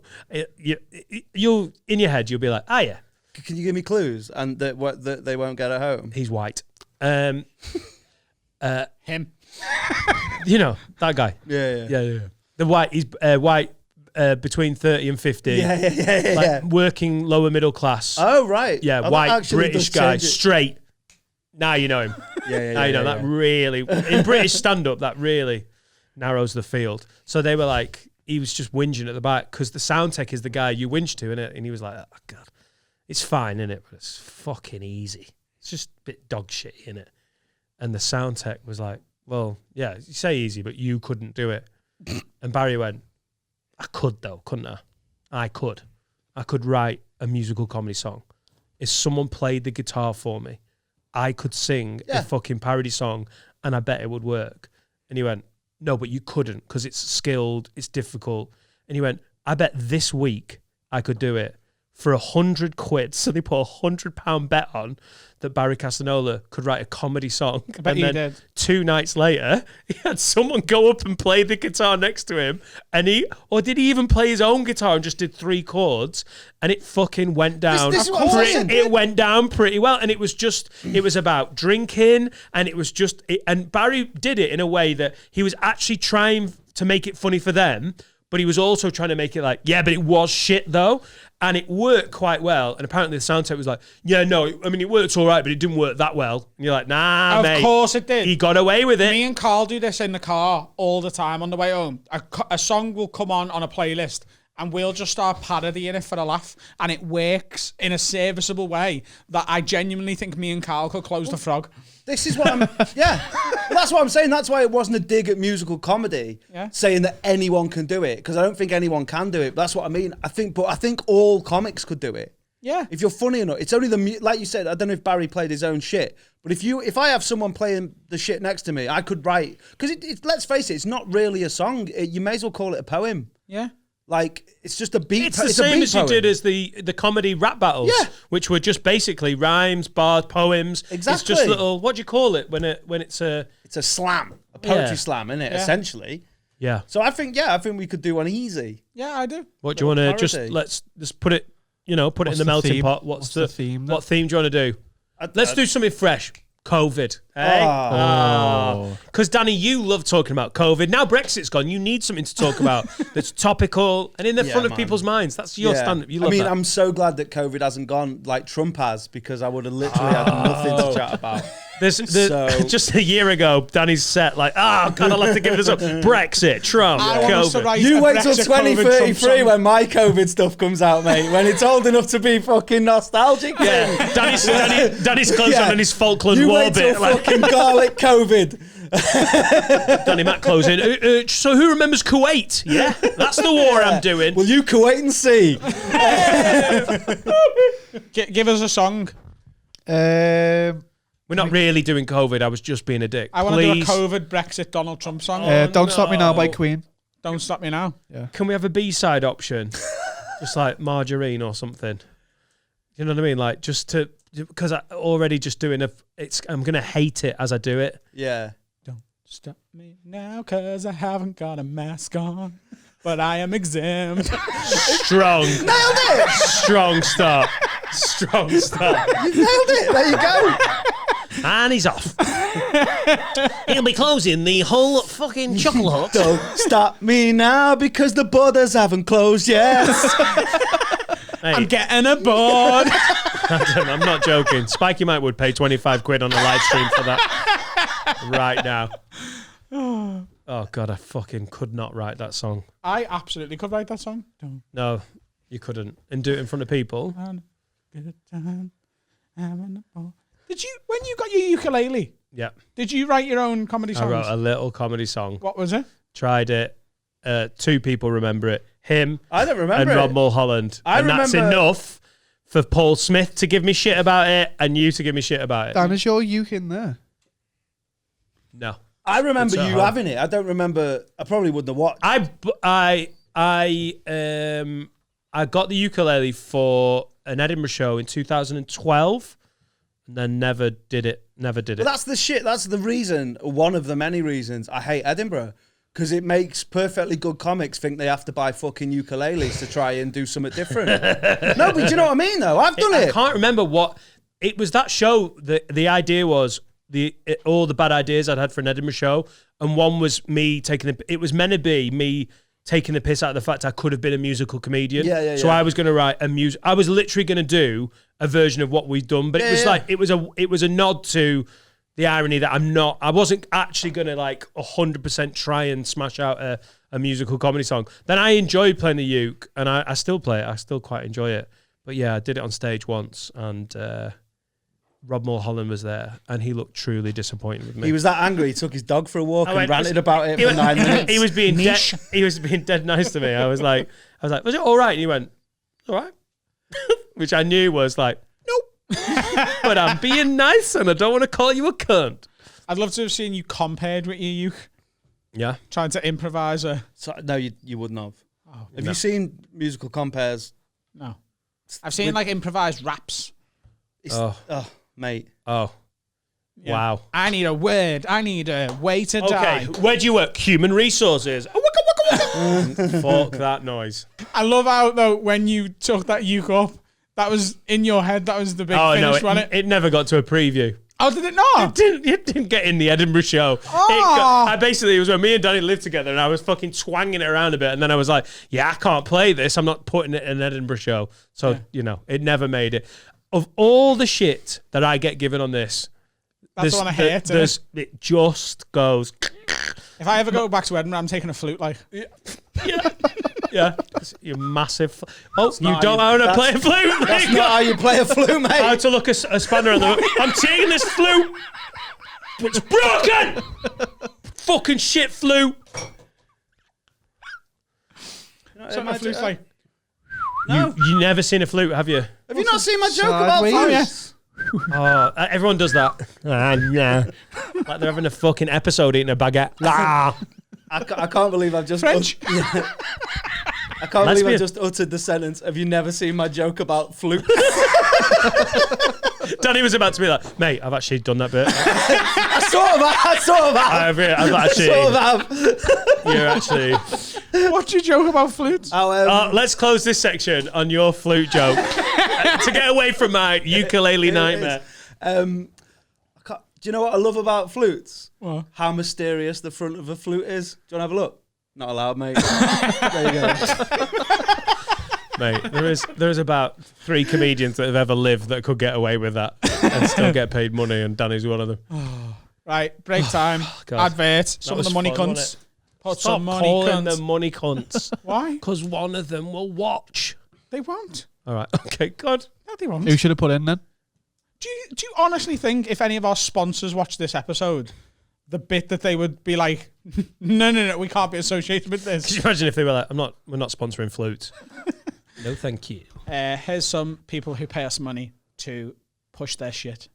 you'll in your head you'll be like, yeah. Can you give me clues and that they won't get at home? He's white. Him. You know, that guy. Yeah. The white, he's white between 30 and 50. Yeah. Working lower middle class. Oh, right. Yeah, Oh, that white actually British does guy, change it. straight. Now you know him. Now you know that really, in British stand-up, that really narrows the field. So they were like, he was just whinging at the back because the sound tech is the guy you whinge to, innit? And he was like, oh, God, it's fine, innit? But it's fucking easy. It's just a bit dog shitty, innit? And the sound tech was like, well, yeah, you say easy, but you couldn't do it. And Barry went, I could though, couldn't I? I could write a musical comedy song. If someone played the guitar for me, I could sing a fucking parody song and I bet it would work. And he went, no, but you couldn't because it's skilled, it's difficult. And he went, I bet this week I could do it for £100. So they put £100 bet on that Barry Castanola could write a comedy song. I bet and you then did. 2 nights later, he had someone go up and play the guitar next to him. And did he even play his own guitar and just did 3 chords? And it fucking went down. This is what I'm saying. It went down pretty well. And it was about drinking. And and Barry did it in a way that he was actually trying to make it funny for them. But he was also trying to make it like, yeah, but it was shit though. And it worked quite well. And apparently the sound tech was like, yeah, no, I mean, it worked all right, but it didn't work that well. And you're like, nah, mate. Of course it did. He got away with it. Me and Carl do this in the car all the time on the way home. A song will come on a playlist and we'll just start parodying it for a laugh. And it works in a serviceable way that I genuinely think me and Carl could close the frog. This is what I'm. Yeah, well, that's what I'm saying. That's why it wasn't a dig at musical comedy, saying that anyone can do it, because I don't think anyone can do it. That's what I mean. I think all comics could do it. Yeah. If you're funny enough, it's only like you said. I don't know if Barry played his own shit, but if I have someone playing the shit next to me, I could write, because let's face it, it's not really a song. You may as well call it a poem. Yeah. Like, it's just a beat. It's the same as you did as the comedy rap battles, which were just basically rhymes, bars, poems. Exactly. It's just little, what do you call it when it's a... It's a slam, a poetry slam, isn't it? Yeah. Essentially. Yeah. So I think we could do one easy. Yeah, I do. What do you want to parody. let's put it, put it in the the melting theme? pot. What's the theme then? What theme do you want to do? Let's do something fresh. COVID. Because Danny, you love talking about COVID. Now Brexit's gone. You need something to talk about that's topical and in the front of people's minds. That's your stand-up. You love that. I'm so glad that COVID hasn't gone like Trump has, because I would have literally had nothing to chat about. Just a year ago, Danny's set like, God, I'll have to give this up. Brexit, Trump, I want us to COVID. write You a wait till Brexit COVID 2033 Trump song. when my COVID stuff comes out, mate. When it's old enough to be fucking nostalgic. Yeah, Danny's close on his Falkland You War wait till bit. Like, fucking garlic COVID. Danny Mac closing. So who remembers Kuwait? Yeah, that's the war I'm doing. Will you Kuwait and see? Give us a song. We're not really doing COVID. I was just being a dick. I want to do a Please. COVID Brexit Donald Trump song. Don't Stop Me Now by Queen. Don't Stop Me Now. Can we have a B-side option? Just like Margarine or something. You know what I mean? Like just to, because I already just doing I'm going to hate it as I do it. Yeah. Don't stop me now, 'cause I haven't got a mask on. but I am exempt. Strong. Nailed it! Strong start. Strong start. You nailed it. There you go. And he's off. He'll be closing the whole fucking chocolate. Don't stop me now because the borders haven't closed yet. I'm getting aboard. I'm not joking. Spiky Mike would pay 25 quid on a live stream for that right now. Oh, God, I fucking could not write that song. I absolutely could write that song. Don't No, you couldn't. And do it in front of people. good time having a ball. Did you, when you got your ukulele, Yeah. did you write your own comedy I songs? wrote a little comedy song. What was it? Tried it. 2 people remember it. Him I don't remember and it. Rob Mulholland. I And that's remember- enough for Paul Smith to give me shit about it and you to give me shit about it. Dan, is your uke in there? No. I remember It's at you home. having it. I don't remember. I probably wouldn't have watched. I got the ukulele for an Edinburgh show in 2012 and then never did it. But that's the shit. That's the reason, one of the many reasons I hate Edinburgh. Because it makes perfectly good comics think they have to buy fucking ukuleles to try and do something different. No, but do you know what I mean, though? I've done I it. can't remember what it was. That show, the idea was all the bad ideas I'd had for an Edinburgh show, and one was me taking it was meant to be me taking the piss out of the fact I could have been a musical comedian. Yeah. So I was going to write a music. I was literally going to do a version of what we'd done, but it was like it was a nod to the irony that I wasn't actually going to like 100% try and smash out a musical comedy song. Then I enjoyed playing the uke, and I still play it. I still quite enjoy it. But yeah, I did it on stage once, and Rob Mulholland was there, and he looked truly disappointed with me. He was that angry. He took his dog for a walk and went, ranted about it for 9 minutes. He was being dead nice to me. I was like, was it all right? And he went, all right, which I knew was like, nope. But I'm being nice, and I don't want to call you a cunt. I'd love to have seen you compared with your uke, Yeah. trying to improvise a... So, no, you wouldn't have. Oh, Have you seen musical compares? no. I've seen like improvised raps. Oh, mate. Oh. Yeah. Wow. I need a word. I need a way to Okay, die. where do you work? Human resources. Fuck that noise. I love how, though, when you took that uke up, that was in your head. That was the big Oh, finish, no, wasn't it? it never got to a preview. Oh, did it not? It didn't get in the Edinburgh show. Oh. It was when me and Danny lived together, and I was fucking twanging it around a bit, and then I was like, yeah, I can't play this. I'm not putting it in an Edinburgh show. So, it never made it. Of all the shit that I get given on this, That's the one I hate. Isn't it? it just goes... If I ever go back to Edinburgh, I'm taking a flute, like. Yeah. You massive... Oh, you not don't how know you- how to play a flute? That's not how you play a flute, How mate. to look a spanner on the... I'm taking this flute. It's broken. Fucking shit flute. So my flute's like. You never seen a flute, have you? Have you not seen my joke about Sideways. flutes? Oh, everyone does that. Yeah. Like they're having a fucking episode eating a baguette. Ah. I can't believe I've just... French. I can't believe Lesbian. I just uttered the sentence, have you never seen my joke about flutes? Danny was about to be like, mate, I've actually done that bit. I sort of have. I've actually... Sort of have. You're actually... What's your joke about flutes? Let's close this section on your flute joke to get away from my ukulele nightmare. Do you know what I love about flutes? What? How mysterious the front of a flute is. Do you want to have a look? Not allowed, mate. There you go. Mate, there is about 3 comedians that have ever lived that could get away with that and still get paid money, and Danny's one of them. Right, break time. God. Advert. Some of was the money fun, cunts. wasn't Put Stop some money calling cunts. them money cunts. Why? Because one of them will watch. They won't. All right. Okay, good. No, they won't. Who should have put in then? Do you honestly think if any of our sponsors watch this episode, the bit that they would be like, no, we can't be associated with Could this? you imagine if they were like, we're not sponsoring flutes. No, thank you. Here's some people who pay us money to push their shit.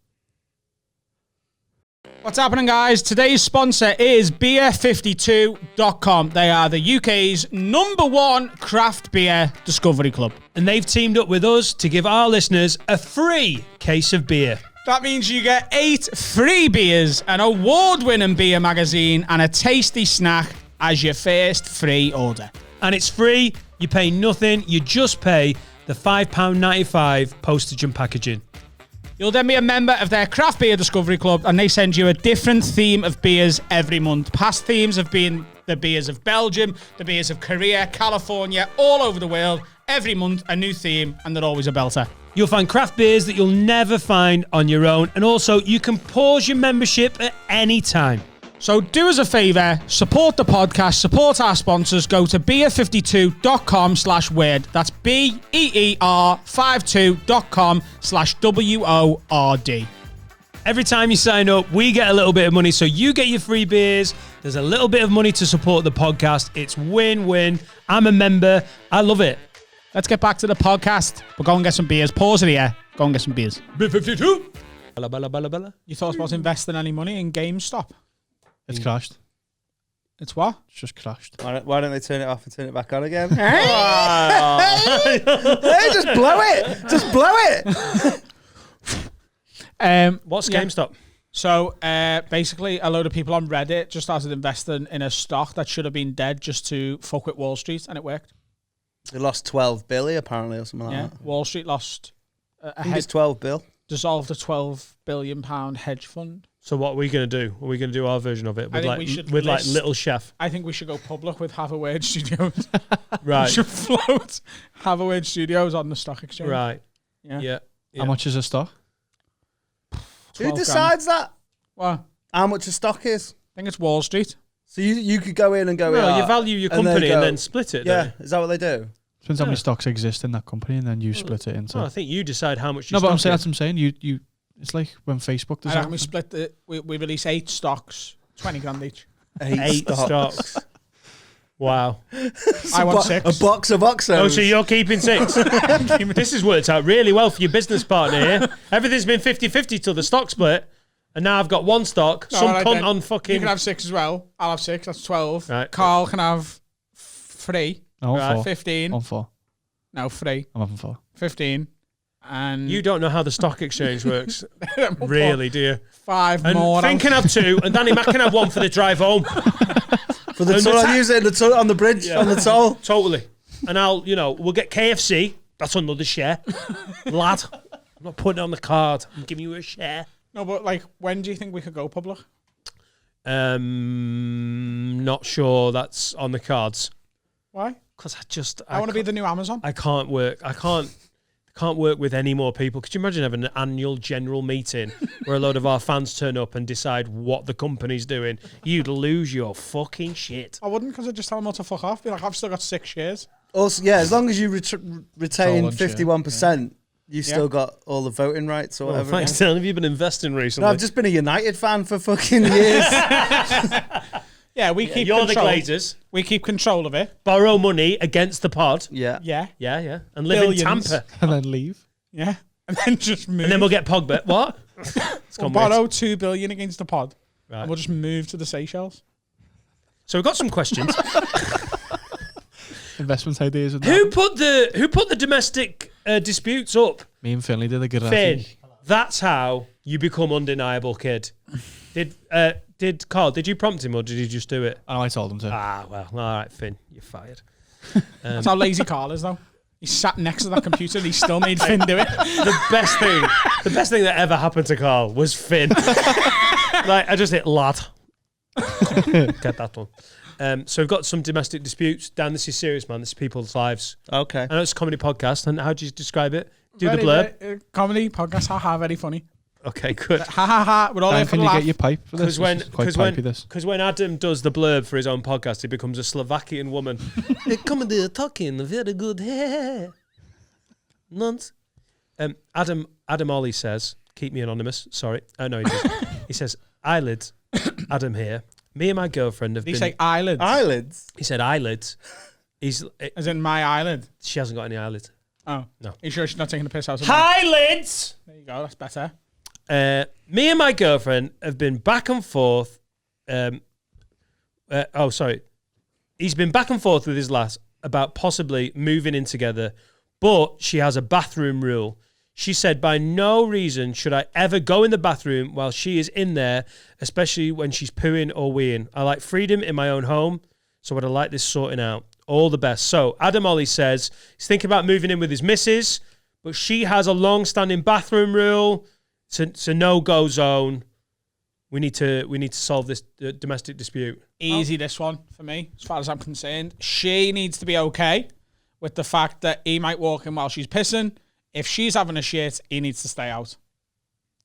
What's happening, guys? Today's sponsor is beer52.com. They are the UK's #1 craft beer discovery club. And they've teamed up with us to give our listeners a free case of beer. That means you get 8 free beers, an award-winning beer magazine, and a tasty snack as your first free order. And it's free. You pay nothing. You just pay the £5.95 postage and packaging. You'll then be a member of their Craft Beer Discovery Club, and they send you a different theme of beers every month. Past themes have been the beers of Belgium, the beers of Korea, California, all over the world. Every month, a new theme, and they're always a belter. You'll find craft beers that you'll never find on your own. And also, you can pause your membership at any time. So do us a favour, support the podcast, support our sponsors, go to beer52.com/word. That's BEER52.com/WORD. Every time you sign up, we get a little bit of money. So you get your free beers. There's a little bit of money to support the podcast. It's win-win. I'm a member. I love it. Let's get back to the podcast. We'll go and get some beers. Pause it here. Go and get some beers. B52. Bella, bella, bella, bella. You thought about investing any money in GameStop? It's crashed. It's what? It's just crashed. Why don't they turn it off and turn it back on again? Hey, just blow it. Just blow it. What's GameStop? So basically, a load of people on Reddit just started investing in a stock that should have been dead just to fuck with Wall Street, and it worked. They lost 12 billion apparently or something like that. Wall Street lost I think it's 12 bill. dissolved a £12 billion hedge fund. So what are we going to do? Are we going to do our version of it with like Little Chef? I think we should go public with Have a Word Studios. Right. We should float Have a Word Studios on the stock exchange. Right. Yeah. Yeah. How much is a stock? Who decides that? Well, How much a stock is? I think it's Wall Street. So you could go in and go, No, "Yeah," you value your and they company and go- then split it. Yeah, don't you? is that what they do? Depends how many stocks exist in that company, and then you split it into. Well, I think you decide how much. No, You but I'm stock saying is. that's what I'm saying. You, it's like when Facebook does I that. reckon we split the. We release 8 stocks, 20 grand each. 8 stocks. Wow. I want 6. A box of Oxos. Oh, so you're keeping 6? This has worked out really well for your business partner here. Everything's been 50-50 till the stock split. And now I've got 1 stock. No, Some alright cunt then. on fucking... You can have 6 as well. I'll have 6. That's 12. Right. Carl can have 3. No, I'm Right. 4. 15. I'm 4. No, 3. I'm having 4. 15. And You don't know how the stock exchange works. Really, do you? 5 And more. Finn can have 2, and Danny Mac can have 1 for the drive home. For the And toll, the I use it in the toll, on the bridge, on the toll. Totally. And we'll get KFC. That's another share. Lad, I'm not putting it on the card. I'm giving you a share. No, but like, when do you think we could go public? Not sure that's on the cards. Why? Because I want to be the new Amazon. I can't work. I can't work with any more people. Could you imagine having an annual general meeting where a load of our fans turn up and decide what the company's doing? You'd lose your fucking shit. I wouldn't, because I'd just tell them all to fuck off. Be like, I've still got 6 shares. Also, yeah, as long as you retain All on share, 51%, you've still got all the voting rights or Well, whatever. thanks, Dylan. Have you been investing recently? No, I've just been a United fan for fucking years. Yeah, we keep You're the control. Glazers. We keep control of it. Borrow money against the pod. Yeah. Yeah. Yeah. And live Billions. in Tampa. And then leave. Yeah. And then just move. And then we'll get Pogba. What? It's We'll gone weird. borrow 2 billion against the pod. Right. And we'll just move to the Seychelles. So we've got some questions. Investment ideas and Who that. put the domestic disputes up? Me and Finley did a good Finn. That's how you become undeniable, kid. Did Carl? Did you prompt him or did he just do it? Oh, I told him to. Well, all right, Finn, you're fired. That's how lazy Carl is, though. He sat next to that computer and he still made Finn do it. The best thing that ever happened to Carl was Finn. Like I just hit lad. Get that one. So we've got some domestic disputes. Dan, this is serious, man. This is people's lives. Okay. I know it's a comedy podcast. And how do you describe it? Do Very, the blurb. Comedy, podcast, haha, very funny. Okay, good. Ha ha ha. We're all Dan, here for can the you laugh. get your pipe for this? This is quite pipey, this. Because when Adam does the blurb for his own podcast, he becomes a Slovakian woman. Comedy talking, very good hair. Nonce. Adam Ollie says, keep me anonymous. Sorry. Oh, no, he does. He says, eyelids. Adam here. Me and my girlfriend have Did he been... say eyelids? Eyelids? He said eyelids. As in my eyelid? She hasn't got any eyelids. Oh. No. Are you sure she's not taking the piss out of mine? Eyelids! There you go, that's better. Me and my girlfriend have been back and forth. He's been back and forth with his lass about possibly moving in together, but she has a bathroom rule. She said, by no reason should I ever go in the bathroom while she is in there, especially when she's pooing or weeing. I like freedom in my own home, so would I like this sorting out? All the best. So Adam Ollie says he's thinking about moving in with his missus, but she has a long-standing bathroom rule. It's a no-go zone. We need to solve this domestic dispute. Easy, this one for me, as far as I'm concerned. She needs to be okay with the fact that he might walk in while she's pissing. If she's having a shit, he needs to stay out.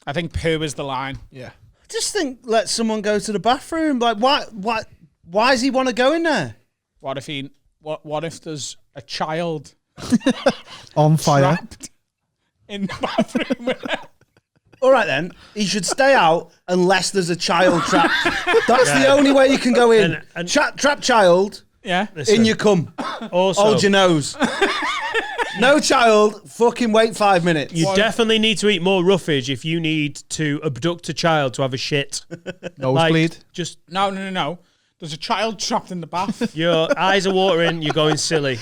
I think poo is the line. Yeah. I just think let someone go to the bathroom. Like, why does he want to go in there? What if there's a child On fire. trapped in the bathroom with her? All right, then. He should stay out unless there's a child trapped. That's the only way you can go in. And- Trap child, Yeah. in your cum. Also, Hold your nose. No child, fucking wait 5 minutes. you definitely need to eat more roughage if you need to abduct a child to have a shit. Nosebleed. Just No. There's a child trapped in the bath. your eyes are watering. You're going silly.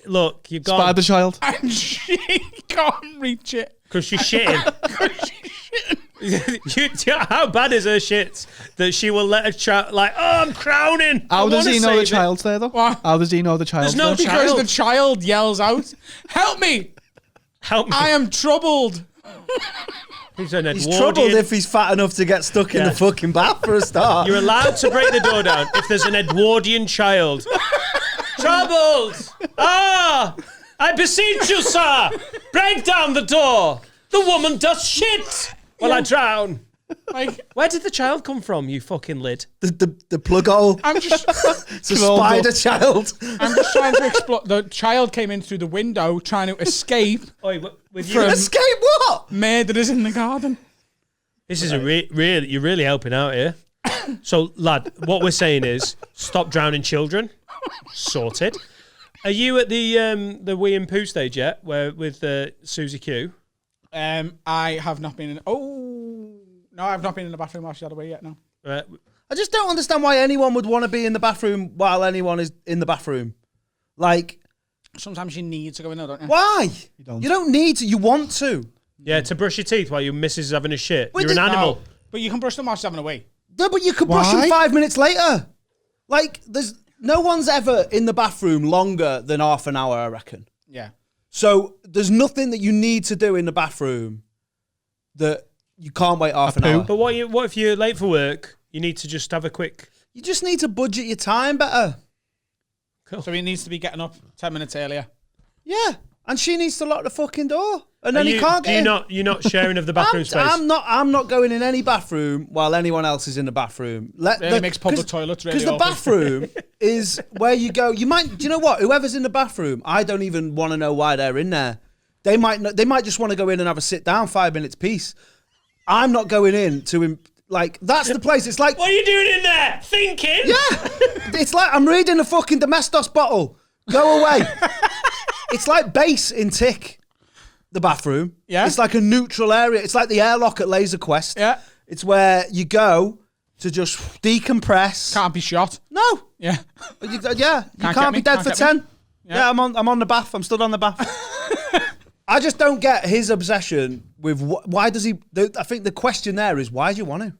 Look, you've got Spider child. And she can't reach it. because she's shitting. How bad is her shit that she will let a child like? Oh, I'm crowning. How I does wanna he know the save it." child's there though? What? How does he know the child's no there? Because child. the child yells out, "Help me! Help me. I am troubled." He's an He's Edwardian. troubled if he's fat enough to get stuck in the fucking bath for a start. You're allowed to break the door down if there's an Edwardian child. Troubled! Ah! I beseech you, sir! Break down the door! The woman does shit! While I drown. Like, Where did the child come from, you fucking lid? the plug hole. I'm just It's a spider child. trying to explore. The child came in through the window trying to escape. Oi, with you, Escape what? Murderers in the garden. this is a really, you're really helping out here. So, lad, what we're saying is, stop drowning children. Sorted. Are you at the wee and poo stage yet, where with Susie Q? I have not been in. Oh no, I've not been in the bathroom while she had a wee yet. No. I just don't understand why anyone would want to be in the bathroom while anyone is in the bathroom. Like, Sometimes you need to go in there, don't you? why? don't. You don't need to. You want to. Yeah, to brush your teeth while your missus is having a shit. But You're an the- animal. No, but you can brush them while she's having a wee. No, but you could brush Why? them 5 minutes later. Like, there's no one's ever in the bathroom longer than half an hour, I reckon. Yeah. So there's nothing that you need to do in the bathroom that you can't wait half an hour. But what if you're late for work? You need to just have a quick. You just need to budget your time better. So he needs to be getting up 10 minutes earlier. Yeah. And she needs to lock the fucking door. And then he can't get in. You're not sharing of the bathroom space. I'm not going in any bathroom while anyone else is in the bathroom. It makes public toilets really Because the awkward. bathroom is where you go. You might. Do you know what? Whoever's in the bathroom, I don't even want to know why they're in there. They might just want to go in and have a sit down 5 minutes piece. I'm not going in to that's the place. It's like, What are you doing in there? Thinking? yeah, it's like I'm reading a fucking Domestos bottle. Go away. It's like base in Tick. The bathroom. Yeah. It's like a neutral area. It's like the airlock at Laser Quest. Yeah. It's where you go to just decompress. Can't be shot. No. Yeah. You get can't me, be dead can't for get 10. me. Yeah, I'm on the bath. I'm stood on the bath. I just don't get his obsession with why does he. I think the question there is why do you want to?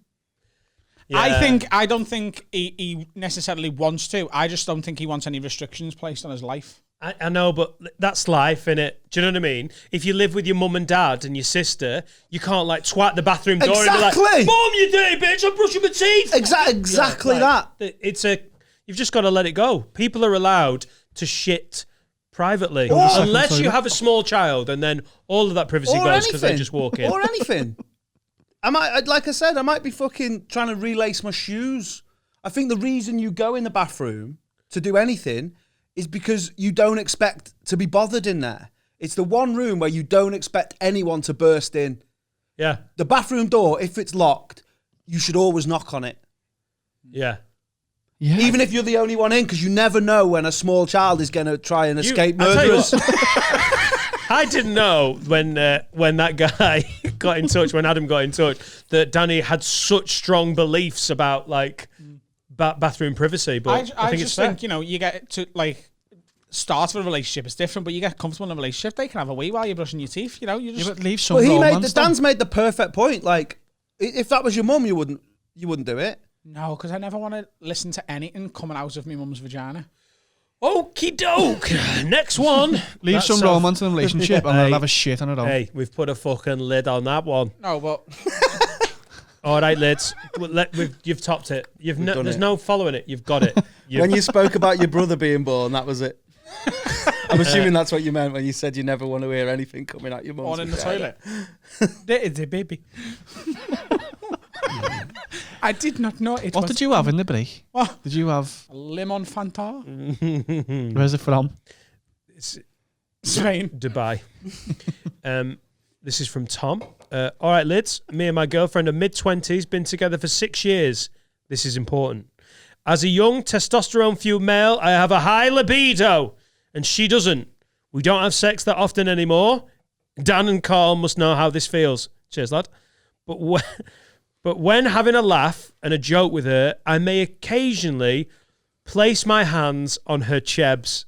Yeah. I don't think he necessarily wants to. I just don't think he wants any restrictions placed on his life. I know, but that's life, innit? Do you know what I mean? If you live with your mum and dad and your sister, you can't like twat the bathroom door and be Exactly. like, "Mum, you dirty bitch! I'm brushing my teeth." Exactly that. You've just got to let it go. People are allowed to shit privately, Or- unless you have a small child, and then all of that privacy Or goes because they anything. just walk in. Or anything. Like I said, I might be fucking trying to relace my shoes. I think the reason you go in the bathroom to do anything is because you don't expect to be bothered in there. It's the one room where you don't expect anyone to burst in. Yeah, The bathroom door, if it's locked, you should always knock on it. yeah. Yeah. Even if you're the only one in, because you never know when a small child is going to try and escape I'll tell you murderers. I didn't know when that guy got in touch, when Adam got in touch, that Danny had such strong beliefs about like bathroom privacy. But I think just it's fair. think, you get to start of a relationship is different, but you get comfortable in a relationship. They can have a wee while you're brushing your teeth. You Yeah, just but leave some But romance. Dan's made the perfect point. Like, if that was your mum, you wouldn't do it. no, because I never want to listen to anything coming out of my mum's vagina. Okie doke. Next one. Leave That's some so- romance in a relationship and Hey. I'll have a shit on it all. Hey, we've put a fucking lid on that one. No, but All right, lids. You've topped it. done There's it. no following it. You've got it. When you spoke about your brother being born, that was it. I'm assuming that's what you meant when you said you never want to hear anything coming out your mum's on in the vagina. toilet. There is a baby. I did not know it What was did you have in the break? What? Did you have... lemon Fanta. Where's it from? It's Spain. Dubai. This is from Tom. All right, lids. Me and my girlfriend are mid-20s, been together for 6 years. This is important. As a young, testosterone-fueled male, I have a high libido, and she doesn't. We don't have sex that often anymore. Dan and Carl must know how this feels. Cheers, lad. But when having a laugh and a joke with her, I may occasionally place my hands on her chebs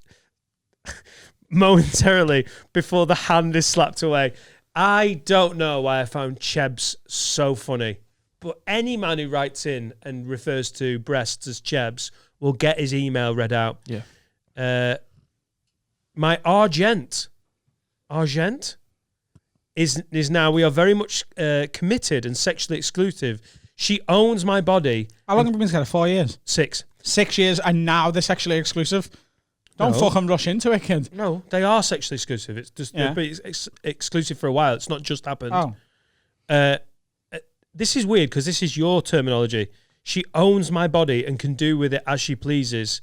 momentarily before the hand is slapped away. I don't know why I found chebs so funny, but any man who writes in and refers to breasts as chebs will get his email read out. Yeah. My Argent is now, we are very much committed and sexually exclusive. She owns my body. How long have we been together? 4 years. 6. 6 years, and now they're sexually exclusive. Don't No. fucking rush into it, kid. No, they are sexually exclusive. It's just Yeah. they've been exclusive for a while. It's not just happened. Oh. This is weird because this is your terminology. She owns my body and can do with it as she pleases,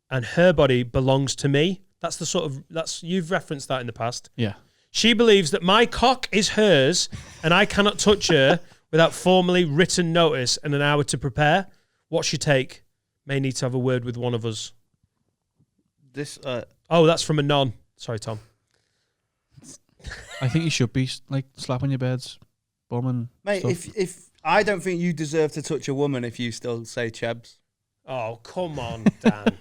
and her body belongs to me. That's the sort of you've referenced that in the past. Yeah. She believes that my cock is hers and I cannot touch her without formally written notice and an hour to prepare. What's your take? May need to have a word with one of us. This, Oh, that's from a non. Sorry, Tom. I think you should be like slapping your bed's bum and mate, stuff. if I don't think you deserve to touch a woman if you still say chebs. Oh, come on, Dan.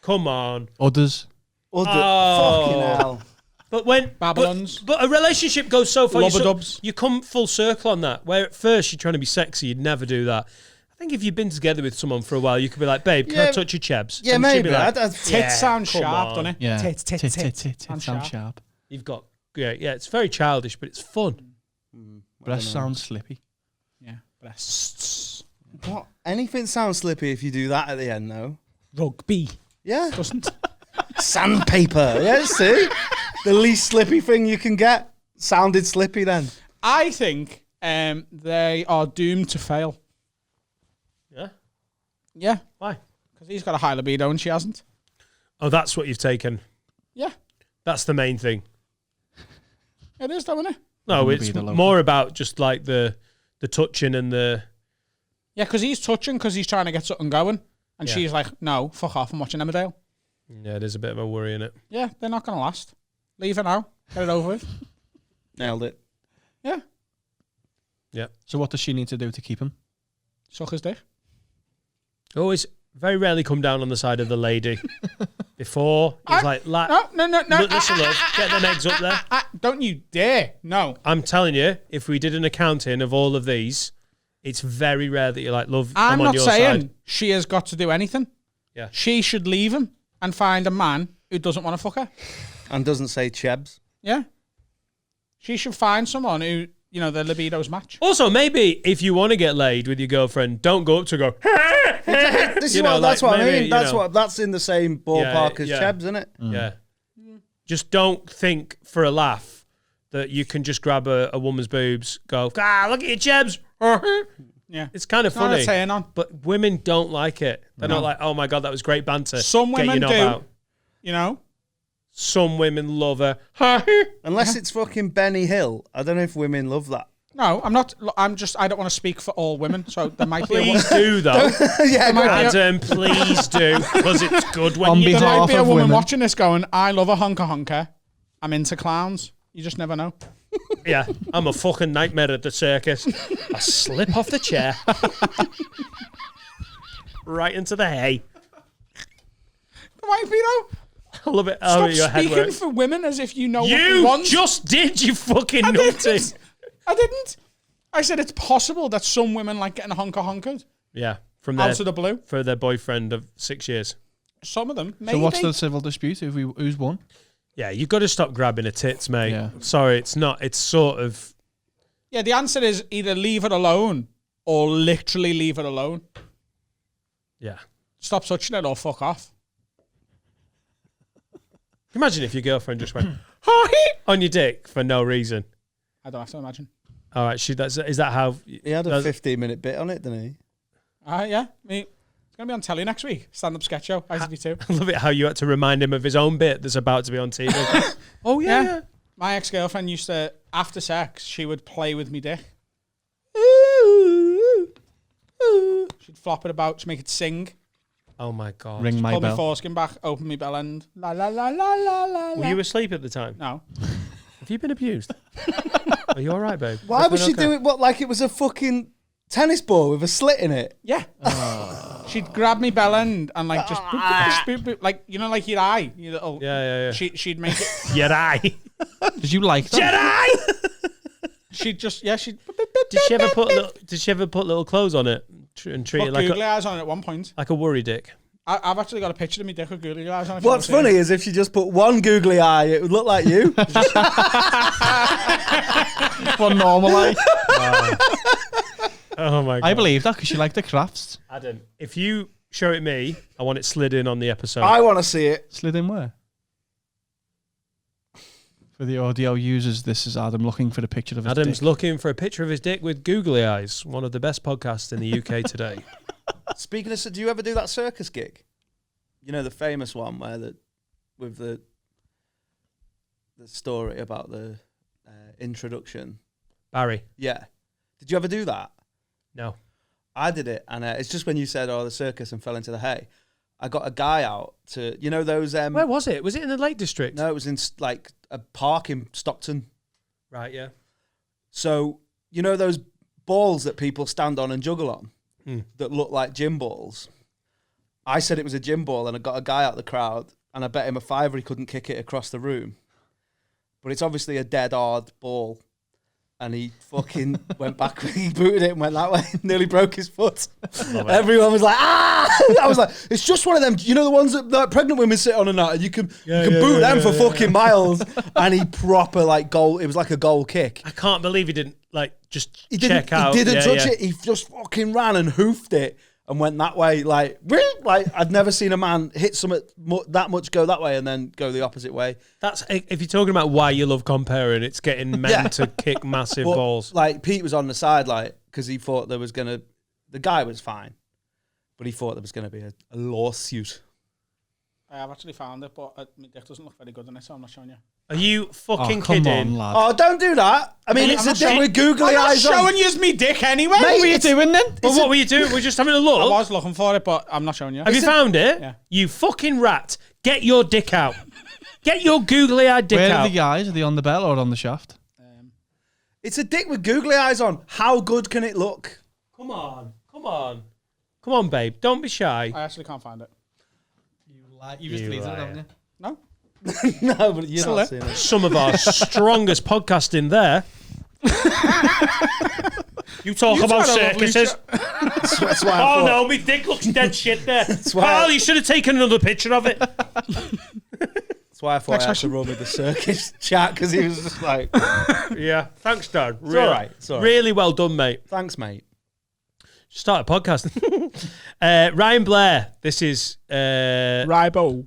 Come on. Others. Or Oh. fucking hell. But when Babylons. but a relationship goes so far, Lobberdubs. you come full circle on that. Where at first you're trying to be sexy, you'd never do that. I think if you've been together with someone for a while, you could be like, "Babe, can I Yeah. touch your chebs?" Yeah, And she'd maybe. be like, Tits Yeah, sound come sharp, on. doesn't it? Yeah. Tits. Sound sharp. You've got yeah. It's very childish, but it's fun. Breast sounds slippy. Yeah. Breasts. What? Anything sounds slippy if you do that at the end, though. Rugby. Yeah. Doesn't. Sandpaper. Yeah, see? The least slippy thing you can get. Sounded slippy then. I think they are doomed to fail. Yeah. Yeah. Why? Because he's got a high libido and she hasn't. Oh, that's what you've taken. Yeah. That's the main thing. It is, though, isn't it? No, Maybe it's the local. more about just like the touching and the. Yeah, because he's touching because he's trying to get something going. And Yeah. she's like, no, fuck off, I'm watching Emmerdale. Yeah, there's a bit of a worry in it. Yeah, they're not going to last. Leave it now. Get it over with. Nailed it. Yeah. So what does she need to do to keep him? Suck his dick. Always very rarely come down on the side of the lady. Before it's like, No. listen, love, get them eggs up there. Don't you dare. No. I'm telling you, if we did an accounting of all of these, it's very rare that you're like, love, I'm on not your saying side. she has got to do anything. Yeah. She should leave him and find a man who doesn't want to fuck her. And doesn't say chebs. Yeah. She should find someone who, you know, their libidos match. Also, maybe if you want to get laid with your girlfriend, don't go up to her, go, This is You know, what, that's like, what I maybe, mean. you That's know. what that's in the same ballpark as yeah. chebs, isn't it? yeah. Just don't think for a laugh that you can just grab a woman's boobs, go, look at your chebs. Yeah. It's kind of Not a funny. turn on. But women don't like it. They're not like, oh my God, that was great banter. Some Get your women knob do. out. You know? Some women love her. Unless it's fucking Benny Hill. I don't know if women love that. No, I'm not. I don't want to speak for all women. So there might be a woman. Please do, though. Yeah, go on. Adam, please do. Because it's good when On you There do. behalf might be a of woman women. watching this going, I love a honker. I'm into clowns. You just never know. Yeah, I'm a fucking nightmare at the circus. I slip off the chair. Right into the hay. There might be, though. I love it. How Stop your head speaking works. for women as if you know what they You want. just did, you fucking I nutty. didn't. I didn't. I said it's possible that some women like getting honkered Yeah, from out their, of the blue. for their boyfriend of 6 years. Some of them, maybe. So what's the civil dispute? Who's won? Yeah, you've got to stop grabbing her tits, mate. Yeah. Sorry, it's not. It's sort of. Yeah, the answer is either leave it alone or literally leave it alone. Yeah. Stop touching it or fuck off. Imagine if your girlfriend just went on your dick for no reason. I don't have to imagine. All right, is that how? He had a 15-minute bit on it, didn't he? Yeah. It's going to be on telly next week. Stand-up sketch show, ITV2. I love it how you had to remind him of his own bit that's about to be on TV. Oh, yeah. My ex-girlfriend used to, after sex, she would play with me dick. She'd flop it about to make it sing. Oh, my God. Ring my Pull my bell. foreskin back, open my bell end. La la la la la la. Were you asleep at the time? No. Have you been abused? Are you all right, babe? Why would she okay? do it like it was a fucking tennis ball with a slit in it? Yeah. She'd grab me bell end and like just boop, boop, boop, boop, boop, like like your eye. Your little, Yeah. She'd make it. Your eye. Did you like that? Jedi! She'd just she'd. Did she ever put little clothes on it and treat Put it like googly eyes on it at one point. a worry dick? I've actually got a picture of me dick with googly eyes on it. What's funny is if she just put one googly eye, it would look like you. One normal eye. Oh my God. I believe that because she liked the crafts. Adam, if you show it me, I want it slid in on the episode. I want to see it. Slid in where? For the audio users, this is Adam looking for the picture of his Adam's dick. looking for a picture of his dick with googly eyes. One of the best podcasts in the UK today. Speaking of, do you ever do that circus gig? You know, the famous one where with the story about the introduction. Barry. Yeah. Did you ever do that? No. I did it, and it's just when you said, the circus and fell into the hay. I got a guy out to, those... Where was it? Was it in the Lake District? No, it was in, like, a park in Stockton. Right, yeah. So, those balls that people stand on and juggle on that look like gym balls? I said it was a gym ball, and I got a guy out the crowd, and I bet him a £5 he couldn't kick it across the room. But it's obviously a dead hard ball. And he fucking went back, he booted it and went that way, nearly broke his foot. Everyone was like, ah! I was like, it's just one of them, the ones that like, pregnant women sit on and that, and you can boot them for fucking miles. And he proper, goal, it was like a goal kick. I can't believe he didn't, just He check out. He didn't touch it, he just fucking ran and hoofed it and went that way, like I've never seen a man hit something that much go that way and then go the opposite way. That's, if you're talking about why you love comparing, it's getting men to kick massive balls. Pete was on the side, because he thought there was the guy was fine, but he thought there was going to be a lawsuit. I have actually found it, but my dick doesn't look very good in it, so I'm not showing you. Are you fucking come kidding? on, lad. Oh, don't do that. I mean, it's a dick with googly eyes on. I'm not showing you me dick anyway. What were you doing then? Well, what were you doing? We're just having a I look. was looking for it, but I'm not showing you. Have you found it? Yeah. You fucking rat. Get your dick out. Get your googly-eyed dick Where out. are the eyes? Are they on the bell or on the shaft? It's a dick with googly eyes on. How good can it look? Come on. Come on, babe. Don't be shy. I actually can't find it. You just deleted it, haven't you? No? No, but you're Still not there. seeing it. Some of our strongest podcasting there. You talk You about tried a lovely circuses. That's why I Oh thought- no, my dick looks dead shit there. why Carl, I- you should have taken another picture of it. That's why I thought I had to run with the circus chat, because he was just like, Yeah, thanks, Dad. all right, it's all right. Really well done, mate. thanks, mate. Start a podcast. Ryan Blair. This is Ribo.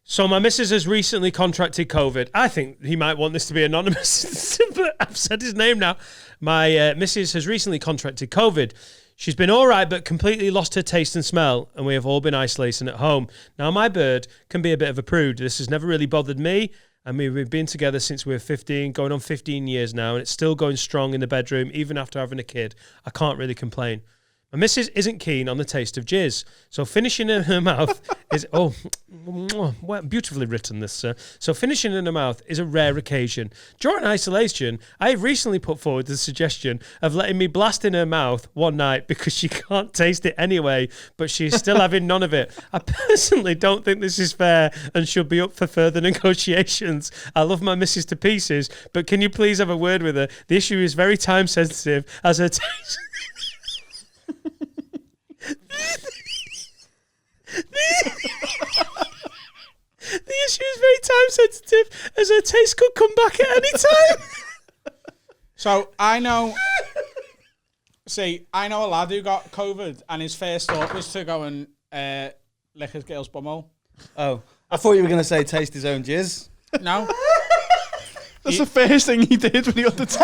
So my missus has recently contracted COVID. I think he might want this to be anonymous, but I've said his name now. My missus has recently contracted COVID. She's been all right, but completely lost her taste and smell, and we have all been isolating at home. Now, my bird can be a bit of a prude. This has never really bothered me. I mean, we've been together since we were 15, going on 15 years now, and it's still going strong in the bedroom, even after having a kid. I can't really complain. My missus isn't keen on the taste of jizz, so finishing in her mouth is... Oh, well, beautifully written, this, sir. So finishing in her mouth is a rare occasion. During isolation, I have recently put forward the suggestion of letting me blast in her mouth one night because she can't taste it anyway, but she's still having none of it. I personally don't think this is fair and should be up for further negotiations. I love my missus to pieces, but can you please have a word with her? The issue is very time sensitive as her taste... The issue is very time sensitive, as her taste could come back at any time. So I know. See, I know a lad who got COVID, and his first thought was to go and lick his girl's bumhole. Oh, I thought you were going to say taste his own jizz. No. That's the first thing he did when he got the text.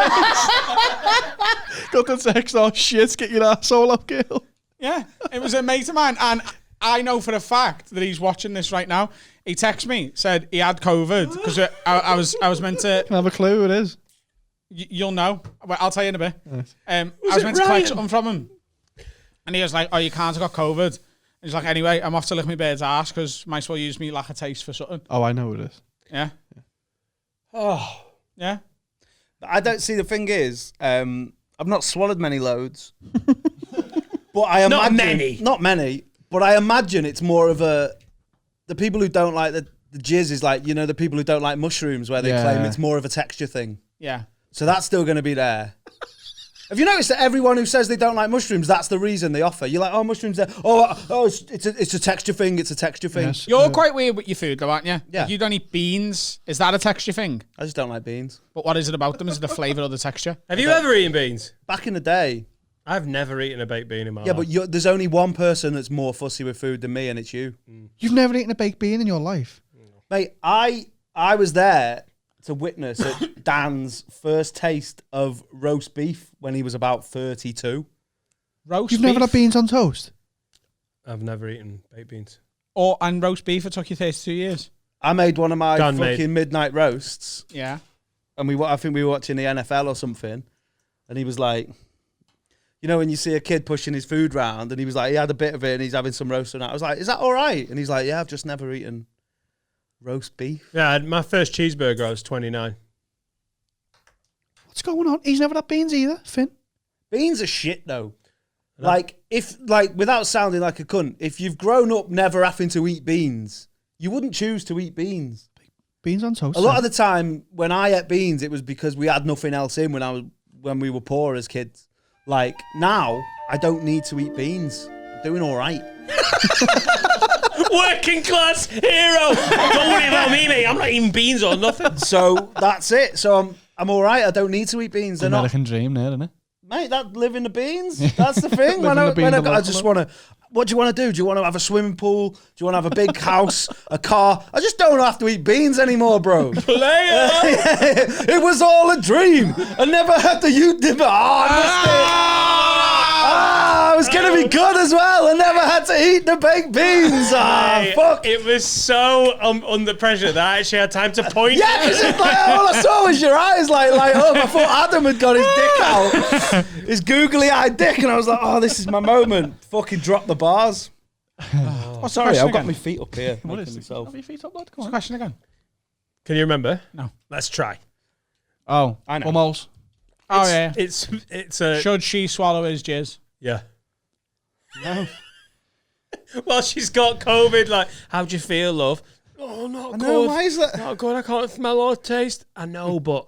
Got the text, oh shit, get your asshole up, girl. Yeah, it was a mate of mine, and I know for a fact that he's watching this right now. He texted me, said he had COVID because I was meant to. Can I have a clue who it is? You'll know. Well, I'll tell you in a bit. Nice. I was meant to collect something from him, and he was like, "Oh, you can't have got COVID." And he's like, "Anyway, I'm off to lick my bird's ass because might as well use me lack of taste for something." Oh, I know who it is. Yeah. Oh, Yeah. I don't see. The thing is, I've not swallowed many loads, but I imagine not many. But I imagine it's more of the people who don't like the jizz is like, you know, the people who don't like mushrooms, where they claim it's more of a texture thing. Yeah. So that's still going to be there. Have you noticed that everyone who says they don't like mushrooms, that's the reason they offer? You're like, oh, mushrooms, it's a texture thing. It's a texture thing. Yes. You're quite weird with your food, though, aren't you? Yeah. You don't eat beans. Is that a texture thing? I just don't like beans. But what is it about them? Is it the flavour or the texture? Have you ever eaten beans? Back in the day. I've never eaten a baked bean in my Yeah, life. but there's only one person that's more fussy with food than me, and it's you. You've never eaten a baked bean in your life? Mate, I was there to witness at Dan's first taste of roast beef when he was about 32. Roast You've beef? never had beans on toast? I've never eaten baked beans. And roast beef, it took you 32 years. I made one of my Done, fucking midnight roasts, Yeah. and I think we were watching the NFL or something, and he was like, you know, when you see a kid pushing his food round, and he was like, he had a bit of it, and he's having some roast on that. I was like, is that all right? And he's like, yeah, I've just never eaten roast beef. Yeah, I had my first cheeseburger, I was 29. What's going on? He's never had beans either, Finn. Beans are shit though. Without sounding like a cunt, if you've grown up never having to eat beans, you wouldn't choose to eat beans. Beans on toast. A lot of the time when I ate beans, it was because we had nothing else in when we were poor as kids. Like now, I don't need to eat beans. I'm doing all right. Working class hero. Don't worry about me, mate. I'm not eating beans or nothing. So that's it. So I'm all right. I don't need to eat beans. They're not, American dream there, isn't it? mate. That living the beans. That's the thing. Living the beans I just want to. What do you want to do? Do you want to have a swimming pool? Do you want to have a big house, a car? I just don't have to eat beans anymore, bro. It was all a dream. I never had to use them. I was going to be good as well. I never had to eat the baked beans. Fuck. It was so under pressure that I actually had time to point. Yeah, because all I saw was your eyes like up. I thought Adam had got his dick out. His googly-eyed dick. And I was like, oh, this is my moment. Fucking drop the bars. What's the Sorry, question I've got again? my feet up here. What making is it? myself. Have your feet up, lad? Come What's the on. question again? Can you remember? No. Let's try. Oh, I know. almost. Oh, yeah. It's a Should she swallow his jizz? yeah. No. Well, she's got COVID. Like, how'd you feel, love? Oh, not good. No, why is that? Not good. I can't smell or taste. I know, but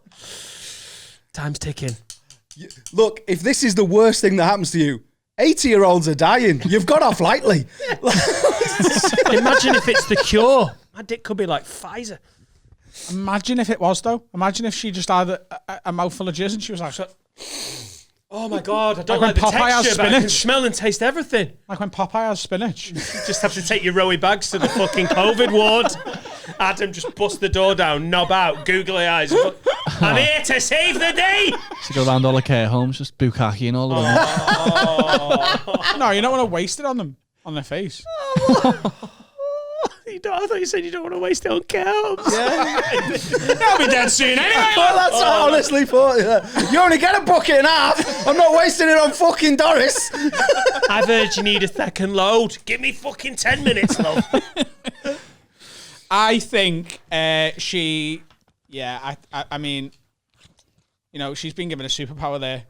time's ticking. Look, if this is the worst thing that happens to you, 80-year-olds are dying. You've got off lightly. Imagine if it's the cure. My dick could be like Pfizer. Imagine if it was, though. Imagine if she just had a mouthful of jizz and she was like, Oh my God, I don't Like like, when the Popeye has texture, but I can spinach. smell and taste everything. like when Popeye has spinach. You just have to take your rowie bags to the fucking COVID ward. Adam just bust the door down, knob out, googly eyes. I'm here to save the day. To go around all the care homes, just bukkake and all the way. No, you don't want to waste it on them, on their face. I thought you said you don't want to waste it on cows. They'll be dead soon anyway. Well, that's what I honestly thought. You only get a bucket and a half. I'm not wasting it on fucking Doris. I've heard you need a second load. Give me fucking 10 minutes, love. I think I mean, you know, she's been given a superpower there.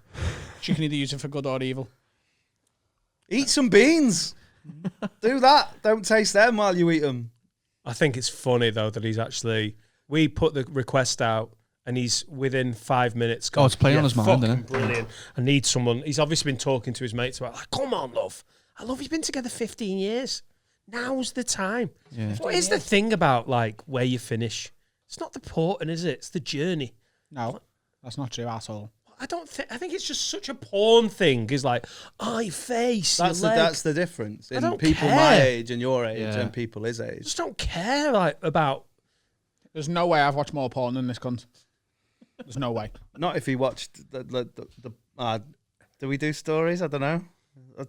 She can either use it for good or evil. Eat some beans. Do that. Don't taste them while you eat them. I think it's funny, though, that he's actually... We put the request out, and he's within 5 minutes... Oh, it's playing on his mind, isn't it? Brilliant. I need someone... He's obviously been talking to his mates about, like, come on, love. I love you've been together 15 years. Now's the time. Yeah. What is the thing about like where you finish? It's not the porn, is it? It's the journey. No, that's not true at all. I think it's just such a porn thing. Is like, your face, your leg. That's the difference in don't people care. my age and your age Yeah. and people his I age. just don't care like about. There's no way I've watched more porn than this cunt. There's no way. Not if he watched do we do stories? I don't know. Do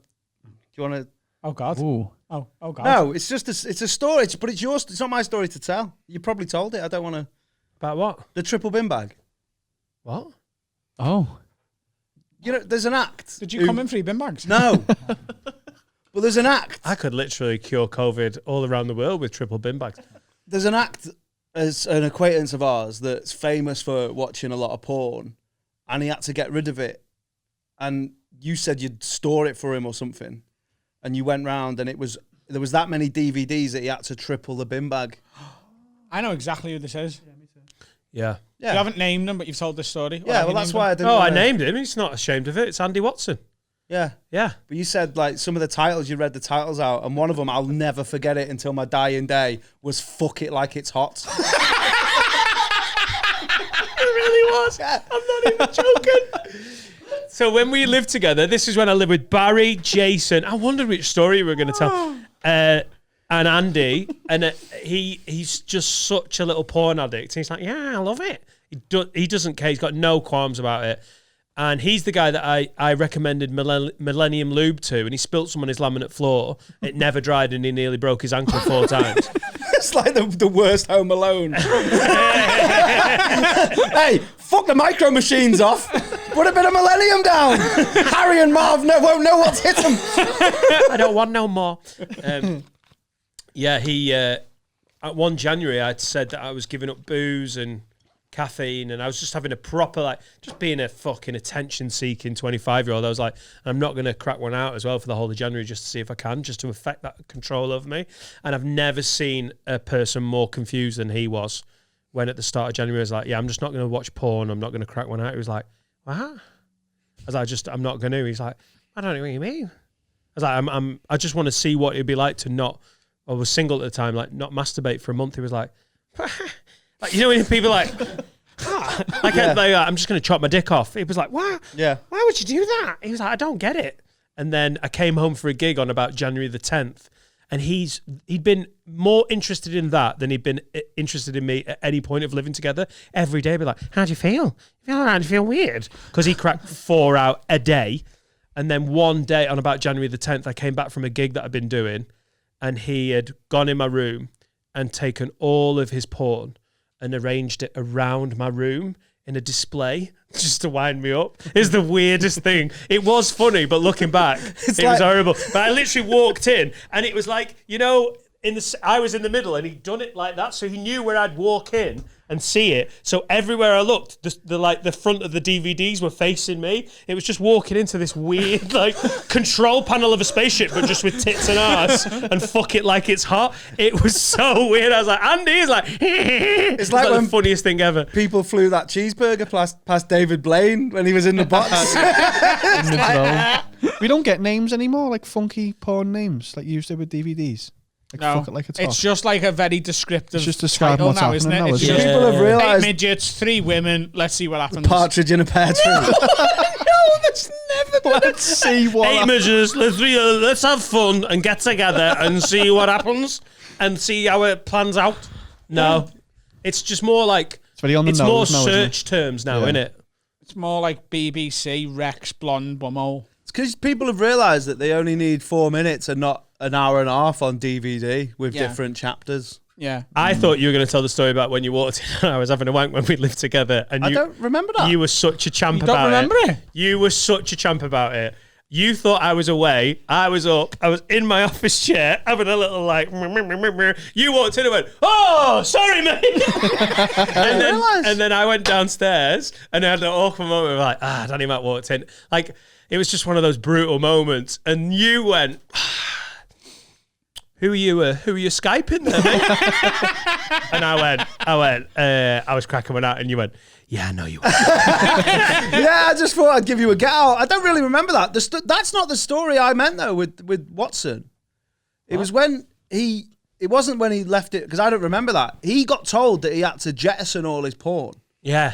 you want to? Oh God. Ooh. Oh God. No, it's just it's a story. But it's yours. It's not my story to tell. You probably told it. I don't want to. About what? The triple bin bag. What? Oh. You know, there's an act. Did you come in 3 bin bags? No. Well, there's an act. I could literally cure COVID all around the world with triple bin bags. There's an act as an acquaintance of ours that's famous for watching a lot of porn, and he had to get rid of it. And you said you'd store it for him or something, and you went round, and there was that many DVDs that he had to triple the bin bag. I know exactly who this is. Yeah. You haven't named him, but you've told this story. Or Yeah, have well, you that's named why I him? didn't. Oh, I wanna- named him. He's not ashamed of it. It's Andy Watson. Yeah. Yeah. But you said like some of the titles, you read the titles out, and one of them, I'll never forget it until my dying day, was "Fuck It Like It's Hot." It really was. I'm not even joking. So when we lived together, this is when I lived with Barry, Jason. I wondered which story we were going to tell. And Andy, and he's just such a little porn addict. And he's like, yeah, I love it. He doesn't care. He's got no qualms about it. And he's the guy that I recommended Millennium Lube to, and he spilt some on his laminate floor. It never dried, and he nearly broke his ankle 4 times. It's like the worst Home Alone. Hey, fuck the micro machines off. Put a bit of Millennium down. Harry and Marv won't know what's hit them. I don't want no more. He at 1 January I'd said that I was giving up booze and caffeine, and I was just having a proper just being a fucking attention-seeking 25-year-old. I was like, I'm not going to crack one out as well for the whole of January just to see if I can, just to affect that control over me. And I've never seen a person more confused than he was when at the start of January I was like, yeah, I'm just not going to watch porn. I'm not going to crack one out. He was like, what? I was like, I'm not going to. He's like, I don't know what you mean. I was like, I just want to see what it'd be like to not. I was single at the time, like not masturbate for a month. He was like, like you know when people I'm just going to chop my dick off. He was like, what? Yeah. Why would you do that? He was like, I don't get it. And then I came home for a gig on about January the 10th, and he'd been more interested in that than he'd been interested in me at any point of living together. Every day, he'd be like, how do you feel? You feel all right? Do you feel weird? Because he cracked 4 out a day. And then one day on about January the 10th, I came back from a gig that I'd been doing, and he had gone in my room and taken all of his porn and arranged it around my room in a display just to wind me up. It's the weirdest thing. It was funny, but looking back, it was horrible. But I literally walked in, and it was like, you know, I was in the middle, and he'd done it like that, so he knew where I'd walk in and see it. So everywhere I looked, the front of the DVDs were facing me. It was just walking into this weird control panel of a spaceship, but just with tits and ass and fuck it like it's hot. It was so weird. I was like, Andy is like, it's like the funniest thing ever. People flew that cheeseburger past David Blaine when he was in the box. In the drone. We don't get names anymore, like funky porn names, like you used to with DVDs. Like No, fuck it like it's hot. just like a very descriptive It's just describing title what's now, happening isn't it? now, It's isn't just it? People have 8 realised midgets, 3 women. Let's see what happens. partridge in a pear tree. No, that's never been. Let's see what. Hey, midgets, let's have fun and get together and see what happens and see how it plans out. No, it's just more like It's very on the it's nose more now, isn't it? search terms now, Yeah. isn't it? It's more like BBC, Rex, Blonde, Bumhole. It's because people have realised that they only need 4 minutes and not an hour and a half on DVD with Yeah. different chapters. Yeah. I thought you were going to tell the story about when you walked in and I was having a wank when we lived together. And I you, don't remember that. You were such a champ You don't about remember it? You were such a champ about it. You thought I was away. I was up. I was in my office chair having a little You walked in and went, oh, sorry, mate. and then I went downstairs and I had an awkward moment of Danny Matt walked in. Like, it was just one of those brutal moments. And you went, who are you Skyping there, mate? And I was cracking one out, and you went, yeah, I know you are. Yeah, I just thought I'd give you a get out. I don't really remember that. That's not the story I meant though with Watson. It was when it wasn't when he left it, because I don't remember that. He got told that he had to jettison all his porn. Yeah.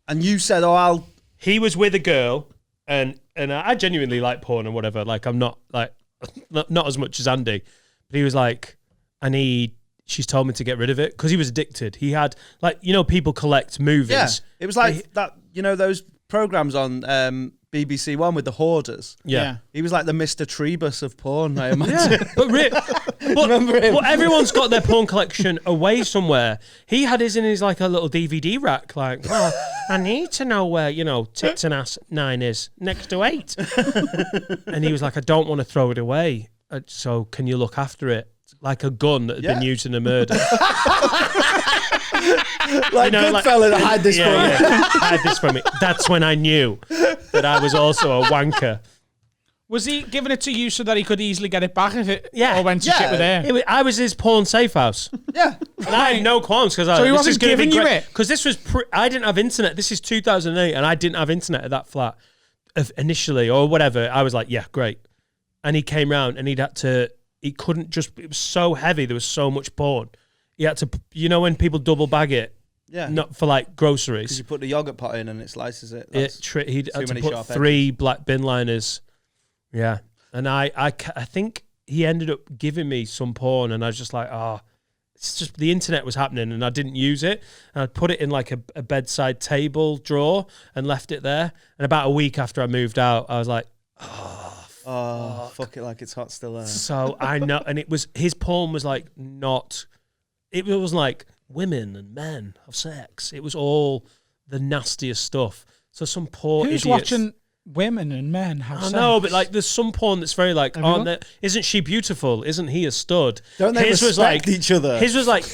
And you said, oh, He was with a girl, and I genuinely like porn and whatever. Like, I'm not, like, not as much as Andy. But he was like, she's told me to get rid of it, because he was addicted. He had, like, people collect movies. Yeah. It was like that, those programs on BBC One with the hoarders. Yeah. He was like the Mr. Trebus of porn, I imagine. Yeah, but Remember him? Well, everyone's got their porn collection away somewhere. He had his in his like a little DVD rack. Like, well, I need to know where tits and ass 9 is next to 8. And he was like, I don't want to throw it away. So can you look after it? Like a gun that had been used in a murder. Like Goodfella to hide this from me. Hide this from me. That's when I knew that I was also a wanker. Was he giving it to you so that he could easily get it back if it Yeah. all went to shit with air? I was his porn safe house. Yeah. And I had no qualms because So he wasn't giving you it? Because this was I didn't have internet. This is 2008, and I didn't have internet at that flat initially or whatever. I was like, yeah, great. And he came round and he couldn't just. It was so heavy. There was so much porn. He had to. When people double bag it. Yeah. Not for like groceries. Because you put the yogurt pot in and it slices it. He'd had to many put sharp 3 black bin liners. Yeah. And I think he ended up giving me some porn, and I was just like, it's just the internet was happening and I didn't use it. And I put it in like a bedside table drawer and left it there. And about a week after I moved out, I was like, fuck it like it's hot still there. so I know. And his porn was like it was like women and men have sex. It was all the nastiest stuff. So some poor Who's idiots. watching women and men have sex? I know, but like, there's some porn that's very like, isn't she beautiful? Isn't he a stud? Don't they His was respect like, each other? His was like,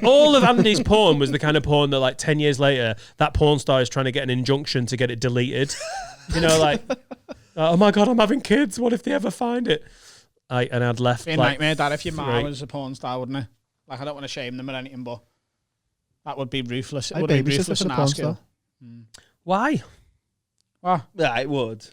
all of Andy's porn was the kind of porn that like 10 years later, that porn star is trying to get an injunction to get it deleted. Like, oh my God, I'm having kids. What if they ever find it? And I'd left. Be a nightmare, that if your mum was a porn star, wouldn't it? Like, I don't want to shame them or anything, but that would be ruthless. It would be ruthless and ask you. Why? Well, Yeah, it would.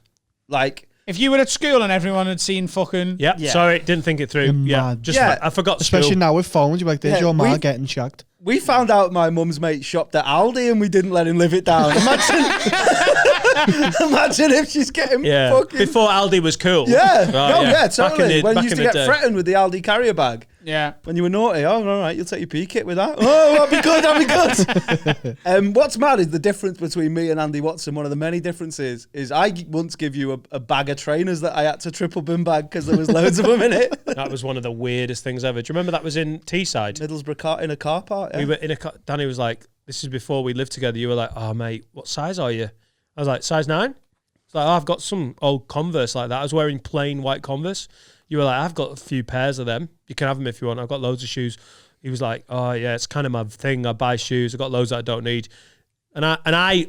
Like, if you were at school and everyone had seen fucking... Yeah. Sorry, didn't think it through. You're mad. I forgot Especially school. now with phones, you're like, there's your ma we- getting shagged. we found out my mum's mate shopped at Aldi and we didn't let him live it down. Imagine if she's getting fucking... Before Aldi was cool. Yeah. Right, Totally. When you back used in to the get day. threatened with the Aldi carrier bag. Yeah. When you were naughty, all right, you'll take your pee kit with that. Oh, I'll be good, What's mad is the difference between me and Andy Watson. One of the many differences is I once give you a bag of trainers that I had to triple bin bag because there was loads of them in it. That was one of the weirdest things ever. Do you remember that was in Teesside? Middlesbrough car in a car park. Yeah. We were in a car. Danny was like, this is before we lived together. You were like, oh, mate, what size are you? I was like, size 9? It's like, oh, I've got some old Converse like that. I was wearing plain white Converse. You were like, I've got a few pairs of them. You can have them if you want. I've got loads of shoes. He was like, oh, yeah, it's kind of my thing. I buy shoes. I've got loads that I don't need. And I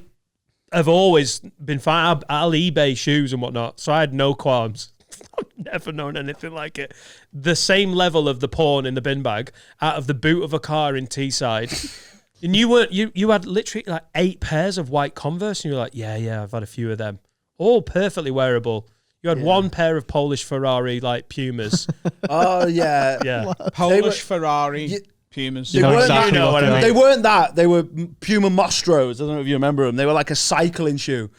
have always been fine. I'll eBay shoes and whatnot. So I had no qualms. I've never known anything like it. The same level of the porn in the bin bag out of the boot of a car in Teesside. And you had literally like 8 pairs of white Converse, and you were like, yeah, I've had a few of them. All perfectly wearable. You had 1 pair of Polish Ferrari like Pumas. Oh, yeah. Yeah. Polish Ferrari Pumas. They weren't, exactly what I mean. They weren't that. They were Puma Mostros. I don't know if you remember them. They were like a cycling shoe.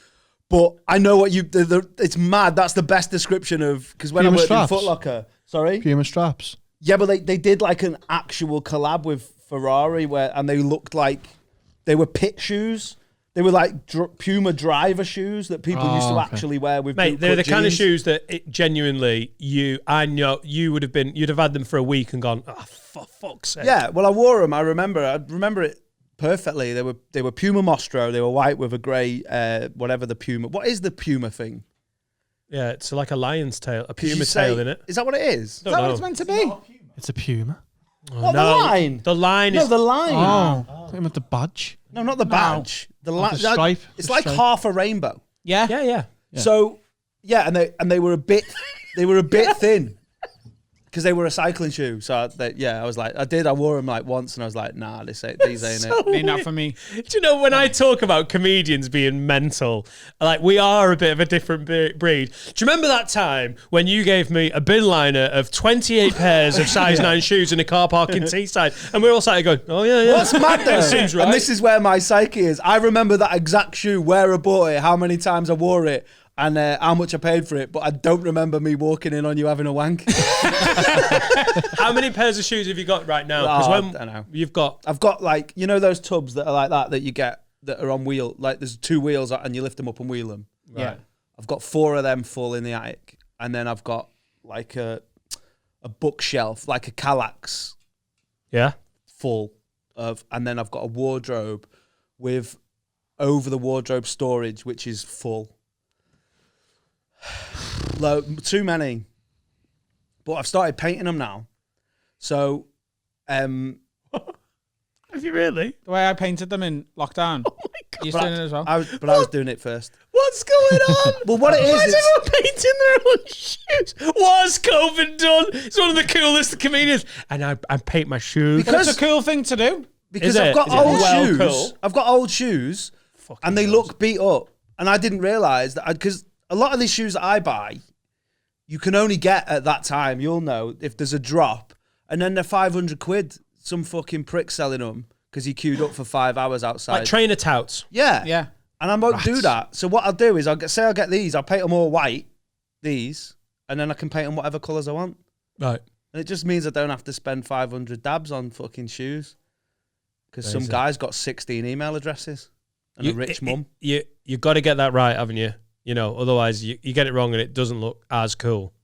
But I know what it's mad. That's the best description of, because when Puma I worked straps. in Foot Locker. Sorry? Puma straps. Yeah, but they did like an actual collab with Ferrari and they looked like they were pit shoes. They were like Puma driver shoes that people used to actually wear with Mate, they're the bootcut kind of jeans. shoes that I know you'd have had them for a week and gone, oh, for fuck's sake. Yeah, well, I wore them. I remember it perfectly. They were Puma Mostro. They were white with a grey, whatever the Puma. What is the Puma thing? Yeah, it's like a lion's tail, a Did you puma say- tail in it. Is that what it is? Is that what it's meant to be? It's a Puma. What, the line? The line No, is... the line. Oh, talking about the badge. No, not the badge. The line. the stripe. It's The like stripe. half a rainbow. Yeah. Yeah. So, yeah, and they were a bit thin. because they were a cycling shoe. So I was like, I wore them like once, and I was like, nah, these ain't it. Ain't not for me. Do you know when I talk about comedians being mental, like we are a bit of a different breed? Do you remember that time when you gave me a bin liner of 28 pairs of size 9 shoes in a car park in Teesside, and we were all sat there going, "Oh yeah." What's mad though, seems right. and this is where my psyche is. I remember that exact shoe, where I bought it, how many times I wore it, and how much I paid for it, but I don't remember me walking in on you having a wank. How many pairs of shoes have you got right now? Because I don't know. I've got like, you know those tubs that are like that you get that are on wheel, like there's 2 wheels and you lift them up and wheel them. Right. Yeah. I've got 4 of them full in the attic, and then I've got like a bookshelf, like a Kallax full of, and then I've got a wardrobe with over the wardrobe storage, which is full. Too many, but I've started painting them now. So, Have you really? The way I painted them in lockdown. Oh my God. You're doing it as well. I was doing it first. What's going on? Well, what it Why is, is everyone painting their own shoes? What's COVID done? It's one of the coolest comedians. And I paint my shoes. But it's a cool thing to do. because Is I've it? got Is it old well shoes. cool? I've got old shoes, and they look beat up. And I didn't realise that because a lot of these shoes that I buy, you can only get at that time. You'll know if there's a drop, and then they're 500 quid. Some fucking prick selling them because he queued up for 5 hours outside. Like trainer touts. Yeah. Yeah. And I won't do that. So what I'll do is I'll get these. I'll paint them all white, these, and then I can paint them whatever colours I want. Right. And it just means I don't have to spend 500 dabs on fucking shoes. Because some Amazing. guy's got 16 email addresses and a rich mum. You got to get that right, haven't you? You know, otherwise you get it wrong and it doesn't look as cool.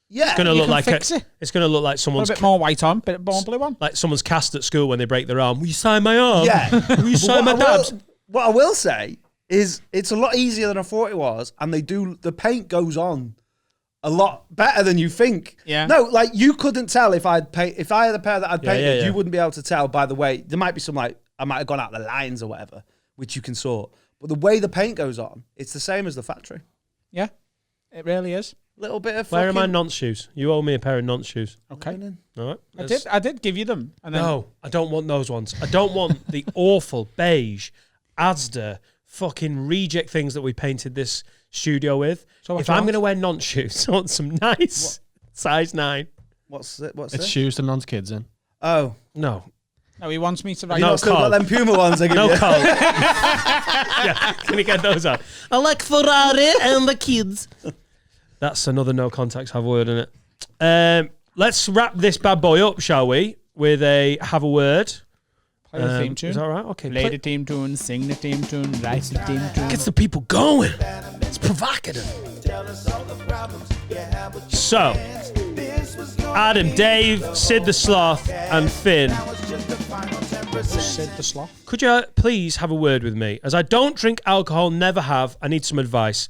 Yeah. It's gonna you look can like fix it. it's gonna look like Put someone's a bit more white on, bit more blue on. like someone's cast at school when they break their arm. Will you sign my arm? Yeah. Will you sign my What I will- dabs? What I will say is it's a lot easier than I thought it was. And the paint goes on a lot better than you think. Yeah. No, like you couldn't tell if I had a pair that I'd painted, yeah. you wouldn't be able to tell by the way. There might be some like, I might have gone out the lines or whatever, which you can sort. But the way the paint goes on, it's the same as the factory. Yeah. It really is. Little bit of Where are my fucking- nonce shoes? You owe me a pair of nonce shoes. Okay. All right. I did give you them. And then No, I don't want those ones. I don't want the awful beige Asda fucking reject things that we painted this studio with. So what if you I'm want? going to wear nonce shoes, I want some nice size 9. What's it? It's shoes to nonce kids in. Oh. No. No, he wants me to You write. No, not still got Carl. them Puma ones I give No, you? Cole. Yeah, can you get those out? I like Ferrari and the kids. That's another no context have a word in it. Let's wrap this bad boy up, shall we? With a have a word. Play the theme tune. Is that all right? Okay. Play the theme tune, sing the theme tune, write the theme tune. Gets the people going. It's provocative. So, Adam, Dave, Sid the Sloth, and Finn, Sid the Sloth. could you please have a word with me? As I don't drink alcohol, never have. I need some advice.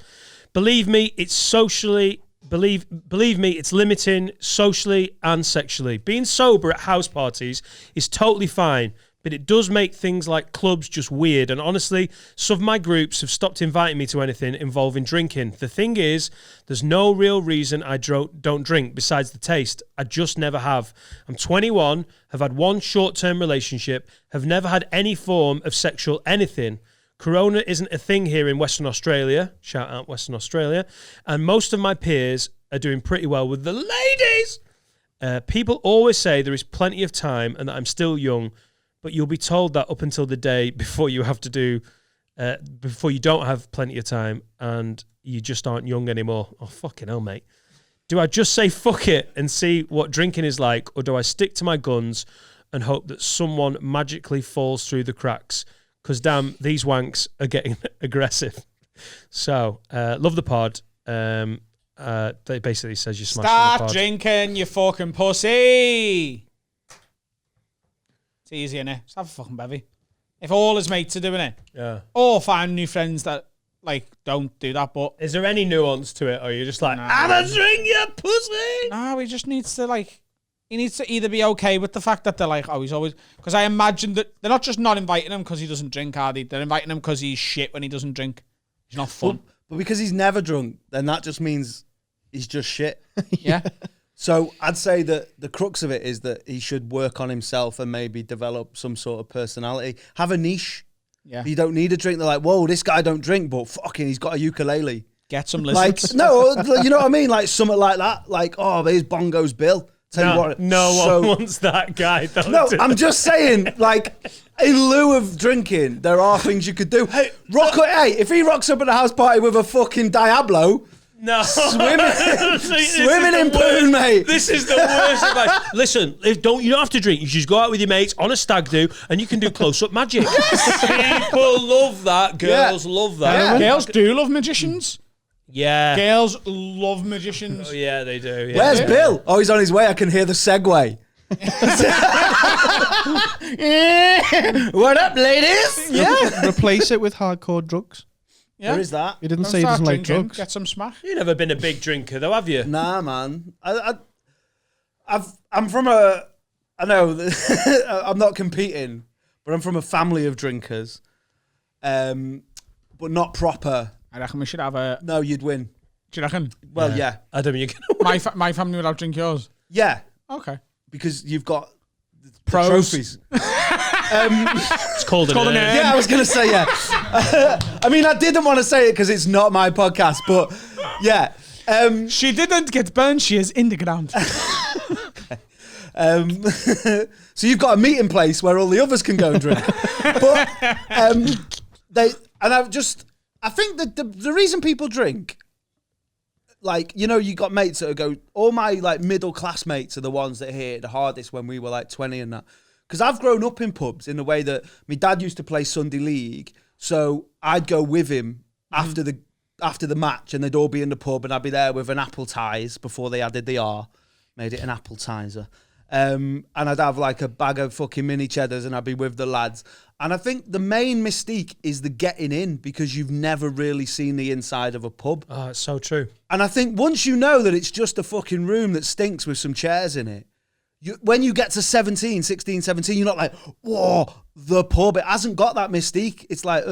Believe me, it's socially. Believe me, it's limiting socially and sexually. Being sober at house parties is totally fine, but it does make things like clubs just weird. And honestly, some of my groups have stopped inviting me to anything involving drinking. The thing is, there's no real reason I don't drink besides the taste. I just never have. I'm 21, have had one short-term relationship, have never had any form of sexual anything. Corona isn't a thing here in Western Australia. Shout out Western Australia. And most of my peers are doing pretty well with the ladies. People always say there is plenty of time and that I'm still young, but you'll be told that up until the day before you have to do, before you don't have plenty of time and you just aren't young anymore. Oh, fucking hell, mate. Do I just say fuck it and see what drinking is like, or do I stick to my guns and hope that someone magically falls through the cracks? Because damn, these wanks are getting aggressive. So, love the pod. They basically says you smashed the Start pod. drinking, you fucking pussy. It's easy, innit? Just have a fucking bevy. If all his mates are doing it, Yeah. or find new friends that like don't do that. But Is there any nuance to it, or you're just like, Nah. have a drink, you pussy? no, he just needs to like. He needs to either be okay with the fact that they're like, oh, he's always... Because I imagine that they're not just not inviting him because he doesn't drink, are they? They're inviting him because he's shit when he doesn't drink. He's not fun. But because he's never drunk, then that just means he's just shit. Yeah. So I'd say that the crux of it is that he should work on himself and maybe develop some sort of personality. Have a niche. Yeah. You don't need a drink. They're like, whoa, this guy don't drink, but fucking, he's got a ukulele. Get some Like, listens. no, you know what I mean? Like something like that. Like, oh, there's Bongo's Bill. Tell you what, no so- one wants that guy. Though, No, I'm just saying, like, in lieu of drinking, there are things you could do. Hey, if he rocks up at a house party with a fucking Diablo, no. swimming in the poon, mate. This is the worst advice. Listen, you don't have to drink. You just go out with your mates on a stag do, and you can do close-up magic. People love that. Girls love that. Girls do love magicians. Yeah. Girls love magicians. Oh, yeah, they do. Yeah. Where's Bill? Oh, he's on his way. I can hear the segue. What up, ladies? Yeah. Replace it with hardcore drugs. Yeah. There is that. He didn't Don't say he start doesn't like drinking, drugs. Get some smack. You've never been a big drinker, though, have you? Nah, man. I'm from a. I know I'm not competing, but I'm from a family of drinkers, but not proper. I reckon we should have a. No, you'd win. Do you reckon? Well, yeah. I don't mean you can. My family would have drink yours. Yeah, Okay. because you've got the Pros. trophies. It's called an called an urn. Yeah, I was going to say, yeah. I mean, I didn't want to say it because it's not my podcast, but yeah. She didn't get burned. She is in the ground. So you've got a meeting place where all the others can go and drink. But I think that the reason people drink, like, you know, you got mates that go, all my like middle class mates are the ones that hit it the hardest when we were like 20 and that. Because I've grown up in pubs in the way that my dad used to play Sunday League, so I'd go with him after the match, and they'd all be in the pub, and I'd be there with an appetizer before they added the R, made it an appetizer. And I'd have like a bag of fucking mini cheddars, and I'd be with the lads. And I think the main mystique is the getting in, because you've never really seen the inside of a pub. Oh, it's so true. And I think once you know that it's just a fucking room that stinks with some chairs in it, when you get to 16, 17, you're not like, whoa, the pub. It hasn't got that mystique. It's like,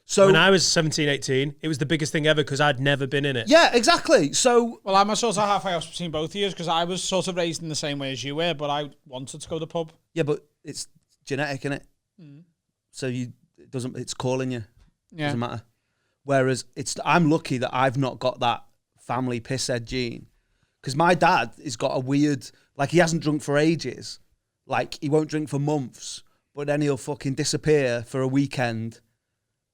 So When I was 17, 18, it was the biggest thing ever because I'd never been in it. yeah, exactly. So Well, I'm a sort of halfway house between both of you because I was sort of raised in the same way as you were, but I wanted to go to the pub. yeah, but it's genetic, innit? So it's calling you. Yeah. Doesn't matter. Whereas I'm lucky that I've not got that family pisshead gene, because my dad has got a weird, like, he hasn't drunk for ages, like he won't drink for months, but then he'll fucking disappear for a weekend,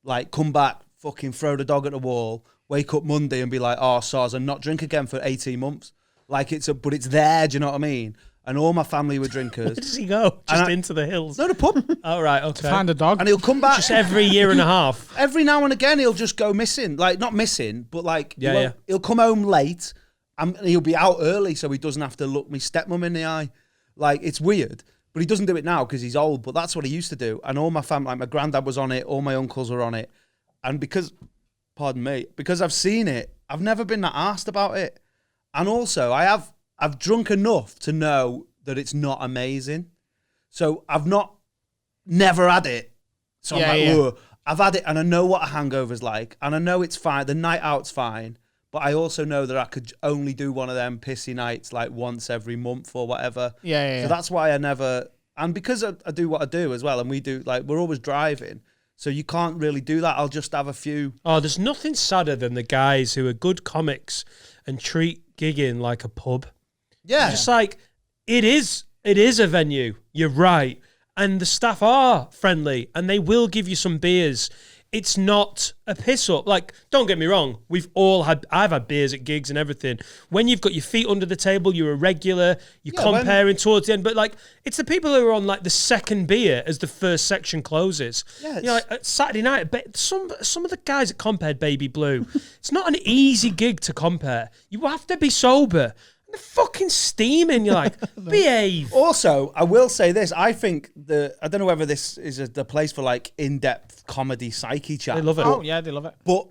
like come back, fucking throw the dog at the wall, wake up Monday and be like, oh, soz, and not drink again for 18 months. Like but it's there, do you know what I mean? And all my family were drinkers. Where does he go? Just into the hills? No, the pub. Oh, right, okay. Find a dog. And he'll come back. Just every year and a half. Every now and again, he'll just go missing. Like, not missing, but like, Yeah. he'll come home late and he'll be out early so he doesn't have to look me stepmom in the eye. Like, it's weird. But he doesn't do it now because he's old, but that's what he used to do. And all my family, like my granddad was on it, all my uncles were on it. And because I've seen it, I've never been that arsed about it. And also, I've drunk enough to know that it's not amazing. So I've never had it. So I'm like, ugh. I've had it and I know what a hangover's like. And I know it's fine. The night out's fine. But I also know that I could only do one of them pissy nights like once every month or whatever. Yeah. So that's why I never... And because I do what I do as well, and we do, like, we're always driving. So you can't really do that. I'll just have a few... Oh, there's nothing sadder than the guys who are good comics and treat gigging like a pub. Yeah. Just like, it is a venue. You're right. And the staff are friendly and they will give you some beers. It's not a piss up. Like, don't get me wrong. I've had beers at gigs and everything. When you've got your feet under the table, you're a regular, you're comparing towards the end. But like, it's the people who are on like the second beer as the first section closes. Yeah, you know, like Saturday night, some of the guys that compared Baby Blue, it's not an easy gig to compare. You have to be sober. They're fucking steaming. You're like, behave. Also, I will say this. I think I don't know whether this is the place for like in-depth comedy psyche chat. They love it. Oh, yeah, they love it. But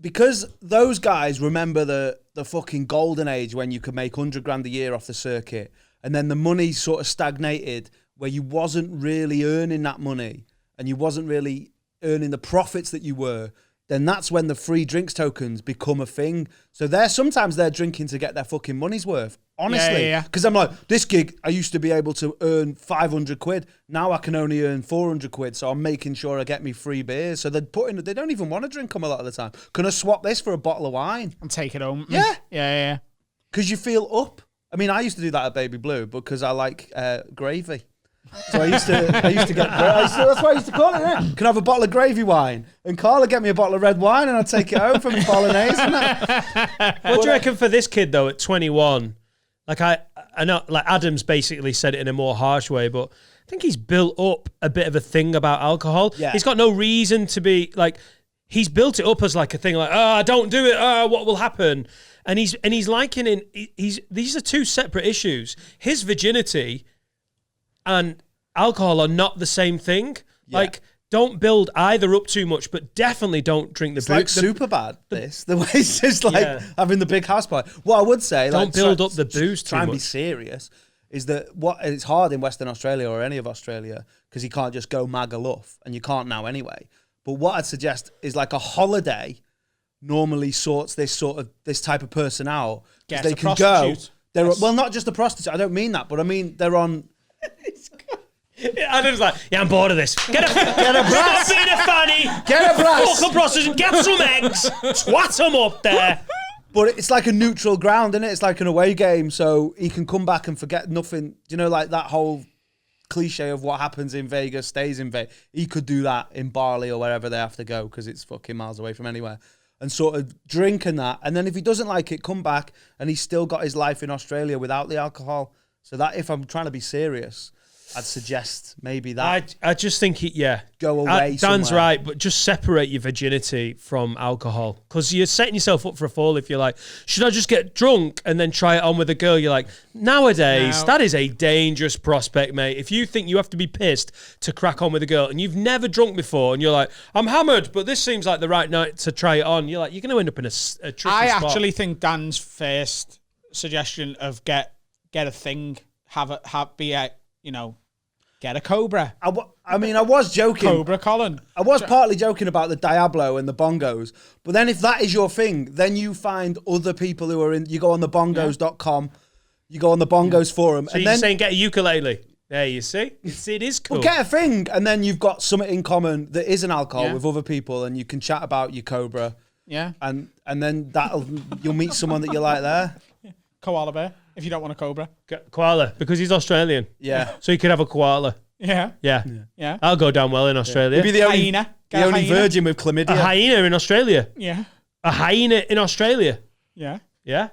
because those guys remember the fucking golden age when you could make $100,000 a year off the circuit, and then the money sort of stagnated where you wasn't really earning that money and you wasn't really earning the profits that you were, then that's when the free drinks tokens become a thing. So sometimes they're drinking to get their fucking money's worth. Honestly. Yeah. Because I'm like, this gig, I used to be able to earn 500 quid. Now I can only earn 400 quid. So I'm making sure I get me free beers. So they don't even want to drink them a lot of the time. Can I swap this for a bottle of wine? And take it home. Yeah. Yeah. Because you feel up. I mean, I used to do that at Baby Blue because I like gravy. So I used to get. That's what I used to call it. Yeah? Can I have a bottle of gravy wine? And Carla get me a bottle of red wine, and I'd take it home from bolognese. What do you reckon for this kid though? At 21, like I know, like Adam's basically said it in a more harsh way, but I think he's built up a bit of a thing about alcohol. Yeah. He's got no reason to be like. He's built it up as like a thing, like, oh, don't do it. Oh, what will happen? And he's likening. These are two separate issues. His virginity and alcohol are not the same thing. Yeah. Like, don't build either up too much, but definitely don't drink the booze. It's like super bad, the way it's just like having the big house party. What I would say, don't like, build up the booze too much. Try and be serious, is that it's hard in Western Australia or any of Australia because you can't just go Magaluf, and you can't now anyway. But what I'd suggest is like a holiday normally sorts this type of person out. Get they a can prostitute. go. Well, not just a prostitute. I don't mean that, but I mean they're on. Adam's like, yeah, I'm bored of this. Get a brass. Stop being a fanny. Get a brass. Fuck a prostitute. Get some eggs. Twat them up there. But it's like a neutral ground, isn't it? It's like an away game, so he can come back and forget nothing. Do you know, like that whole cliche of what happens in Vegas stays in Vegas? He could do that in Bali or wherever they have to go because it's fucking miles away from anywhere. And sort of drink and that. And then if he doesn't like it, come back and he's still got his life in Australia without the alcohol. So that, if I'm trying to be serious, I'd suggest maybe that. I just think go away. Dan's somewhere. right, but just separate your virginity from alcohol because you're setting yourself up for a fall if you're like, should I just get drunk and then try it on with a girl? You're like, nowadays, that is a dangerous prospect, mate. If you think you have to be pissed to crack on with a girl and you've never drunk before and you're like, I'm hammered, but this seems like the right night to try it on, you're like, you're going to end up in a tricky I spot. actually think Dan's first suggestion of get a thing, get a Cobra. I mean, I was joking. Cobra Colin. I was partly joking about the Diablo and the bongos, but then if that is your thing, then you find other people who are in. You go on the bongos.com, you go on the bongos forum, So and you're then saying get a ukulele. There you see. It is cool. well, get a thing, and then you've got something in common that is an alcohol with other people, and you can chat about your Cobra. Yeah. And then you'll meet someone that you like there. Koala bear, if you don't want a Cobra. Koala, because he's Australian. Yeah. So you could have a koala. Yeah. Yeah. I'll go down well in Australia. Maybe the only, Hyena. the Get a only hyena. virgin with chlamydia. A hyena in Australia. Yeah. A hyena in Australia. Yeah. Yeah.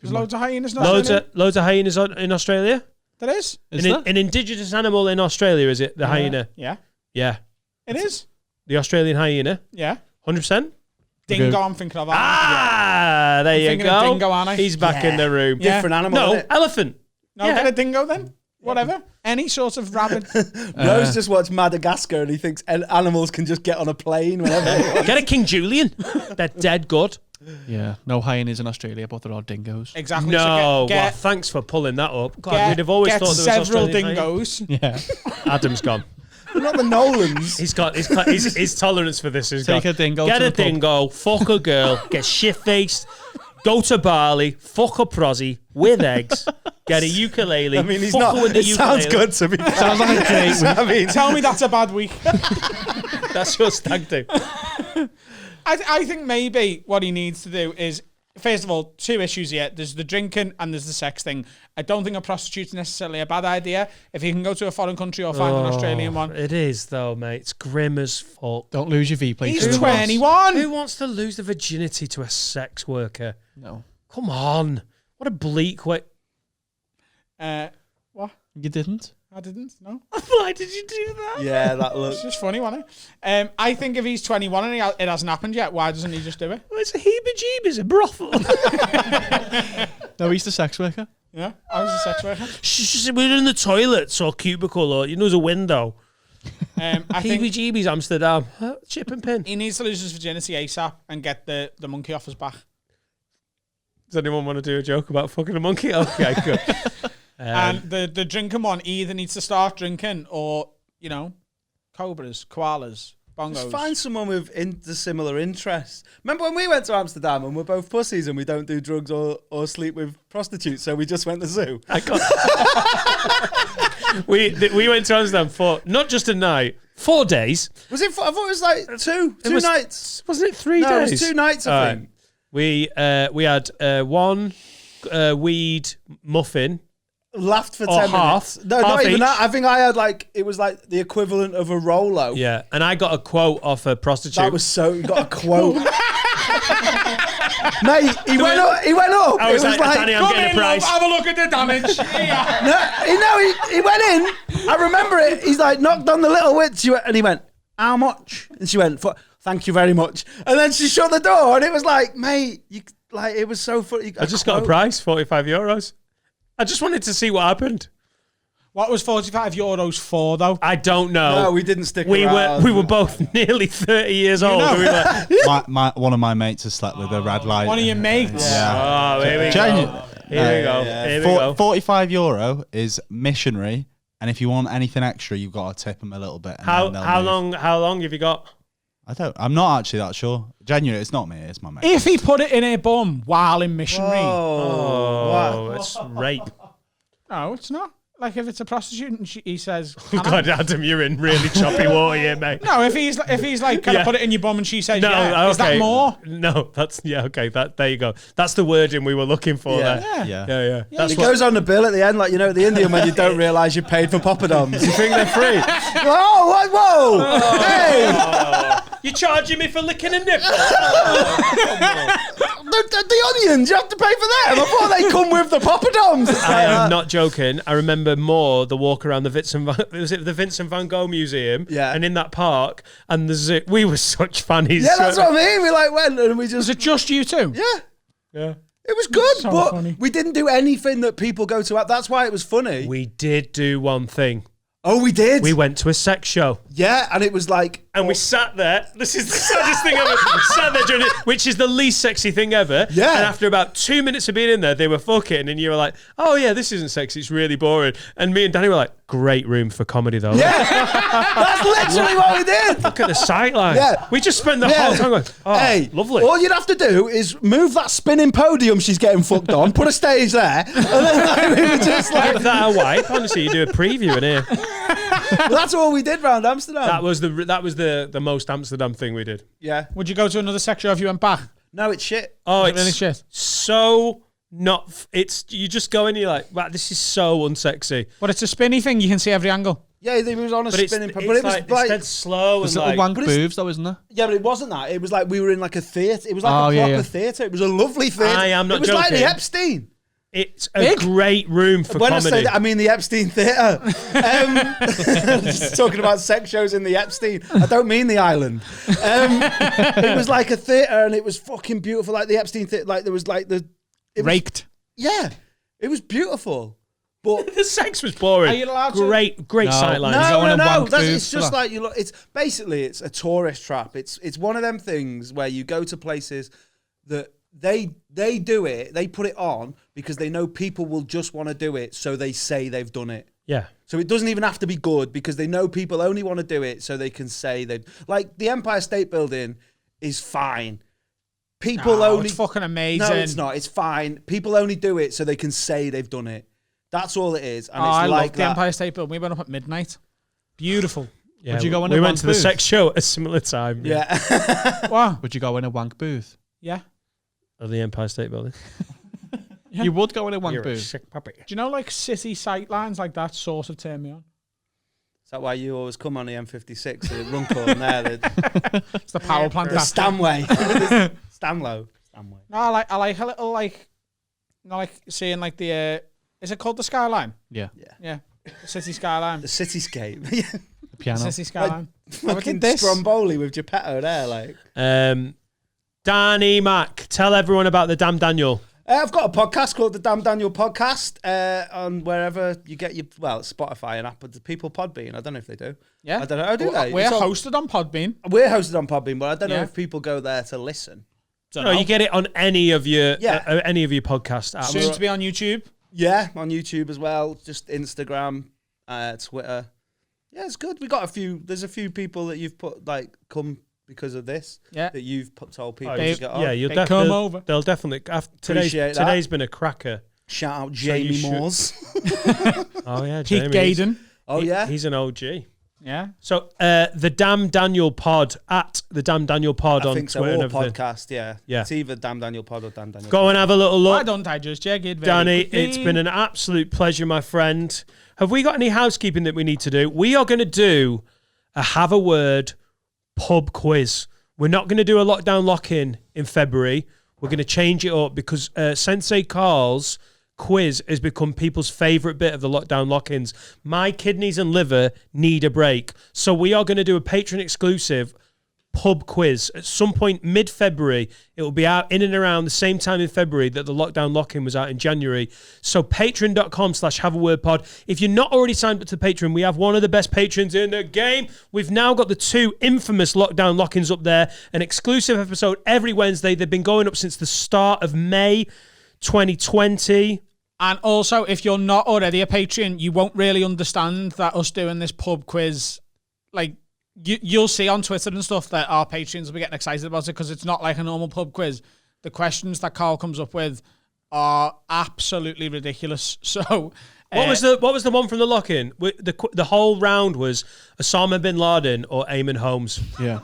There's loads of hyenas in Australia. Loads of hyenas in Australia. There is. An indigenous animal in Australia, is it? The hyena. Yeah. Yeah. It is. The Australian hyena. Yeah. 100%. Dingo, I'm thinking of. There you thinking of go. dingo, aren't I? He's back in the room. Yeah. Different animal. No, isn't it? elephant. No, Yeah. get a dingo then. Whatever. Any sort of rabbit. Rose just watched Madagascar and he thinks animals can just get on a plane whenever they want. Get a King Julian. They're dead good. Yeah, no hyenas in Australia, but there are dingoes. Exactly. No, So well, get, thanks for pulling that up. God, get, we'd have always get thought there was several Australian dingoes. Yeah, Adam's gone. Not the Nolans. He's got his tolerance for this is Take gone. a dingo Get to a the pub. dingo, fuck a girl, get shit faced, go to Bali, fuck a prosy with eggs, get a ukulele. I mean, he's fuck not. her with the It sounds ukulele. good to me. sounds like a great week. I mean, Tell me that's a bad week. That's your stag do. I think maybe what he needs to do is, first of all, two issues here. There's the drinking and there's the sex thing. I don't think a prostitute's necessarily a bad idea. If he can go to a foreign country or find an Australian one. It is though, mate. It's grim as fuck. Don't lose your V plate. He's to the 21. Who wants to lose the virginity to a sex worker? No, Come on. What a bleak way. What? you didn't. I didn't. No. Why did you do that? yeah, that It's looks. just funny, wasn't it? I think if he's 21 and it hasn't happened yet, why doesn't he just do it? It's a heebie-jeebies, a brothel. No, he's the sex worker. Yeah. I was a sex worker. We're in the toilets or cubicle or, there's a window. I think Heebie-jeebies, Amsterdam. Chip and pin. he needs to lose his virginity ASAP and get the monkey off his back. Does anyone want to do a joke about fucking a monkey? Okay, good. And the drinking one either needs to start drinking or, cobras, koalas, Bongos. Just find someone with similar interests. Remember when we went to Amsterdam and we're both pussies and we don't do drugs or sleep with prostitutes, so we just went to the zoo? We went to Amsterdam for not just a night, 4 days. Was it? I thought it was like two nights. Wasn't it 3 days? No, it was 2 nights. I think. We had one weed muffin. Laughed for Or 10 half. minutes. No, Half not even each. that. I think I had it was like the equivalent of a Rolo. Yeah, and I got a quote off a prostitute. That was so. You got a quote. Mate, he went up. I was like, Danny, I'm Come getting a in, price. love, have a look at the damage. He went in. I remember it. He's like knocked on the little witch, and he went, "How much?" And she went, "Thank you very much." And then she shut the door, and it was like, mate, it was so funny. I just got a price, €45. I just wanted to see what happened. What was €45 for, though? I don't know. No, we didn't stick We around. were both nearly 30 years old. know. We were like, One of my mates has slept with a red light. One of your mates. oh, here we go. Here we go. Here we go. €45 is missionary, and if you want anything extra, you've got to tip them a little bit. And then they'll move. How long have you got? I'm not actually that sure. Genuinely, it's not me. It's my mate. If he put it in her bum while in missionary. Oh, it's rape. No, it's not. Like if it's a prostitute and he says, Oh, "Can I?" God, Adam, you're in really choppy water here, mate. No, if he's like, can I Yeah. put it in your bum? And she says, No, yeah. okay. Is that more? No, that's okay. There you go. That's the wording we were looking for Yeah. there. Yeah. Yeah. That's It goes on the bill at the end, like at the Indian when you don't realise you paid for poppadoms. You think they're free. Whoa! Hey! You're charging me for licking a nipple. The onions, you have to pay for them. I thought they come with the poppadoms. It's I like, am not joking. I remember more the walk around the Vincent Van Gogh Museum. Yeah. And in that park and the zoo. We were such fannies. yeah, that's what I mean. We went and we Was just it just you two? yeah. Yeah. It was good, So but funny. we didn't do anything that people go to. That's why it was funny. We did do one thing. Oh, we did. We went to a sex show. Yeah, and it was like And we sat there. This is the saddest thing ever. Sat there during it, which is the least sexy thing ever. Yeah. And after about 2 minutes of being in there, they were fucking, and you were like, "Oh yeah, this isn't sexy. It's really boring." And me and Danny were like, "Great room for comedy, though." yeah. That's literally what we did. Look at the sight lines. Yeah. We just spent the Yeah. whole time going, "Oh, Hey, lovely." All you'd have to do is move that spinning podium she's getting fucked on, put a stage there, and then we were just like, Give that a wipe. Honestly, you do a preview in here. that's all we did round Amsterdam. That was the most Amsterdam thing we did. yeah. Would you go to another sex show if you went back? No, it's shit. Oh, Is it it's really shit? so not. It's you just go in, you're like, wow, this is so unsexy. But it's a spinny thing. You can see every angle. Yeah, they was on a But it's, spinning, it's but it was like, like, it's dead slow There's and little like. wank but it's- boobs, though, isn't there? yeah, but it wasn't that. It was like we were in like a theatre. It was like Oh, a yeah, proper yeah. theatre. It was a lovely theatre. I am not It was like the joking. Epstein. It's a Big? great room for When I comedy. say that, I mean the Epstein Theatre. Just talking about sex shows in the Epstein. I don't mean the island. It was like a theatre, and it was fucking beautiful. Like the Epstein Theatre. Like there was like the it was- Raked. Yeah, it was beautiful. But The sex was boring. Are you allowed to- Great No. sightlines. You don't no, wanna no. wank That's, boobs it's for just that. like you look. It's basically it's a tourist trap. It's one of them things where you go to places that they do it. They put it on because they know people will just want to do it, so they say they've done it. Yeah. So it doesn't even have to be good because they know people only want to do it, so they can say they like the Empire State Building is fine. People No, only it's fucking amazing. No, it's not. It's fine. People only do it so they can say they've done it. That's all it is. And Oh, it's I like love the that. Empire State Building. We went up at midnight. Beautiful. Yeah, Would you go in we a went wank to the booth? sex show at a similar time. Yeah. Wow. Would you go in a wank booth? Yeah. Of the Empire State Building. Yeah. You would go in a wank You're a booth. sick puppy. Do you know, like, city sightlines like that sort of turn me on? Is that why you always come on the M56? The Runcorn there, It's the power plant. the that- Stanway, Stanlow. No, I like a little, like, you know, like seeing, like, the, is it called the skyline? Yeah. Yeah. The city skyline. The cityscape. Yeah. The piano. City skyline. Fucking this. Stromboli with Geppetto there, like. Danny Mac, tell everyone about the Damn Daniel. I've got a podcast called the Damn Daniel Podcast on wherever you get your, well, Spotify and Apple. Do people Podbean? I don't know if they do. Yeah. I don't know. Oh, do they? We're It's on- hosted on Podbean. We're hosted on Podbean, but I don't know Yeah. if people go there to listen. No, you get it on any of your Yeah. any of your podcast apps. Soon to be on YouTube. Yeah, on YouTube as well. Just Instagram, Twitter. Yeah, it's good. We got a few. There's a few people that you've put like come because of this. Yeah. That you've told people They- to get on. Yeah, you'll They definitely come over. They'll definitely. Appreciate that. Today's been a cracker. Shout out So you Jamie should- Moores. Oh yeah, Keith Jamie. Gaden. Oh yeah. He's an OG. Yeah. So the Damn Daniel Pod at the Damn Daniel Pod I on think so. Twitter and Or everything. podcast. Yeah. Yeah. It's either Damn Daniel Pod or Damn Daniel. Go and have a little Why look. don't I just check it? Very Danny, quickly? it's been an absolute pleasure, my friend. Have we got any housekeeping that we need to do? We are going to do a Have a Word pub quiz. We're not going to do a lockdown lock-in in February. We're going to change it up because Sensei Carl's quiz has become people's favourite bit of the lockdown lock-ins. My kidneys and liver need a break. So we are going to do a Patreon exclusive pub quiz at some point mid-February. It will be out in and around the same time in February that the lockdown lock-in was out in January. So patreon.com/haveawordpod. If you're not already signed up to Patreon, we have one of the best patrons in the game. We've now got the 2 infamous lockdown lock-ins up there. An exclusive episode every Wednesday. They've been going up since the start of May 2020. And also, if you're not already a Patreon, you won't really understand that us doing this pub quiz, like, you'll see on Twitter and stuff that our patrons will be getting excited about it because it's not like a normal pub quiz. The questions that Carl comes up with are absolutely ridiculous. So, What was the one from the lock-in? The whole round was Osama bin Laden or Eamon Holmes. Yeah.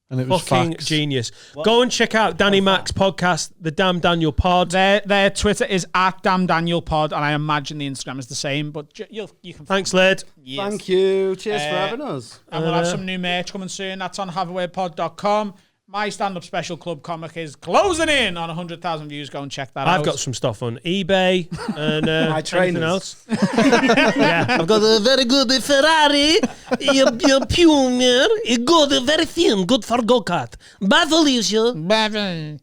And it was Fucking facts. genius. Go and check out Danny Mac's podcast, The Damn Daniel Pod. their Twitter is at Damn Daniel Pod, and I imagine the Instagram is the same. But you can. Thanks, Led. Yes. Thank you. Cheers for having us. And we'll have some new merch coming soon. That's on haveawaypod.com. My stand-up special club comic is closing in on 100,000 views. Go and check that out. I've got some stuff on eBay and My anything trainers. else. I've got a very good Ferrari, a Puma, a good, very thin, good for go-kart. Bye, Felicia. Bye-bye.